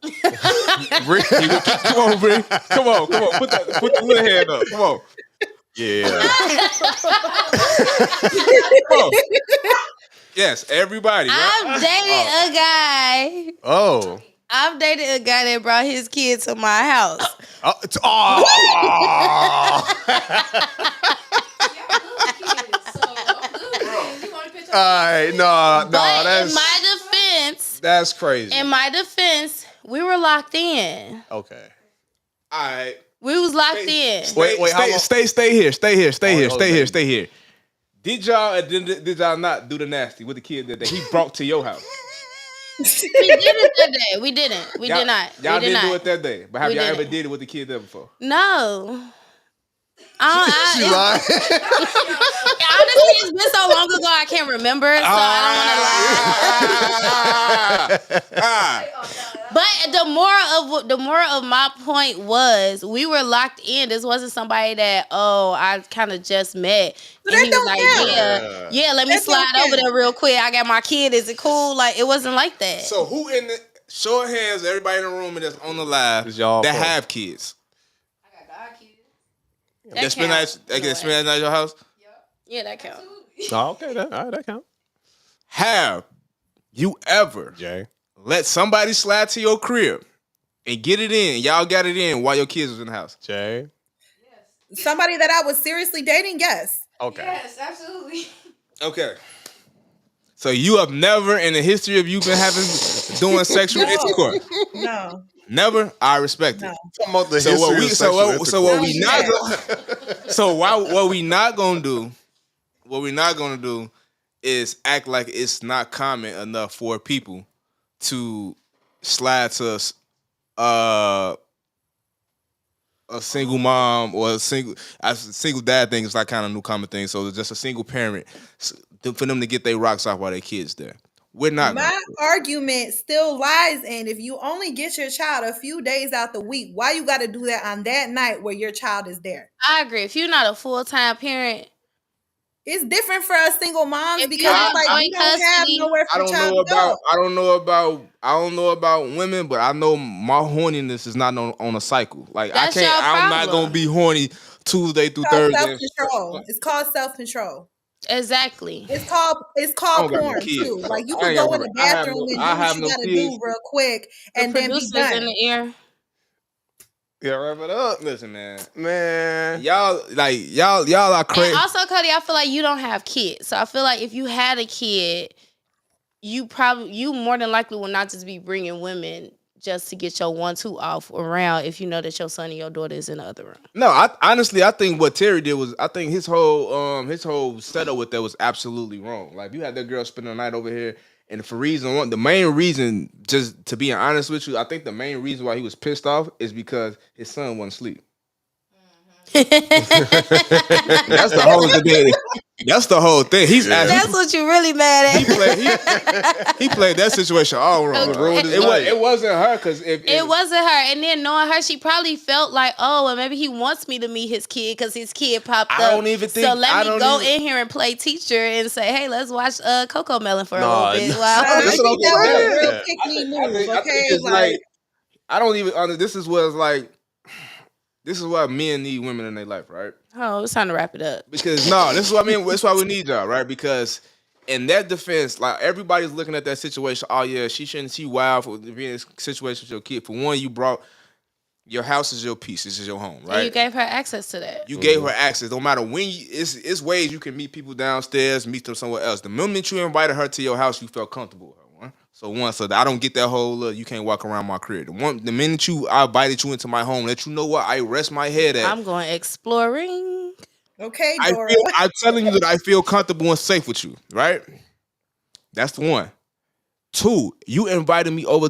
Bree, come on, Bree. Come on. Put the little hand up. Come on. Yeah. Come on. Yes, everybody. Right? I've dated a guy. Oh. I've dated a guy that brought his kid to my house. Alright, no, that's That's crazy. In my defense, we were locked in. Okay. All right. We was locked in. Stay here. Did y'all not do the nasty with the kid that he brought to your house? We didn't that day. We didn't. We did not. Y'all didn't do it that day. But have y'all ever did it with the kid there before? No. She lied. Honestly, it's been so long ago I can't remember, so I don't want to lie. But the moral of my point was we were locked in. This wasn't somebody that I kind of just met. But and he was like, yeah, let me slide over there real quick. I got my kid. Is it cool? Like, it wasn't like that. So who in the show of hands, everybody in the room and that's on the live that have kids? That spend at your house? Yeah, that counts. Oh, okay, that counts. Have you ever let somebody slide to your crib and get it in? Y'all got it in while your kids was in the house. Jay? Yes. Somebody that I was seriously dating, yes. Okay. Yes, absolutely. Okay. So you have never in the history of you been doing sexual intercourse? No. Never? I respect it. What we not gonna do is act like it's not common enough for people to slide to a single mom or a single dad thing is like kind of new common thing. So it's just a single parent for them to get their rocks off while their kids there. We're not. My argument still lies in if you only get your child a few days out the week, why you got to do that on that night where your child is there? I agree. If you're not a full-time parent, it's different for us single moms because it's like we don't have nowhere for child to go. I don't know about women, but I know my horniness is not on a cycle. Like that's I'm not gonna be horny Tuesday through Thursday. Self-control. It's called self-control. Exactly. It's called porn too. Like you can go in the bathroom and do what you gotta do real quick and then be done. In the ear. Yeah, wrap it up. Listen, man. Y'all are crazy. And also, Cody, I feel like you don't have kids. So I feel like if you had a kid, you more than likely will not just be bringing women just to get your 1-2 off around if you know that your son and your daughter is in the other room. No, I think what Terry did was, I think his whole setup with that was absolutely wrong. Like, you had that girl spend the night over here, and the main reason, just to be honest with you, I think the main reason why he was pissed off is because his son wasn't asleep. That's the whole debate. That's the whole thing. That's what you really mad at. He played that situation all wrong. Okay. It wasn't her because it wasn't her. And then knowing her, she probably felt like, well, maybe he wants me to meet his kid because his kid popped up. I don't even think. So let me go in here and play teacher and say, hey, let's watch Coco Melon for a little bit. Wow. I think that was a real pick-me move. Okay, I don't even. This is what it's like. This is why men need women in their life, right? Oh, it's time to wrap it up. Because this is what I mean. That's why we need y'all, right? Because in that defense, like everybody's looking at that situation. Oh yeah, she wild for being in a situation with your kid. For one, you brought your house is your piece. This is your home, right? And you gave her access to that. You gave her access. No matter when it's ways you can meet people downstairs, meet them somewhere else. The moment you invited her to your house, you felt comfortable with her. So I don't get that whole you can't walk around my crib. The minute I invited you into my home, let you know what I rest my head at. I'm going exploring. Okay, Dora. I'm telling you that I feel comfortable and safe with you, right? That's the one. 2, I invited you over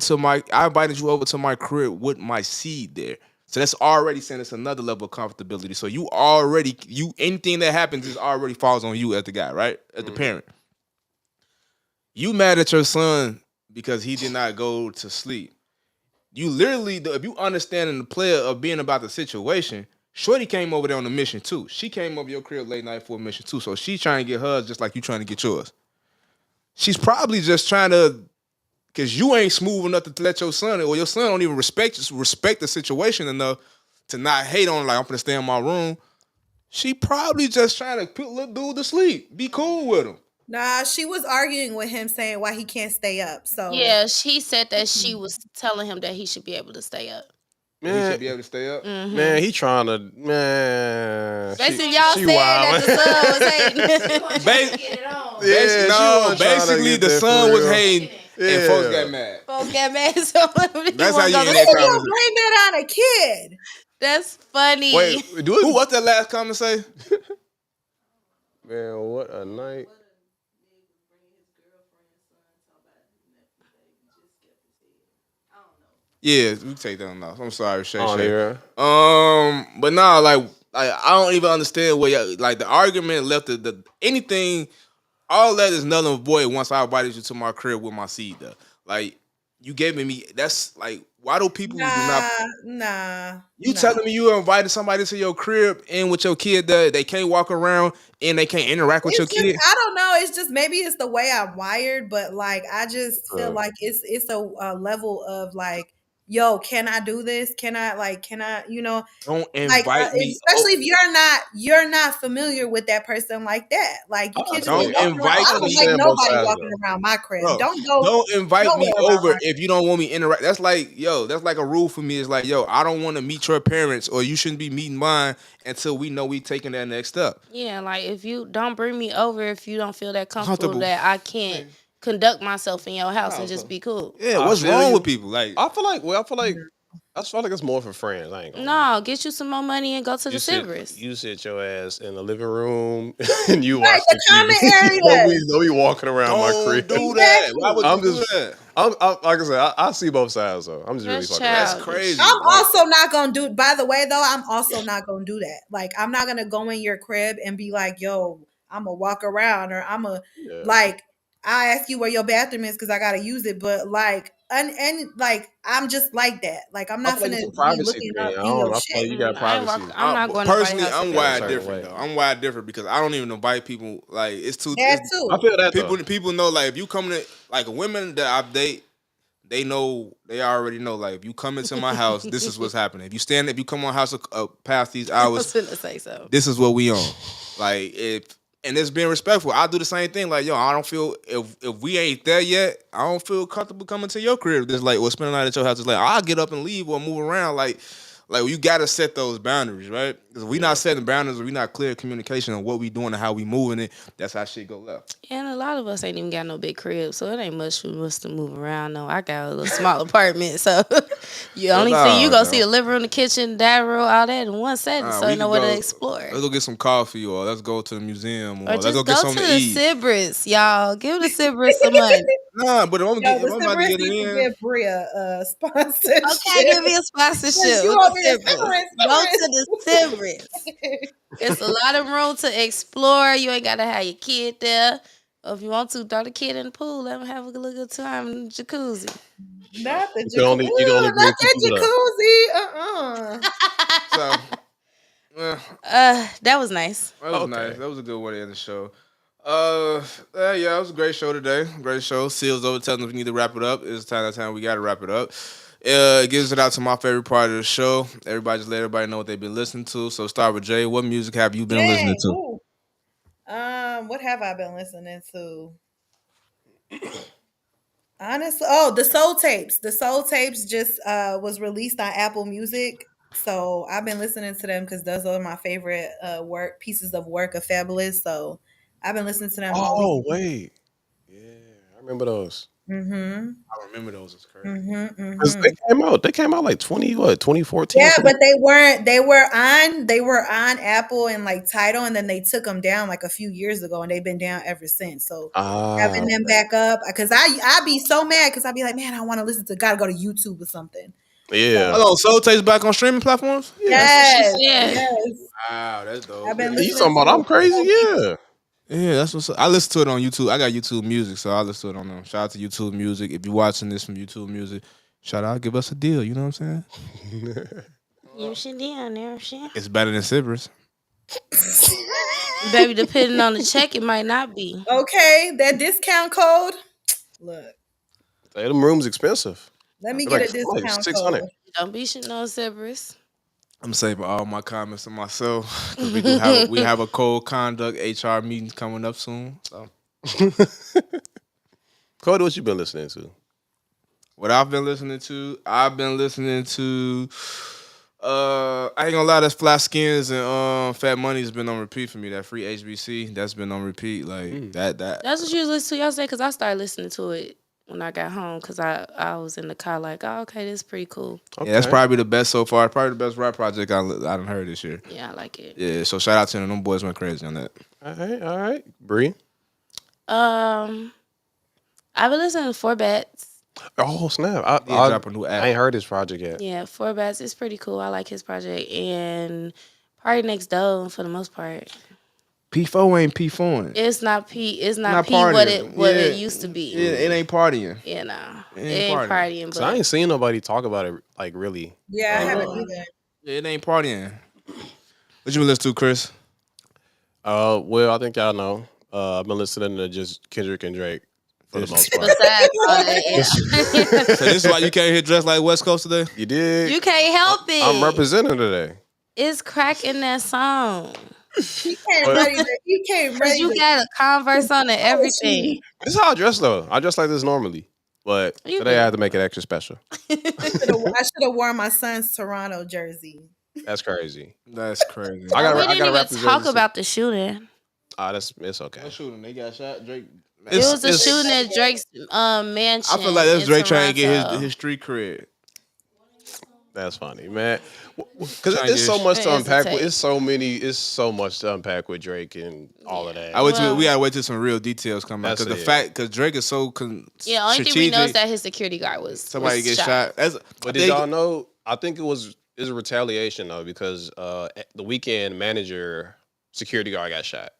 to my crib with my seed there. So that's already saying it's another level of comfortability. So anything that happens is already falls on you as the guy, right? As the parent. You mad at your son because he did not go to sleep. You literally, if you understanding the player of being about the situation, Shorty came over there on a mission too. She came over your crib late night for a mission too. So she's trying to get hers just like you trying to get yours. She's probably just trying to, because you ain't smooth enough to let your son, or your son don't even respect the situation enough to not hate on like I'm gonna stay in my room. She probably just trying to put little dude to sleep. Be cool with him. Nah, she was arguing with him saying why he can't stay up. So yeah, she said that she was telling him that he should be able to stay up. Man, he should be able to stay up. Mm-hmm. Man, he trying to Basically, y'all said that the son was hating. Basically, the son was hating, and folks got mad. Folks got mad, so that's how you end that conversation. Blame that on a kid. That's funny. Wait, what's that last comment say? Man, what a night. Yeah, we take that one off. I'm sorry, Shay. But nah, like I don't even understand where like the argument left the anything. All that is null and void once I invited you to my crib with my seed. Though, like you gave me. That's like why do people do not? You telling me you invited somebody to your crib and with your kid that they can't walk around and they can't interact with your kid? I don't know. It's just maybe it's the way I'm wired, but like I just feel like it's a level of like. Yo, can I do this? Can I, don't invite me. Especially if you're not familiar with that person like that. Like you can't don't invite me. I don't like nobody walking around my crib. Bro, don't invite me over if you don't want me to interact. That's like a rule for me. It's like, I don't want to meet your parents or you shouldn't be meeting mine until we know we taking that next step. Yeah, like if you don't bring me over if you don't feel that comfortable that I can't conduct myself in your house and just be cool. Yeah, what's wrong with people? Like I feel like it's more for friends. I ain't gonna no, get you some more money and go to the Cerberus. You sit your ass in the living room and you watch the common area. Don't be walking around my crib. Do that. Why would you do that? I'm like I said, I see both sides though. I'm just really fucking. That's crazy. I'm also not gonna do. By the way, though, I'm also not gonna do that. Like, I'm not gonna go in your crib and be like, "Yo, I'm gonna walk around," or "I'm gonna like." I ask you where your bathroom is because I gotta use it, but like, and like, I'm just like that. Like, I'm not gonna be looking up in your shit. You got privacy. I'm not going personally. I'm wired different though. I'm wired different because I don't even invite people. Like, it's too. I feel that people know. Like, if you come to like women that I date, they already know. Like, if you come into my house, this is what's happening. If you come on house past these hours, I was gonna say so. This is what we on. Like, and it's being respectful. I do the same thing. Like, I don't feel if we ain't there yet, I don't feel comfortable coming to your crib. Just like, spending the night at your house. It's like I'll get up and leave or move around. Like you gotta set those boundaries, right? Because we not setting boundaries, or we not clear communication on what we doing and how we moving it. That's how shit go left. And a lot of us ain't even got no big crib, so it ain't much for us to move around. No, I got a little small apartment, so you only thing you go see the living room, the kitchen, dining room, all that in one setting, so you know where to explore. Let's go get some coffee, or let's go to the museum, or let's go get something to eat. Go to the Cerberus, y'all. Give the Cerberus some money. Nah, but I'm about to get it in. Give Bree a sponsorship. Okay, give me a sponsorship. You over there, go to the Cerberus. It's a lot of room to explore. You ain't gotta have your kid there. Or if you want to, throw the kid in the pool. Let him have a good time in the jacuzzi. Not the jacuzzi. Not that jacuzzi. That was nice. That was nice. That was a good way to end the show. Yeah, it was a great show today. Great show. Seals over telling us we need to wrap it up. It's time we got to wrap it up. It gives it out to my favorite part of the show. Everybody just let everybody know what they've been listening to. So start with Jay. What music have you been listening to? Ooh. What have I been listening to? Honestly, the Soul Tapes. The Soul Tapes just was released on Apple Music. So I've been listening to them because those are my favorite pieces of work of Fabulous. So I've been listening to them all week. Wait. Yeah, I remember those. Mm-hmm. I remember those. It's crazy. Mm-hmm. Because Mm-hmm. they came out like 2014. Yeah, but they weren't. They were on Apple and like Tidal, and then they took them down like a few years ago, and they've been down ever since. So having them back up, because I be so mad because I be like, man, I want to listen to. Gotta go to YouTube or something. Yeah. Hello, Soul Taste back on streaming platforms? Yes, Yeah. yes. Wow, that's dope. I've been You listening talking to about I'm it. crazy? Yeah. Yeah, that's what's up. I listen to it on YouTube. I got YouTube Music, so I listen to it on them. Shout out to YouTube Music. If you're watching this from YouTube Music, shout out, give us a deal. You know what I'm saying? You should be on there, shit. It's better than Cypress. Baby, depending on the check, it might not be. Okay, that discount code. Look, Hey, them rooms expensive. let me Like, get a discount 600. code. Don't be shitting on Cerberus. I'm saving all my comments to myself because we have a code conduct HR meeting coming up soon. So Cody, what you been listening to? what I've been listening to I ain't gonna lie, that's Flat Skins and Fat Money's been on repeat for me. That free HBC, that's been on repeat. Like that. That's what you was listening to yesterday, because I started listening to it when I got home, because I was in the car like, oh, okay, this is pretty cool. Okay. Yeah, that's probably the best so far. Probably the best rap project I done heard this year. Yeah, I like it. Yeah, so shout out to them. Them boys went crazy on that. All right. Bree? I've been listening to Four Bats. Oh, snap. Did drop a new app. I ain't heard this project yet. Yeah, Four Bats is pretty cool. I like his project. And Party Next Door, for the most part. P4 ain't P4. It's not P. It's not Not P partying. what it used to be. It ain't partying. Yeah, nah. It It ain't ain't partying. So But I ain't seen nobody talk about it, like, really. Yeah, I haven't either. Yeah, it ain't partying. What you been listening to, Chris? Well, I think y'all know. I've been listening to just Kendrick and Drake for the most part. besides all that, yeah. So this is why you can't hit dressed like West Coast today? You did? You can't help it. I'm representing today. It's crack in that song. You can't ready to. You can't Cause ready you to. got a Converse on and everything. This is how I dress, though. I dress like this normally. But You today do. I had to make it extra special. I should have worn my son's Toronto jersey. That's crazy. That's crazy. I gotta We didn't even rap the talk jersey. about the shooting. It's okay. shooting. They got shot. Drake. It was a shooting at Drake's mansion. I feel like that's in Drake trying to get Toronto. his street cred. That's funny, man. Because Trying to it's so get- much It to is a unpack. take. It's so much to unpack with Drake and all of that. We gotta wait till some real details come out That's because it. because Drake is so Yeah, only thing we know is that his security guard was somebody was gets shot. But did y'all know? I think it was a retaliation though, because the Weeknd manager security guard got shot.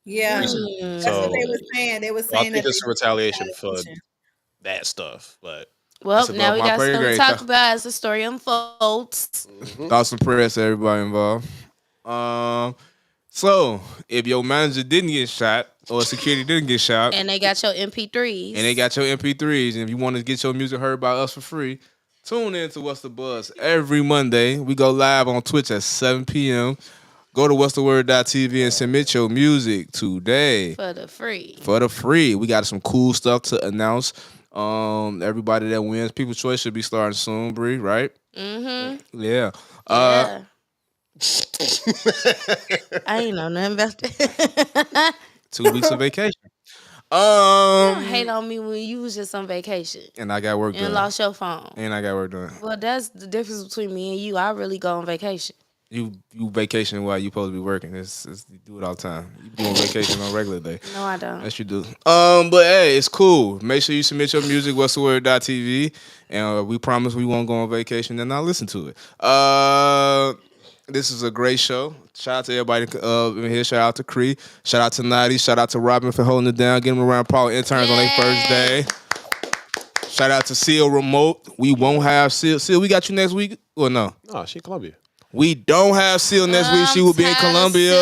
Yeah, that's So what they were saying. They were I saying think that it's a retaliation for that stuff. But Well, It's now above we my got pay something to grade. talk about as the story unfolds. thoughts and prayers to everybody involved. So if your manager didn't get shot or security didn't get shot, And they got your MP3s. and they got your MP3s, and if you want to get your music heard by us for free, tune in to What's the Buzz every Monday. We go live on Twitch at 7 p.m. Go to what'stheword.tv and submit your music today for the free. for the free. We got some cool stuff to announce. Everybody that wins People's Choice should be starting soon, Bree, right? Mm-hmm. Yeah. Yeah. I ain't know nothing about that. 2 weeks of vacation. Don't hate on me when you was just on vacation And I got work and done. lost your phone. And I got work done. Well, that's the difference between me and you. I really go on vacation. You vacation while you supposed to be working. You do it all the time. You do on vacation on a regular day. No, I don't. Yes, you do. But hey, it's cool. Make sure you submit your music, what'stheword.tv, and we promise we won't go on vacation and not listen to it. This is a great show. Shout out to everybody in here. Shout out to Cree. Shout out to Nadi. Shout out to Robin for holding it down, getting them around Paul interns on their first day. Shout out to Seal Remote. We won't have Seal. Seal, we got you next week or no? no, she Columbia. We don't have Seal next week. She will be in Columbia.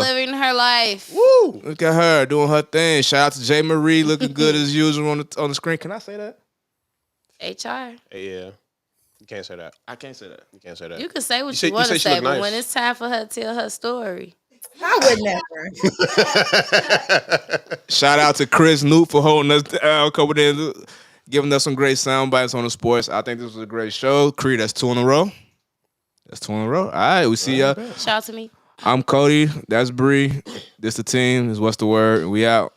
Living her life. Woo! Look at her doing her thing. Shout out to J. Marie, looking good as usual on the screen. Can I say that? HR. Yeah, you can't say that. I can't say that. You can't say that. You can say what You you, say- want you to say she say, look but nice. when it's time for her to tell her story, I would never. Shout out to Chris Newt for holding us down, coming in, giving us some great sound bites on the sports. I think this was a great show. Creed, that's 2 in a row. That's 2 in a row. All right, we see y'all. shout out to me. I'm Cody. That's Bree. This the team. This What's the Word. We out.